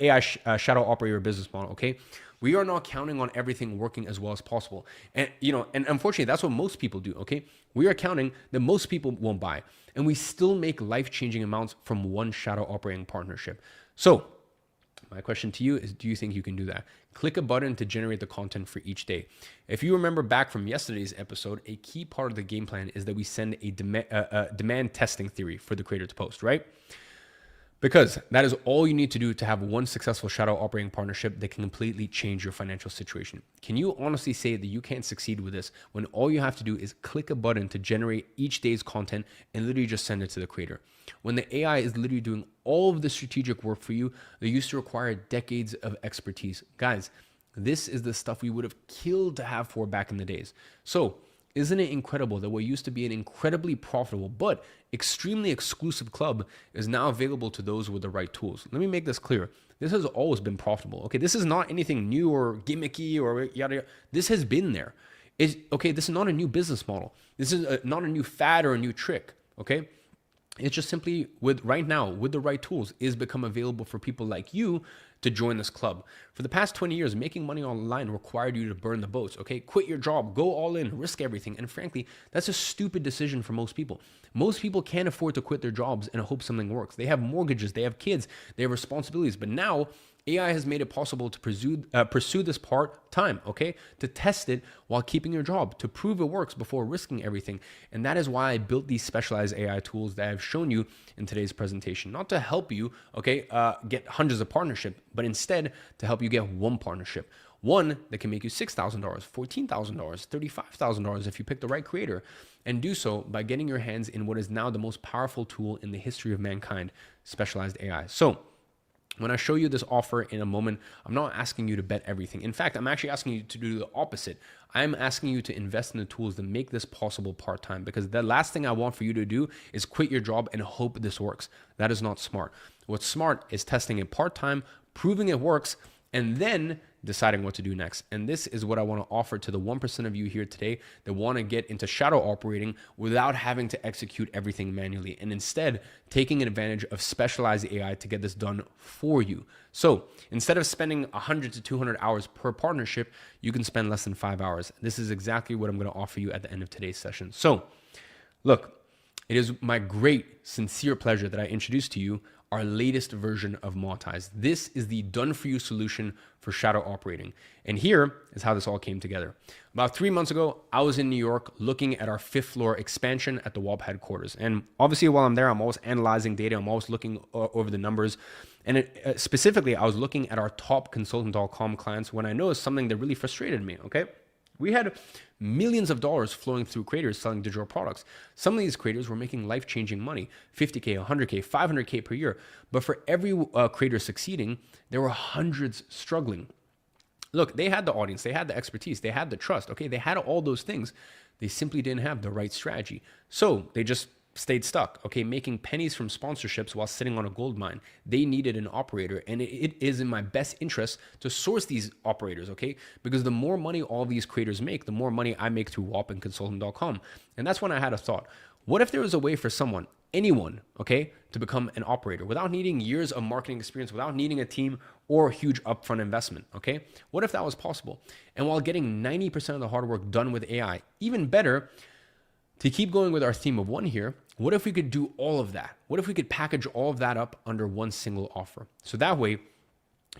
S1: AI shadow operator business model, okay? We are not counting on everything working as well as possible. And, and unfortunately, that's what most people do, okay? We are counting that most people won't buy. And we still make life-changing amounts from one shadow operating partnership. So my question to you is, do you think you can do that? Click a button to generate the content for each day. If you remember back from yesterday's episode, a key part of the game plan is that we send a demand testing theory for the creator to post, right? Because that is all you need to do to have one successful shadow operating partnership that can completely change your financial situation. Can you honestly say that you can't succeed with this when all you have to do is click a button to generate each day's content and literally just send it to the creator? When the AI is literally doing all of the strategic work for you that used to require decades of expertise. Guys, this is the stuff we would have killed to have for back in the days. So, isn't it incredible that what used to be an incredibly profitable but extremely exclusive club is now available to those with the right tools? Let me make this clear. This has always been profitable. Okay, this is not anything new or gimmicky or yada yada. This has been there. This is not a new business model. This is not a new fad or a new trick. Okay, it's just simply with the right tools is become available for people like you to join this club. For the past 20 years, making money online required you to burn the boats, okay? Quit your job, go all in, risk everything. And frankly, that's a stupid decision for most people. Most people can't afford to quit their jobs and hope something works. They have mortgages, they have kids, they have responsibilities. But now AI has made it possible to pursue this part-time, okay? To test it while keeping your job, to prove it works before risking everything. And that is why I built these specialized AI tools that I've shown you in today's presentation. Not to help you, okay, get hundreds of partnerships, but instead to help you get one partnership. One that can make you $6,000, $14,000, $35,000 if you pick the right creator. And do so by getting your hands in what is now the most powerful tool in the history of mankind, specialized AI. So, when I show you this offer in a moment, I'm not asking you to bet everything. In fact, I'm actually asking you to do the opposite. I'm asking you to invest in the tools that make this possible part-time, because the last thing I want for you to do is quit your job and hope this works. That is not smart. What's smart is testing it part-time, proving it works, and then deciding what to do next. And this is what I want to offer to the 1% of you here today that want to get into shadow operating without having to execute everything manually, and instead taking advantage of specialized AI to get this done for you. So instead of spending 100 to 200 hours per partnership, you can spend less than 5 hours. This is exactly what I'm going to offer you at the end of today's session. So look, it is my great, sincere pleasure that I introduce to you our latest version of Monetize. This is the done-for-you solution for shadow operating. And here is how this all came together. About 3 months ago, I was in New York looking at our 5th floor expansion at the WOP headquarters. And obviously while I'm there, I'm always analyzing data. I'm always looking over the numbers. And specifically, I was looking at our top consultant.com clients when I noticed something that really frustrated me, okay? We had millions of dollars flowing through creators selling digital products. Some of these creators were making life-changing money, 50K, 100K, 500K per year. But for every creator succeeding, there were hundreds struggling. Look, they had the audience, they had the expertise, they had the trust, okay? They had all those things. They simply didn't have the right strategy. So they just stayed stuck, okay, making pennies from sponsorships while sitting on a gold mine. They needed an operator, and it is in my best interest to source these operators, okay? Because the more money all these creators make, the more money I make through WOP and consultant.com. And that's when I had a thought. What if there was a way for someone, anyone, okay, to become an operator without needing years of marketing experience, without needing a team or a huge upfront investment, okay? What if that was possible? And while getting 90% of the hard work done with AI, even better, to keep going with our theme of one here, what if we could do all of that? What if we could package all of that up under one single offer? So that way,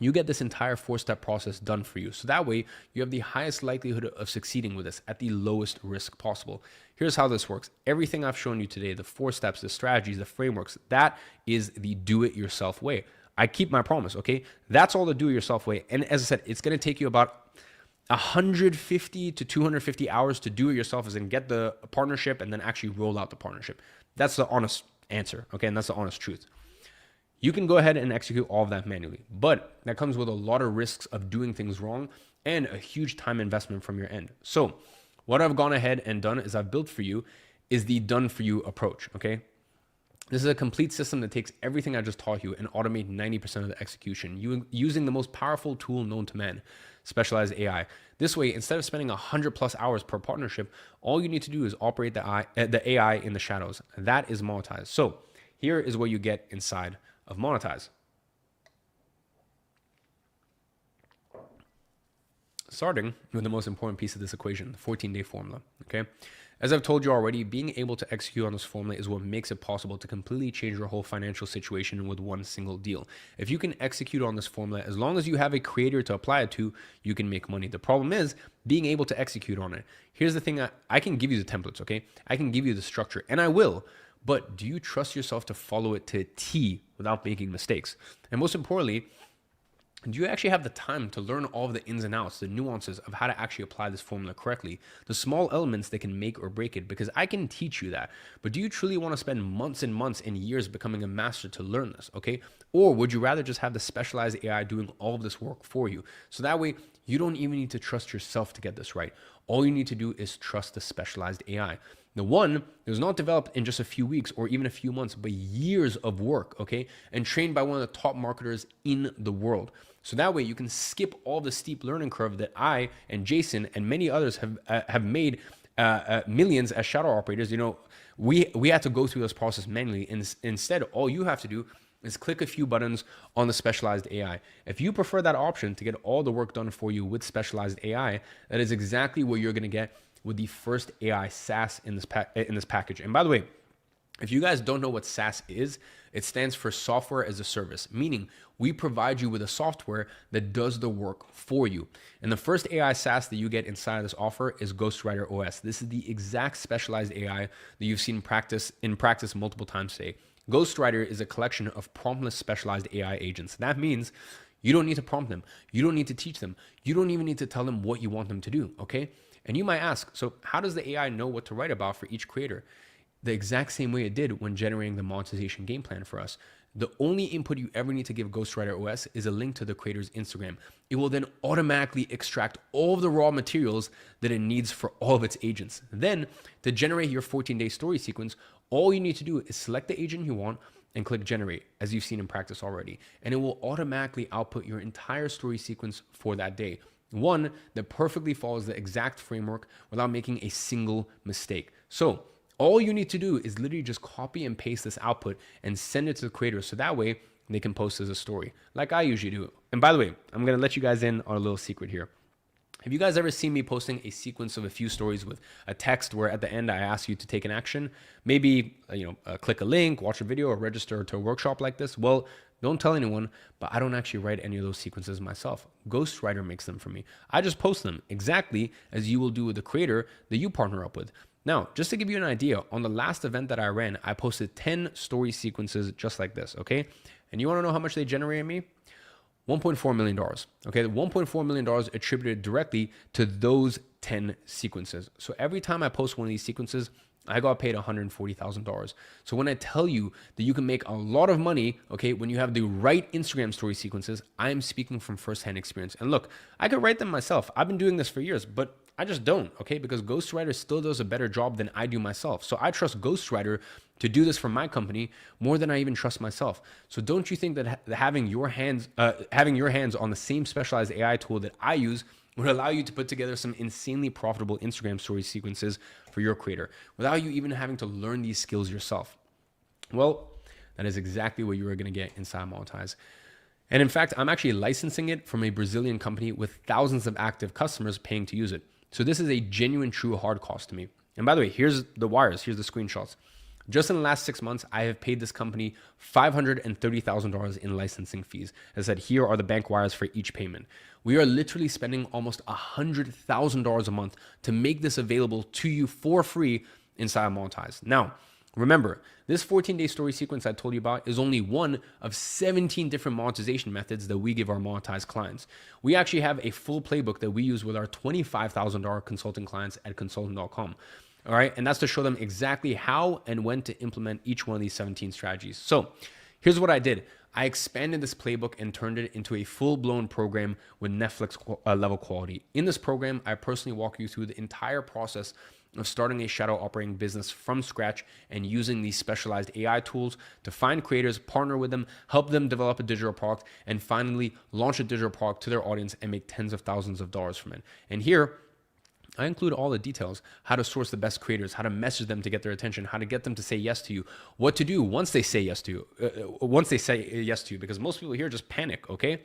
S1: you get this entire 4-step process done for you. So that way, you have the highest likelihood of succeeding with this at the lowest risk possible. Here's how this works. Everything I've shown you today, the 4 steps, the strategies, the frameworks, that is the do-it-yourself way. I keep my promise, okay? That's all the do-it-yourself way. And as I said, it's going to take you about 150 to 250 hours to do it yourself, as in get the partnership and then actually roll out the partnership. That's the honest answer, okay? And that's the honest truth. You can go ahead and execute all of that manually, but that comes with a lot of risks of doing things wrong and a huge time investment from your end. So what I've gone ahead and done is I've built for you is the done for you approach, okay? This is a complete system that takes everything I just taught you and automate 90% of the execution using the most powerful tool known to man, specialized AI. This way, instead of spending 100+ hours per partnership, all you need to do is operate the AI in the shadows. That is Monetize. So here is what you get inside of Monetize. Starting with the most important piece of this equation, the 14-day formula, okay? As I've told you already, being able to execute on this formula is what makes it possible to completely change your whole financial situation with one single deal. If you can execute on this formula, as long as you have a creator to apply it to, you can make money. The problem is being able to execute on it. Here's the thing, I can give you the templates, okay? I can give you the structure, and I will, but do you trust yourself to follow it to a T without making mistakes? And most importantly, do you actually have the time to learn all of the ins and outs, the nuances of how to actually apply this formula correctly, the small elements that can make or break it? Because I can teach you that, but do you truly want to spend months and months and years becoming a master to learn this, okay? Or would you rather just have the specialized AI doing all of this work for you? So that way, you don't even need to trust yourself to get this right. All you need to do is trust the specialized AI. The one that was not developed in just a few weeks or even a few months, but years of work, okay? And trained by one of the top marketers in the world. So that way you can skip all the steep learning curve that I and Jason and many others have made millions as shadow operators. You know, we had to go through this process manually. And instead, all you have to do is click a few buttons on the specialized AI. If you prefer that option to get all the work done for you with specialized AI, that is exactly what you're gonna get with the first AI SaaS in this package. And by the way, if you guys don't know what SaaS is, it stands for software as a service, meaning we provide you with a software that does the work for you. And the first AI SaaS that you get inside of this offer is Ghostwriter OS. This is the exact specialized AI that you've seen in practice multiple times today. Ghostwriter is a collection of promptless specialized AI agents. That means you don't need to prompt them. You don't need to teach them. You don't even need to tell them what you want them to do, okay? And you might ask, so how does the AI know what to write about for each creator? The exact same way it did when generating the monetization game plan for us. The only input you ever need to give Ghostwriter OS is a link to the creator's Instagram. It will then automatically extract all of the raw materials that it needs for all of its agents. Then, to generate your 14-day story sequence, all you need to do is select the agent you want and click generate, as you've seen in practice already. And it will automatically output your entire story sequence for that day. One that perfectly follows the exact framework without making a single mistake. So, all you need to do is literally just copy and paste this output and send it to the creator so that way they can post as a story, like I usually do. And by the way, I'm gonna let you guys in on a little secret here. Have you guys ever seen me posting a sequence of a few stories with a text where at the end I ask you to take an action? Maybe, click a link, watch a video, or register to a workshop like this? Well, don't tell anyone, but I don't actually write any of those sequences myself. Ghostwriter makes them for me. I just post them exactly as you will do with the creator that you partner up with. Now, just to give you an idea, on the last event that I ran, I posted 10 story sequences just like this, okay? And you wanna know how much they generated me? $1.4 million, okay? $1.4 million attributed directly to those 10 sequences. So every time I post one of these sequences, I got paid $140,000. So when I tell you that you can make a lot of money, okay, when you have the right Instagram story sequences, I'm speaking from firsthand experience. And look, I could write them myself. I've been doing this for years, but I just don't, okay? Because Ghostwriter still does a better job than I do myself. So I trust Ghostwriter to do this for my company more than I even trust myself. So don't you think that having your hands on the same specialized AI tool that I use would allow you to put together some insanely profitable Instagram story sequences for your creator without you even having to learn these skills yourself? Well, that is exactly what you are going to get inside Monetize. And in fact, I'm actually licensing it from a Brazilian company with thousands of active customers paying to use it. So this is a genuine, true hard cost to me. And by the way, here's the wires, here's the screenshots. Just in the last 6 months, I have paid this company $530,000 in licensing fees. As I said, here are the bank wires for each payment. We are literally spending almost $100,000 a month to make this available to you for free inside Monetize. Now, remember, this 14-day story sequence I told you about is only one of 17 different monetization methods that we give our monetized clients. We actually have a full playbook that we use with our $25,000 consulting clients at consultant.com. All right, and that's to show them exactly how and when to implement each one of these 17 strategies. So here's what I did. I expanded this playbook and turned it into a full-blown program with Netflix level quality. In this program, I personally walk you through the entire process of starting a shadow operating business from scratch and using these specialized AI tools to find creators, partner with them, help them develop a digital product, and finally launch a digital product to their audience and make tens of thousands of dollars from it. And here, I include all the details, how to source the best creators, how to message them to get their attention, how to get them to say yes to you, what to do once they say yes to you, because most people here just panic, okay?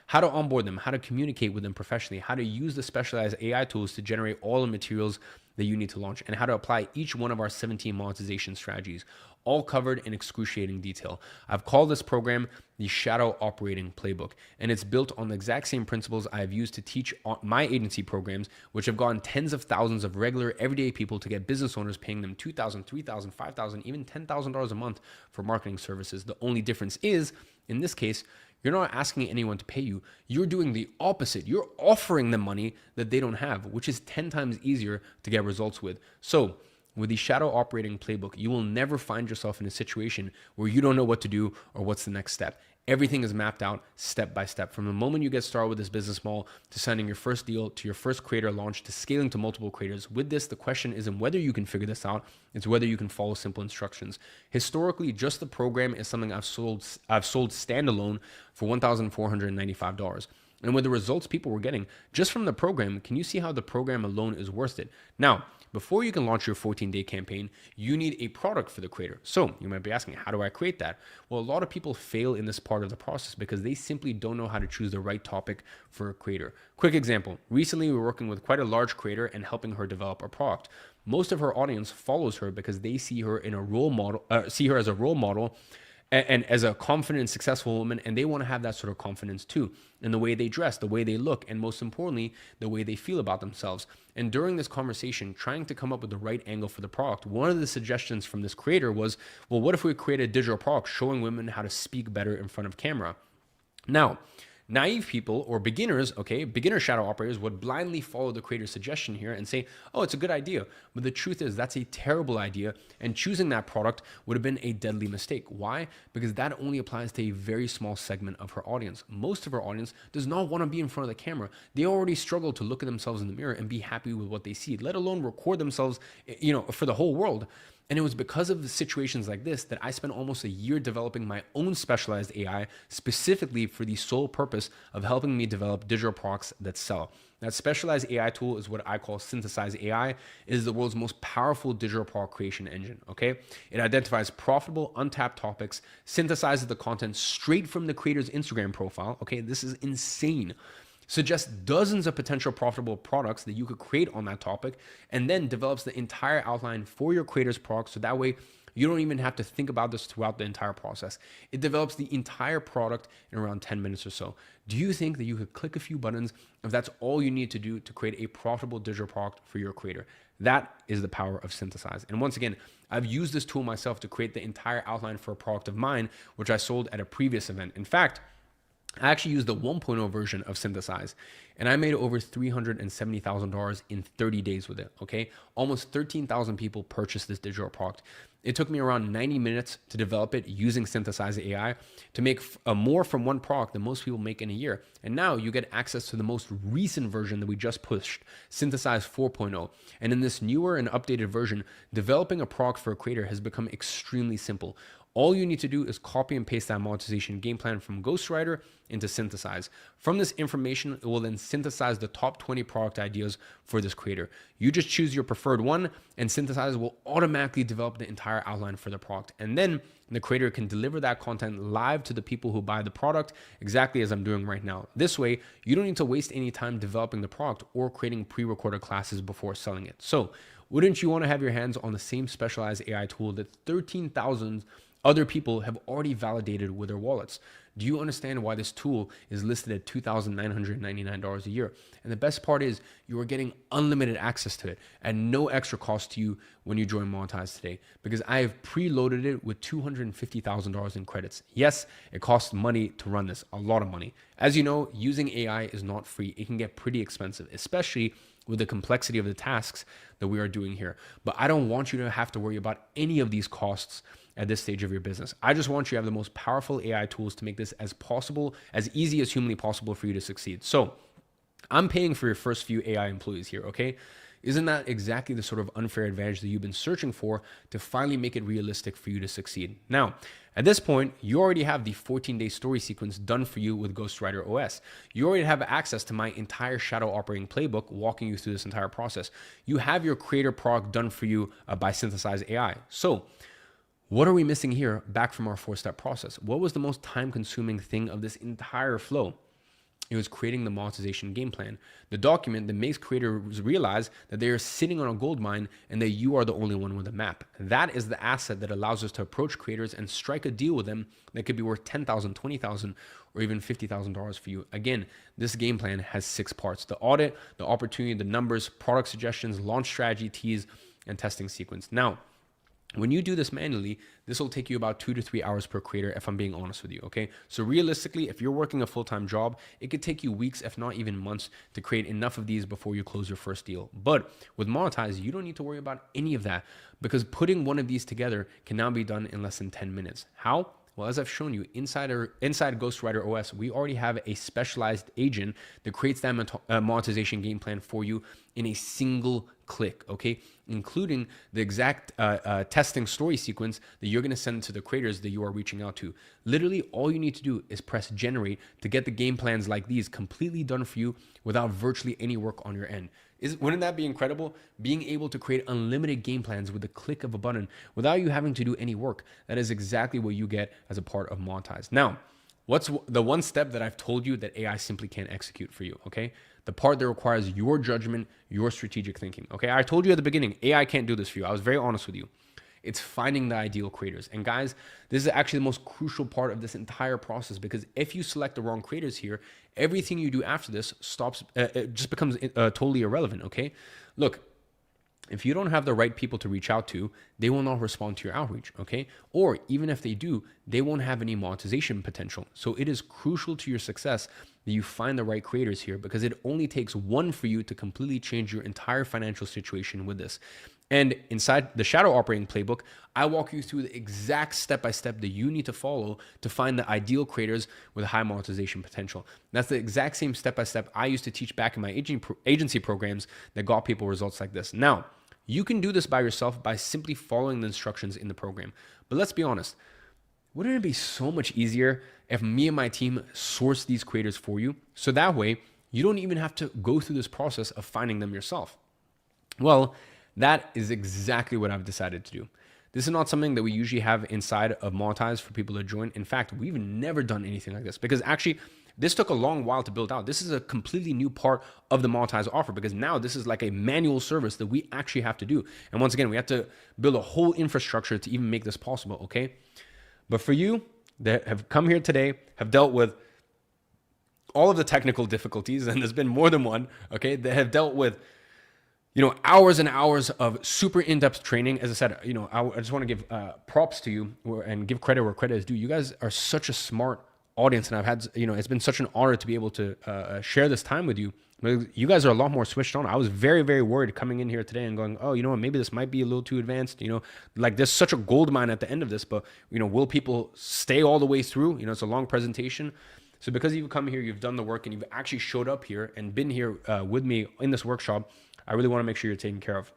S1: how to onboard them, how to communicate with them professionally, how to use the specialized AI tools to generate all the materials that you need to launch, and how to apply each one of our 17 monetization strategies, all covered in excruciating detail. I've called this program the Shadow Operating Playbook, and it's built on the exact same principles I have used to teach my agency programs, which have gotten tens of thousands of regular everyday people to get business owners paying them $2,000, $3,000, $5,000, even $10,000 a month for marketing services. The only difference is, in this case, you're not asking anyone to pay you. You're doing the opposite. You're offering them money that they don't have, which is 10 times easier to get results with. So with the Shadow Operating Playbook, you will never find yourself in a situation where you don't know what to do or what's the next step. Everything is mapped out step by step. From the moment you get started with this business model, to signing your first deal, to your first creator launch, to scaling to multiple creators. With this, the question isn't whether you can figure this out, it's whether you can follow simple instructions. Historically, just the program is something I've sold standalone for $1,495. And with the results people were getting just from the program, can you see how the program alone is worth it? Now, before you can launch your 14-day campaign, you need a product for the creator. So you might be asking, how do I create that? Well, a lot of people fail in this part of the process because they simply don't know how to choose the right topic for a creator. Quick example, recently we were working with quite a large creator and helping her develop a product. Most of her audience follows her because they see her in a role model, see her as a role model and as a confident and successful woman, and they want to have that sort of confidence too, in the way they dress, the way they look, and most importantly, the way they feel about themselves. And during this conversation, trying to come up with the right angle for the product, one of the suggestions from this creator was, well, what if we create a digital product showing women how to speak better in front of camera? Now, naive people or beginners, beginner shadow operators would blindly follow the creator's suggestion here and say, oh, it's a good idea. But the truth is that's a terrible idea. And choosing that product would have been a deadly mistake. Why? Because that only applies to a very small segment of her audience. Most of her audience does not want to be in front of the camera. They already struggle to look at themselves in the mirror and be happy with what they see, let alone record themselves, for the whole world. And it was because of the situations like this that I spent almost a year developing my own specialized AI specifically for the sole purpose of helping me develop digital products that sell. That specialized AI tool is what I call Synthesize AI. It is the world's most powerful digital product creation engine, okay? It identifies profitable, untapped topics, synthesizes the content straight from the creator's Instagram profile, okay? This is insane. Suggests dozens of potential profitable products that you could create on that topic, and then develops the entire outline for your creator's product, so that way you don't even have to think about this throughout the entire process. It develops the entire product in around 10 minutes or so. Do you think that you could click a few buttons if that's all you need to do to create a profitable digital product for your creator? That is the power of Synthesize. And once again, I've used this tool myself to create the entire outline for a product of mine, which I sold at a previous event. In fact, I actually used the 1.0 version of Synthesize, and I made over $370,000 in 30 days with it, okay? Almost 13,000 people purchased this digital product. It took me around 90 minutes to develop it using Synthesize AI to make more from one product than most people make in a year. And now you get access to the most recent version that we just pushed, Synthesize 4.0. And in this newer and updated version, developing a product for a creator has become extremely simple. All you need to do is copy and paste that monetization game plan from Ghostwriter into Synthesize. From this information, it will then synthesize the top 20 product ideas for this creator. You just choose your preferred one, and Synthesize will automatically develop the entire outline for the product. And then the creator can deliver that content live to the people who buy the product, exactly as I'm doing right now. This way, you don't need to waste any time developing the product or creating pre-recorded classes before selling it. So, wouldn't you want to have your hands on the same specialized AI tool that 13,000 other people have already validated with their wallets? Do you understand why this tool is listed at $2,999 a year? And the best part is you are getting unlimited access to it at no extra cost to you when you join Monetize today, because I have preloaded it with $250,000 in credits. Yes, it costs money to run this, a lot of money. As you know, using AI is not free. It can get pretty expensive, especially with the complexity of the tasks that we are doing here. But I don't want you to have to worry about any of these costs at this stage of your business. I just want you to have the most powerful AI tools to make this as easy as humanly possible for you to succeed. So I'm paying for your first few AI employees here, okay? Isn't that exactly the sort of unfair advantage that you've been searching for to finally make it realistic for you to succeed? Now, at this point, you already have the 14-day story sequence done for you with Ghostwriter OS. You already have access to my entire shadow operating playbook walking you through this entire process. You have your creator product done for you by Synthesize AI. So what are we missing here back from our 4-step process? What was the most time-consuming thing of this entire flow? It was creating the monetization game plan, the document that makes creators realize that they are sitting on a gold mine and that you are the only one with a map. That is the asset that allows us to approach creators and strike a deal with them that could be worth $10,000, $20,000, or even $50,000 for you. Again, this game plan has 6 parts: the audit, the opportunity, the numbers, product suggestions, launch strategy, tease, and testing sequence. Now, when you do this manually, this will take you about 2 to 3 hours per creator, if I'm being honest with you, okay? So realistically, if you're working a full-time job, it could take you weeks, if not even months, to create enough of these before you close your first deal. But with Monetize, you don't need to worry about any of that, because putting one of these together can now be done in less than 10 minutes. How? Well, as I've shown you, inside Ghostwriter OS, we already have a specialized agent that creates that monetization game plan for you in a single click, okay? Including the exact testing story sequence that you're gonna send to the creators that you are reaching out to. Literally, all you need to do is press generate to get the game plans like these completely done for you without virtually any work on your end. Wouldn't that be incredible? Being able to create unlimited game plans with the click of a button without you having to do any work. That is exactly what you get as a part of Monetize. Now, what's the one step that I've told you that AI simply can't execute for you, okay? The part that requires your judgment, your strategic thinking, okay? I told you at the beginning, AI can't do this for you. I was very honest with you. It's finding the ideal creators. And guys, this is actually the most crucial part of this entire process, because if you select the wrong creators here, everything you do after this it just becomes totally irrelevant, okay? Look, if you don't have the right people to reach out to, they will not respond to your outreach, okay? Or even if they do, they won't have any monetization potential. So it is crucial to your success that you find the right creators here, because it only takes one for you to completely change your entire financial situation with this. And inside the Shadow Operating Playbook, I walk you through the exact step-by-step that you need to follow to find the ideal creators with high monetization potential. That's the exact same step-by-step I used to teach back in my agency programs that got people results like this. Now, you can do this by yourself by simply following the instructions in the program. But let's be honest, wouldn't it be so much easier if me and my team source these creators for you? So that way, you don't even have to go through this process of finding them yourself. Well, that is exactly what I've decided to do. This is not something that we usually have inside of Monetize for people to join. In fact, we've never done anything like this, because actually this took a long while to build out. This is a completely new part of the Monetize offer, because now this is like a manual service that we actually have to do. And once again, we have to build a whole infrastructure to even make this possible, okay? But for you that have come here today, have dealt with all of the technical difficulties, and there's been more than one, okay, that have dealt with hours and hours of super in-depth training. As I said, I just want to give props to you and give credit where credit is due. You guys are such a smart audience, and I've had, it's been such an honor to be able to share this time with you. You guys are a lot more switched on. I was very, very worried coming in here today and going, oh, you know what, maybe this might be a little too advanced. Like there's such a gold mine at the end of this, but will people stay all the way through? It's a long presentation. So because you've come here, you've done the work, and you've actually showed up here and been here with me in this workshop, I really want to make sure you're taken care of.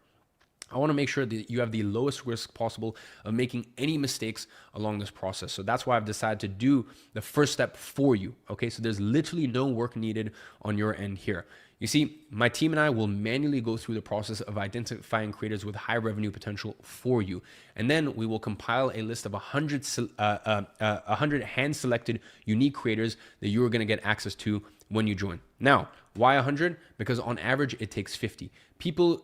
S1: I want to make sure that you have the lowest risk possible of making any mistakes along this process. So that's why I've decided to do the first step for you. Okay, so there's literally no work needed on your end here. You see, my team and I will manually go through the process of identifying creators with high revenue potential for you. And then we will compile a list of 100 hand-selected unique creators that you are going to get access to when you join. Now, why 100? Because on average, it takes 50 people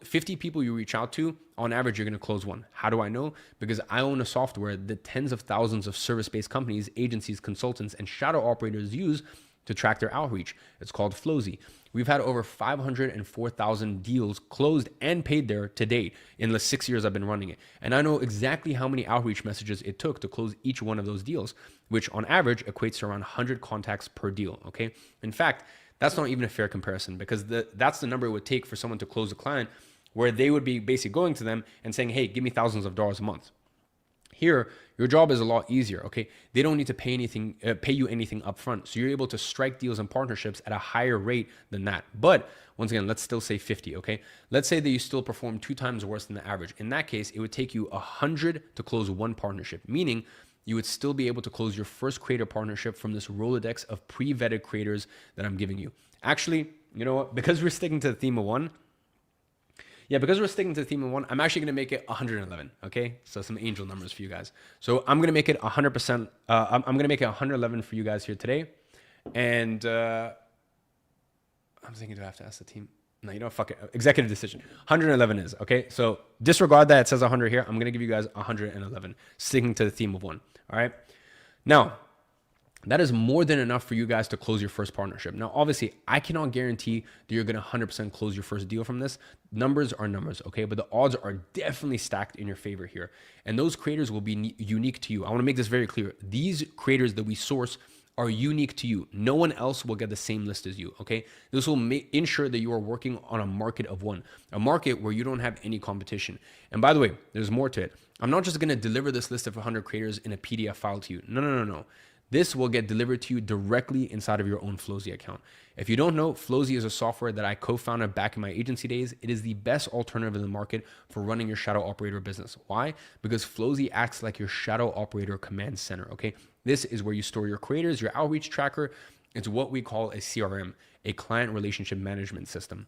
S1: you reach out to. On average, you're going to close one. How do I know? Because I own a software that tens of thousands of service-based companies, agencies, consultants, and shadow operators use to track their outreach. It's called Flowzy. We've had over 504,000 deals closed and paid there to date in the 6 years I've been running it. And I know exactly how many outreach messages it took to close each one of those deals, which on average equates to around 100 contacts per deal, okay? In fact, that's not even a fair comparison, because that's the number it would take for someone to close a client, where they would be basically going to them and saying, hey, give me thousands of dollars a month. Here, your job is a lot easier, okay? They don't need to pay you anything upfront. So you're able to strike deals and partnerships at a higher rate than that. But once again, let's still say 50, okay? Let's say that you still perform 2 times worse than the average. In that case, it would take you 100 to close one partnership, meaning you would still be able to close your first creator partnership from this Rolodex of pre-vetted creators that I'm giving you. Actually, you know what? Because we're sticking to the theme of one, I'm actually going to make it 111, okay? So some angel numbers for you guys. So I'm going to make it 100%. I'm going to make it 111 for you guys here today. And I'm thinking, do I have to ask the team? No, you know, fuck it. Executive decision. 111 is, okay? So disregard that. It says 100 here. I'm going to give you guys 111, sticking to the theme of 1. All right? Now, that is more than enough for you guys to close your first partnership. Now, obviously, I cannot guarantee that you're going to 100% close your first deal from this. Numbers are numbers, okay? But the odds are definitely stacked in your favor here. And those creators will be unique to you. I want to make this very clear. These creators that we source are unique to you. No one else will get the same list as you, okay? This will ensure that you are working on a market of one, a market where you don't have any competition. And by the way, there's more to it. I'm not just gonna deliver this list of 100 creators in a PDF file to you. No. This will get delivered to you directly inside of your own Flozy account. If you don't know, Flozy is a software that I co-founded back in my agency days. It is the best alternative in the market for running your shadow operator business. Why? Because Flozy acts like your shadow operator command center, okay? This is where you store your creators, your outreach tracker. It's what we call a CRM, a client relationship management system.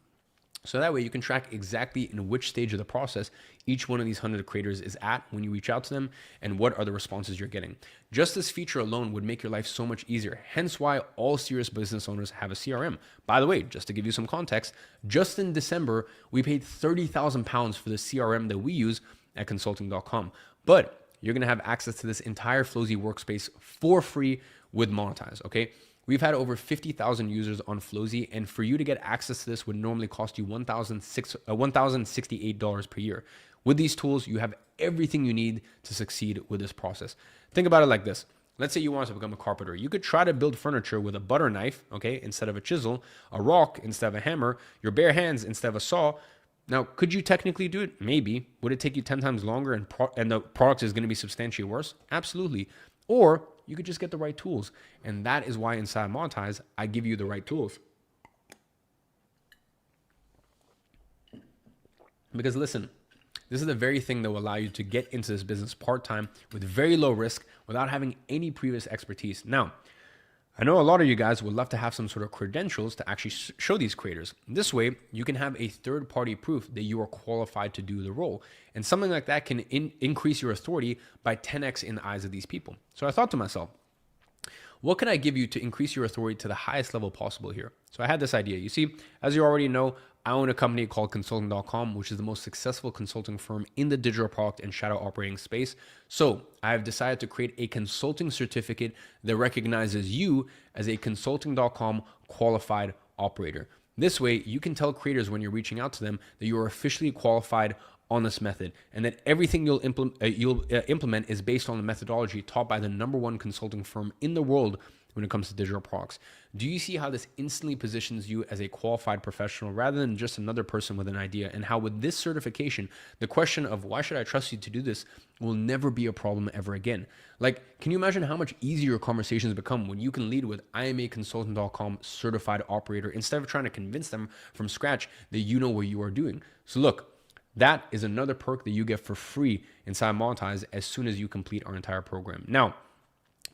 S1: So that way you can track exactly in which stage of the process each one of these 100 creators is at when you reach out to them and what are the responses you're getting. Just this feature alone would make your life so much easier. Hence why all serious business owners have a CRM. By the way, just to give you some context, just in December, we paid £30,000 for the CRM that we use at consulting.com. But you're going to have access to this entire Flozy workspace for free with Monetize, okay? We've had over 50,000 users on Flozy, and for you to get access to this would normally cost you $1,068 per year. With these tools, you have everything you need to succeed with this process. Think about it like this. Let's say you want to become a carpenter. You could try to build furniture with a butter knife, okay, instead of a chisel, a rock instead of a hammer, your bare hands instead of a saw. Now, could you technically do it? Maybe. Would it take you 10 times longer and the product is going to be substantially worse? Absolutely. Or you could just get the right tools. And that is why inside Monetize, I give you the right tools. Because listen, this is the very thing that will allow you to get into this business part-time with very low risk without having any previous expertise. Now, I know a lot of you guys would love to have some sort of credentials to actually show these creators. This way, you can have a third-party proof that you are qualified to do the role. And something like that can increase your authority by 10x in the eyes of these people. So I thought to myself, what can I give you to increase your authority to the highest level possible here? So I had this idea. You see, as you already know, I own a company called Consulting.com, which is the most successful consulting firm in the digital product and shadow operating space. So I have decided to create a consulting certificate that recognizes you as a Consulting.com qualified operator. This way, you can tell creators when you're reaching out to them that you are officially qualified on this method, and that everything you'll implement is based on the methodology taught by the #1 consulting firm in the world when it comes to digital products. Do you see how this instantly positions you as a qualified professional rather than just another person with an idea? And how with this certification, the question of why should I trust you to do this will never be a problem ever again. Like, can you imagine how much easier your conversations become when you can lead with I am a Consulting.com certified operator instead of trying to convince them from scratch that you know what you are doing? So look, that is another perk that you get for free inside Monetize as soon as you complete our entire program. Now,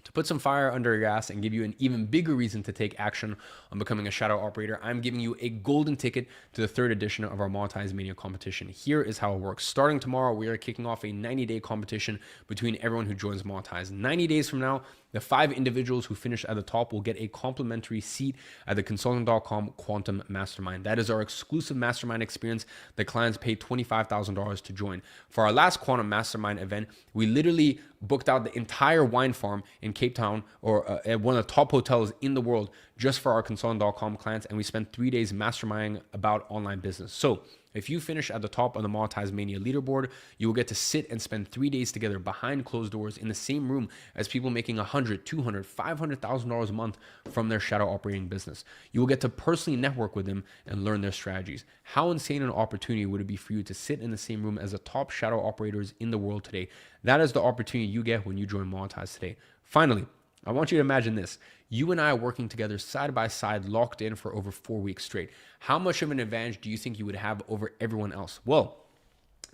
S1: to put some fire under your ass and give you an even bigger reason to take action on becoming a shadow operator, I'm giving you a golden ticket to the 3rd edition of our Monetize Mania competition. Here is how it works. Starting tomorrow, we are kicking off a 90-day competition between everyone who joins Monetize. 90 days from now, the 5 individuals who finish at the top will get a complimentary seat at the Consulting.com Quantum Mastermind. That is our exclusive mastermind experience that clients pay $25,000 to join. For our last Quantum Mastermind event, we literally booked out the entire wine farm in Cape Town, or at one of the top hotels in the world, just for our Consulting.com clients, and we spent 3 days masterminding about online business. So if you finish at the top of the Monetize Mania leaderboard, you will get to sit and spend 3 days together behind closed doors in the same room as people making $100,000, $200,000, $500,000 a month from their shadow operating business. You will get to personally network with them and learn their strategies. How insane an opportunity would it be for you to sit in the same room as the top shadow operators in the world today? That is the opportunity you get when you join Monetize today. Finally, I want you to imagine this. You and I are working together side by side, locked in for over 4 weeks straight. How much of an advantage do you think you would have over everyone else? Well,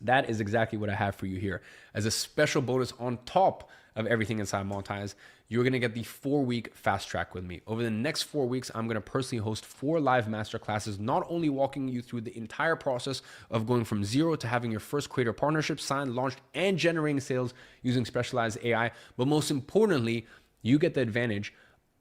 S1: that is exactly what I have for you here. As a special bonus on top of everything inside Monetize, you're going to get the 4-week fast track with me. Over the next 4 weeks, I'm going to personally host 4 live masterclasses, not only walking you through the entire process of going from zero to having your first creator partnership signed, launched, and generating sales using specialized AI, but most importantly, you get the advantage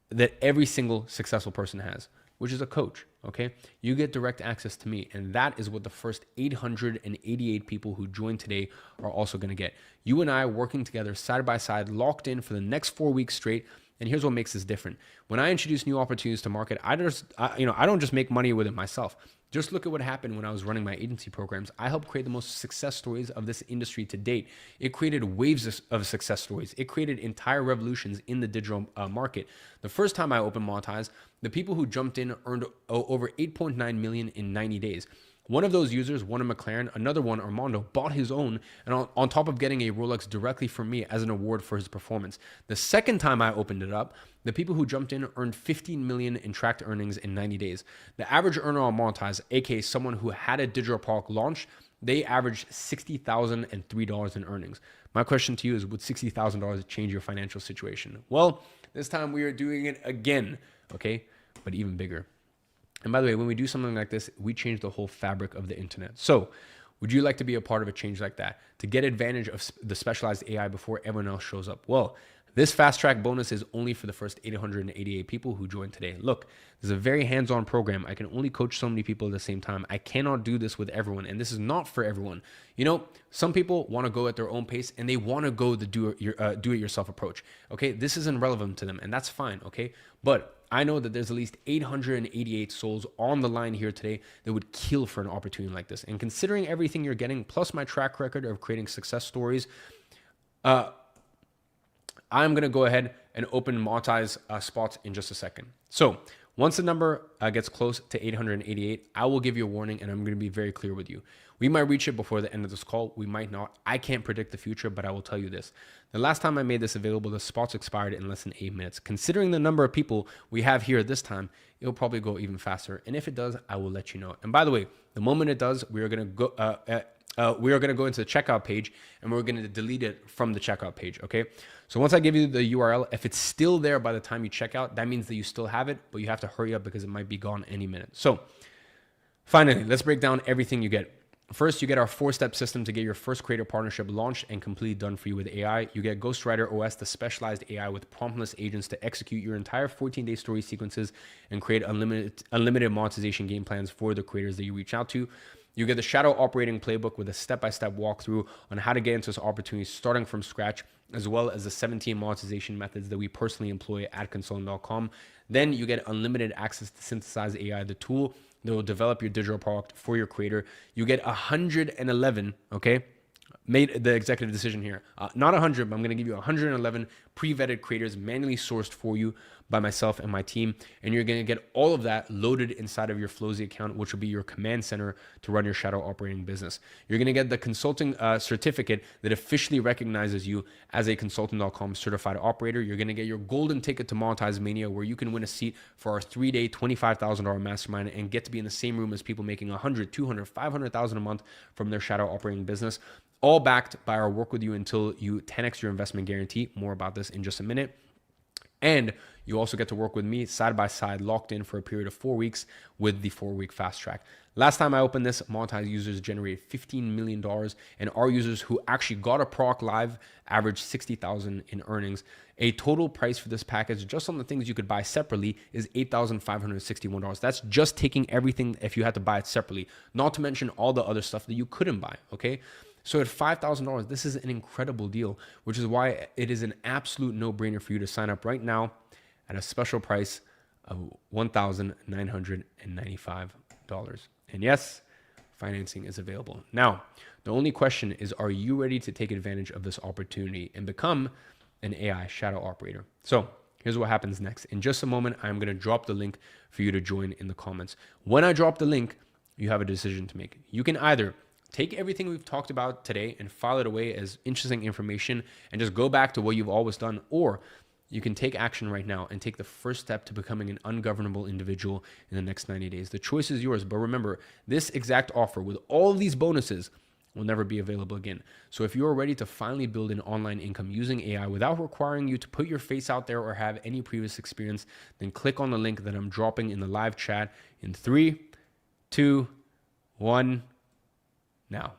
S1: that every single successful person has, which is a coach. okay? You get direct access to me. And that is what the first 888 people who join today are also going to get. You and I working together side by side, locked in for the next 4 weeks straight. And here's what makes this different. When I introduce new opportunities to market, I don't just make money with it myself. Just look at what happened when I was running my agency programs. I helped create the most success stories of this industry to date. It created waves of success stories. It created entire revolutions in the digital market. The first time I opened Monetize, the people who jumped in earned over 8.9 million in 90 days. One of those users, one in McLaren, another one, Armando, bought his own, and on top of getting a Rolex directly from me as an award for his performance. The second time I opened it up, the people who jumped in earned 15 million in tracked earnings in 90 days. The average earner on Monetize, aka someone who had a digital product launch, they averaged $60,003 in earnings. My question to you is, would $60,000 change your financial situation? Well, this time we are doing it again, okay? But even bigger. And by the way, when we do something like this, we change the whole fabric of the internet. So would you like to be a part of a change like that? To get advantage of the specialized AI before everyone else shows up? Well, this fast track bonus is only for the first 888 people who join today. Look, this is a very hands-on program. I can only coach so many people at the same time. I cannot do this with everyone, and this is not for everyone. You know, some people want to go at their own pace and they want to go the do-it-yourself approach. Okay, this isn't relevant to them, and that's fine. Okay, but I know that there's at least 888 souls on the line here today that would kill for an opportunity like this. And considering everything you're getting, plus my track record of creating success stories, I'm going to go ahead and open Monetize spots in just a second. So once the number gets close to 888, I will give you a warning, and I'm going to be very clear with you. We might reach it before the end of this call. We might not. I can't predict the future, but I will tell you this. The last time I made this available, the spots expired in less than 8 minutes. Considering the number of people we have here this time, it'll probably go even faster. And if it does, I will let you know. And by the way, the moment it does, we are going to go into the checkout page, and we're going to delete it from the checkout page, okay? So once I give you the URL, if it's still there by the time you check out, that means that you still have it, but you have to hurry up because it might be gone any minute. So finally, let's break down everything you get. First, you get our 4-step system to get your first creator partnership launched and completely done for you with AI. You get Ghostwriter OS, the specialized AI with promptless agents to execute your entire 14-day story sequences and create unlimited monetization game plans for the creators that you reach out to. You get the Shadow Operating Playbook with a step-by-step walkthrough on how to get into this opportunity starting from scratch, as well as the 17 monetization methods that we personally employ at Consultant.com. Then you get unlimited access to Synthesize AI, the tool that will develop your digital product for your creator. You get 111, okay? Made the executive decision here. Not 100, but I'm going to give you 111 pre-vetted creators manually sourced for you by myself and my team. And you're going to get all of that loaded inside of your Flowsy account, which will be your command center to run your shadow operating business. You're going to get the consulting certificate that officially recognizes you as a Consultant.com certified operator. You're going to get your golden ticket to Monetize Mania, where you can win a seat for our 3-day $25,000 mastermind and get to be in the same room as people making 100, 200, 500,000 a month from their shadow operating business. All backed by our work with you until you 10x your investment guarantee. More about this in just a minute. And you also get to work with me side by side, locked in for a period of 4 weeks with the 4-week fast track. Last time I opened this, Monetize users generated $15 million, and our users who actually got a product live averaged $60,000 in earnings. A total price for this package, just on the things you could buy separately, is $8,561. That's just taking everything if you had to buy it separately, not to mention all the other stuff that you couldn't buy, okay? So at $5,000, this is an incredible deal, which is why it is an absolute no-brainer for you to sign up right now at a special price of $1,995. And yes, financing is available. Now, the only question is, are you ready to take advantage of this opportunity and become an AI shadow operator? So here's what happens next. In just a moment, I'm going to drop the link for you to join in the comments. When I drop the link, you have a decision to make. You can either take everything we've talked about today and file it away as interesting information and just go back to what you've always done, or you can take action right now and take the first step to becoming an ungovernable individual in the next 90 days. The choice is yours, but remember, this exact offer with all of these bonuses will never be available again. So if you're ready to finally build an online income using AI without requiring you to put your face out there or have any previous experience, then click on the link that I'm dropping in the live chat in 3, 2, 1, Now,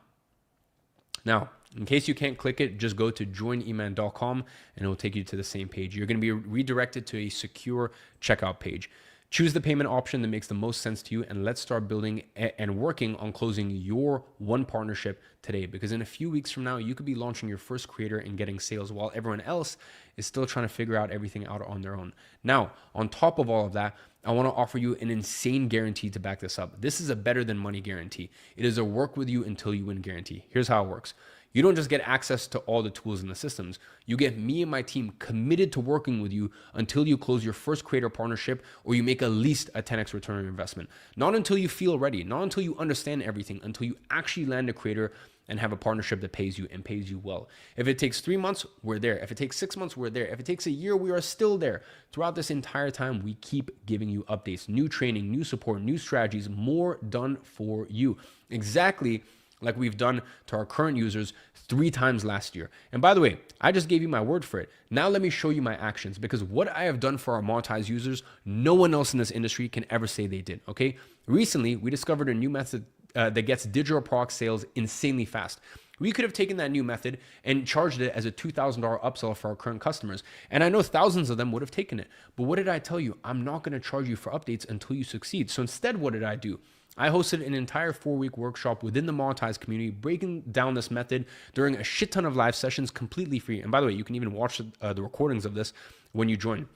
S1: in case you can't click it, just go to joineman.com and it will take you to the same page. You're going to be redirected to a secure checkout page. Choose the payment option that makes the most sense to you, and let's start building and working on closing your one partnership today. Because in a few weeks from now, you could be launching your first creator and getting sales while everyone else is still trying to figure out everything out on their own. Now, on top of all of that, I want to offer you an insane guarantee to back this up. This is a better than money guarantee. It is a work with you until you win guarantee. Here's how it works. You don't just get access to all the tools and the systems. You get me and my team committed to working with you until you close your first creator partnership or you make at least a 10x return on your investment. Not until you feel ready, not until you understand everything, until you actually land a creator and have a partnership that pays you and pays you well. If it takes 3 months, we're there. If it takes 6 months, we're there. If it takes a year, we are still there. Throughout this entire time, we keep giving you updates, new training, new support, new strategies, more done for you. Exactly like we've done to our current users 3 times last year. And by the way, I just gave you my word for it. Now let me show you my actions, because what I have done for our monetized users, no one else in this industry can ever say they did, okay? Recently, we discovered a new method that gets digital product sales insanely fast. We could have taken that new method and charged it as a $2,000 upsell for our current customers. And I know thousands of them would have taken it. But what did I tell you? I'm not going to charge you for updates until you succeed. So instead, what did I do? I hosted an entire 4-week workshop within the monetized community, breaking down this method during a shit ton of live sessions completely free. And by the way, you can even watch the recordings of this when you join.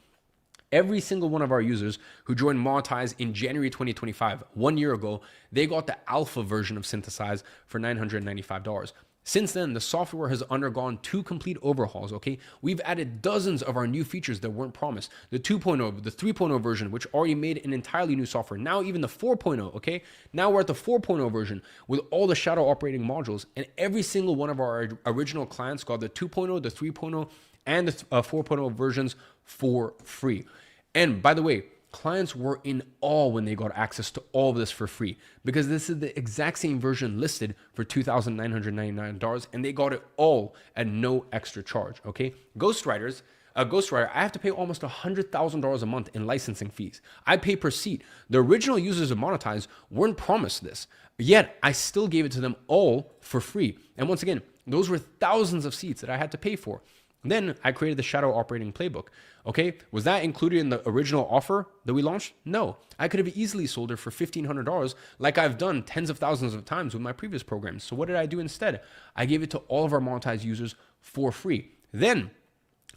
S1: Every single one of our users who joined Monetize in January 2025, 1 year ago, they got the alpha version of Synthesize for $995. Since then, the software has undergone 2 complete overhauls, okay? We've added dozens of our new features that weren't promised. The 2.0, the 3.0 version, which already made an entirely new software. Now even the 4.0, okay? Now we're at the 4.0 version with all the shadow operating modules, and every single one of our original clients got the 2.0, the 3.0, and the 4.0 versions for free. And by the way, clients were in awe when they got access to all of this for free, because this is the exact same version listed for $2,999, and they got it all at no extra charge, okay? Ghostwriter, I have to pay almost $100,000 a month in licensing fees. I pay per seat. The original users of Monetize weren't promised this, yet I still gave it to them all for free. And once again, those were thousands of seats that I had to pay for. Then I created the shadow operating playbook. Okay, was that included in the original offer that we launched? No, I could have easily sold it for $1,500 like I've done tens of thousands of times with my previous programs. So what did I do instead? I gave it to all of our monetized users for free. Then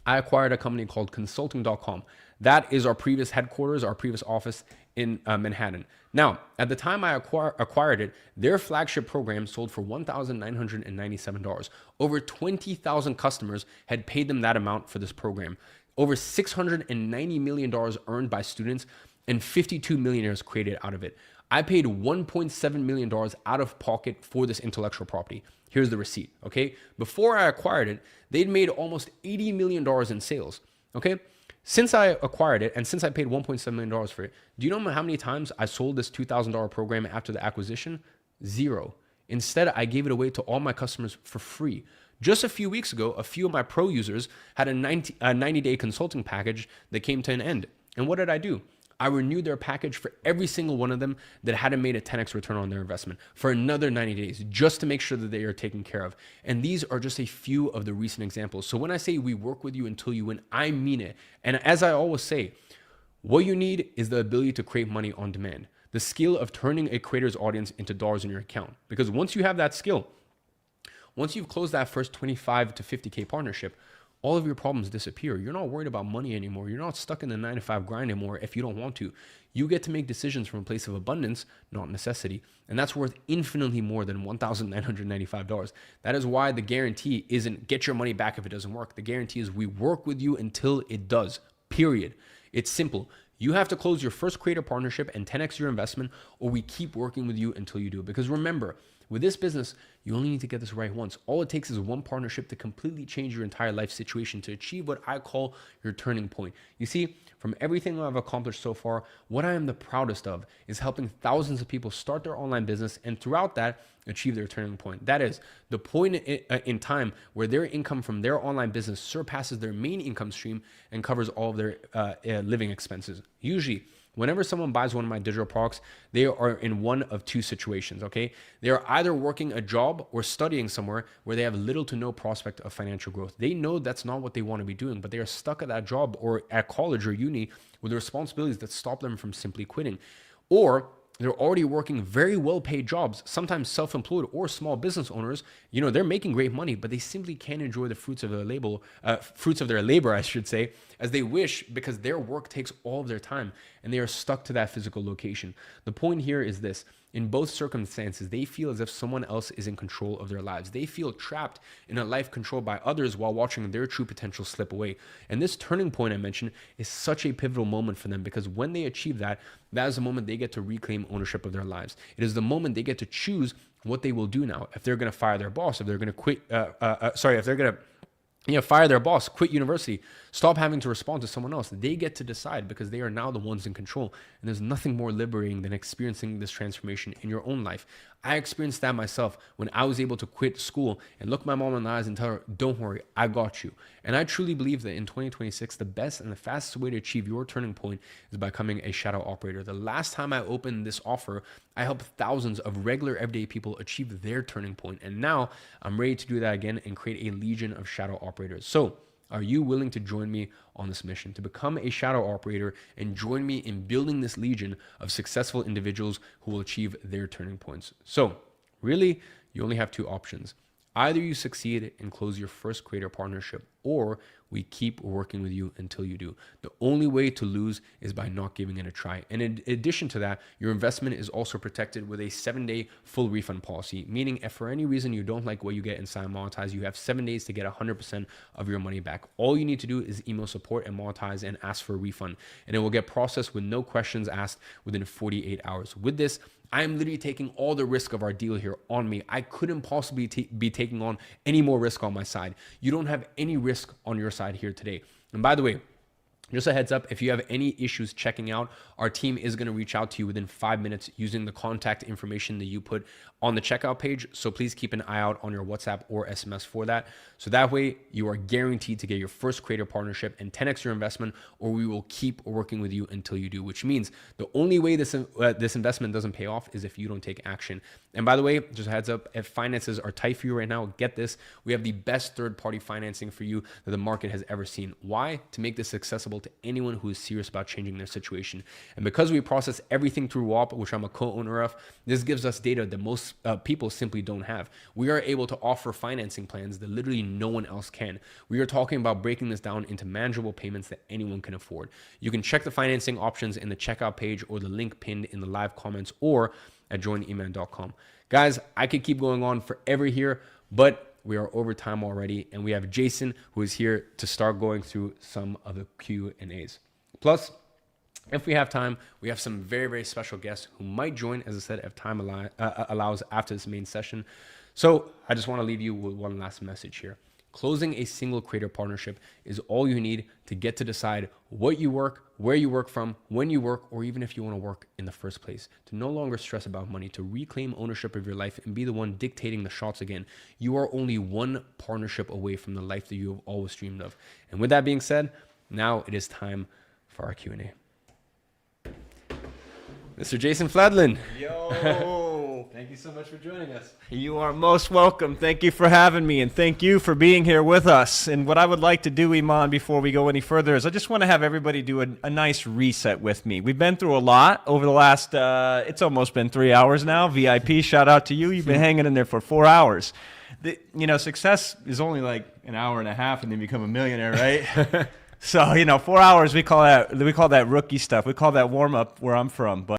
S1: I acquired a company called consulting.com. That is our previous headquarters, our previous office in Manhattan. Now, at the time I acquired it, their flagship program sold for $1,997. Over 20,000 customers had paid them that amount for this program. Over $690 million earned by students, and 52 millionaires created out of it. I paid $1.7 million out of pocket for this intellectual property. Here's the receipt, okay? Before I acquired it, they'd made almost $80 million in sales, okay? Since I acquired it, and since I paid $1.7 million for it, do you know how many times I sold this $2,000 program after the acquisition? 0. Instead, I gave it away to all my customers for free. Just a few weeks ago, a few of my pro users had a 90-day consulting package that came to an end. And what did I do? I renewed their package for every single one of them that hadn't made a 10x return on their investment for another 90 days, just to make sure that they are taken care of. And these are just a few of the recent examples. So when I say we work with you until you win, I mean it. And as I always say, what you need is the ability to create money on demand, the skill of turning a creator's audience into dollars in your account. Because once you have that skill, once you've closed that first 25 to 50K partnership, all of your problems disappear. You're not worried about money anymore. You're not stuck in the 9-to-5 grind anymore if you don't want to. You get to make decisions from a place of abundance, not necessity. And that's worth infinitely more than $1,995. That is why the guarantee isn't get your money back if it doesn't work. The guarantee is we work with you until it does, period. It's simple. You have to close your first creator partnership and 10x your investment, or we keep working with you until you do it. Because remember, with this business, you only need to get this right once. All it takes is one partnership to completely change your entire life situation, to achieve what I call your turning point. You see, from everything I've accomplished so far, what I am the proudest of is helping thousands of people start their online business, and throughout that, achieve their turning point. That is the point in time where their income from their online business surpasses their main income stream and covers all of their living expenses. Usually, whenever someone buys one of my digital products, they are in one of two situations, okay? They are either working a job or studying somewhere where they have little to no prospect of financial growth. They know that's not what they want to be doing, but they are stuck at that job or at college or uni with the responsibilities that stop them from simply quitting. Or they're already working very well-paid jobs, sometimes self-employed or small business owners. You know, they're making great money, but they simply can't enjoy the fruits of their labor, I should say, as they wish, because their work takes all of their time and they are stuck to that physical location. The point here is this: in both circumstances, they feel as if someone else is in control of their lives. They feel trapped in a life controlled by others while watching their true potential slip away. And this turning point I mentioned is such a pivotal moment for them, because when they achieve that, that is the moment they get to reclaim ownership of their lives. It is the moment they get to choose what they will do now. If they're going to fire their boss, if they're going to quit, if they're going to fire their boss, quit university, stop having to respond to someone else. They get to decide, because they are now the ones in control. And there's nothing more liberating than experiencing this transformation in your own life. I experienced that myself when I was able to quit school and look my mom in the eyes and tell her, don't worry, I got you. And I truly believe that in 2026, the best and the fastest way to achieve your turning point is by becoming a shadow operator. The last time I opened this offer, I helped thousands of regular everyday people achieve their turning point. And now I'm ready to do that again and create a legion of shadow operators. So are you willing to join me on this mission to become a shadow operator and join me in building this legion of successful individuals who will achieve their turning points? So really, you only have two options. Either you succeed and close your first creator partnership, or we keep working with you until you do. The only way to lose is by not giving it a try. And in addition to that, your investment is also protected with a 7-day full refund policy, meaning if for any reason you don't like what you get inside Monetize, you have 7 days to get 100% of your money back. All you need to do is email support at Monetize and ask for a refund, and it will get processed with no questions asked within 48 hours. With this, I am literally taking all the risk of our deal here on me. I couldn't possibly be taking on any more risk on my side. You don't have any risk on your side here today. And by the way, just a heads up, if you have any issues checking out, our team is going to reach out to you within 5 minutes using the contact information that you put on the checkout page. So please keep an eye out on your WhatsApp or SMS for that. So that way you are guaranteed to get your first creator partnership and 10x your investment, or we will keep working with you until you do, which means the only way this investment doesn't pay off is if you don't take action. And by the way, just a heads up, if finances are tight for you right now, get this. We have the best third-party financing for you that the market has ever seen. Why? To make this accessible to anyone who is serious about changing their situation. And because we process everything through WAP, which I'm a co-owner of, this gives us data that most people simply don't have. We are able to offer financing plans that literally no one else can. We are talking about breaking this down into manageable payments that anyone can afford. You can check the financing options in the checkout page or the link pinned in the live comments or at joineman.com. Guys, I could keep going on forever here, but we are over time already, and we have Jason who is here to start going through some of the Q&As. Plus, if we have time, we have some very, very special guests who might join, as I said, if time allows after this main session. So I just want to leave you with one last message here. Closing a single creator partnership is all you need to get to decide what you work, where you work from, when you work, or even if you want to work in the first place. To no longer stress about money, to reclaim ownership of your life and be the one dictating the shots again. You are only one partnership away from the life that you have always dreamed of. And with that being said, now it is time for our Q&A. Mr. Jason Fladlin.
S6: Yo,
S1: Thank you so much for joining us.
S6: you are most welcome. Thank you for having me, and thank you for being here with us. And what I would like to do, Iman, before we go any further, is I just want to have everybody do a nice reset with me. We've been through a lot over the last, it's almost been 3 hours now. VIP, shout out to you. You've been hanging in there for 4 hours. Success is only like an hour and a half, and then you become a millionaire, right? So, 4 hours, we call that rookie stuff. We call that warm up where I'm from. But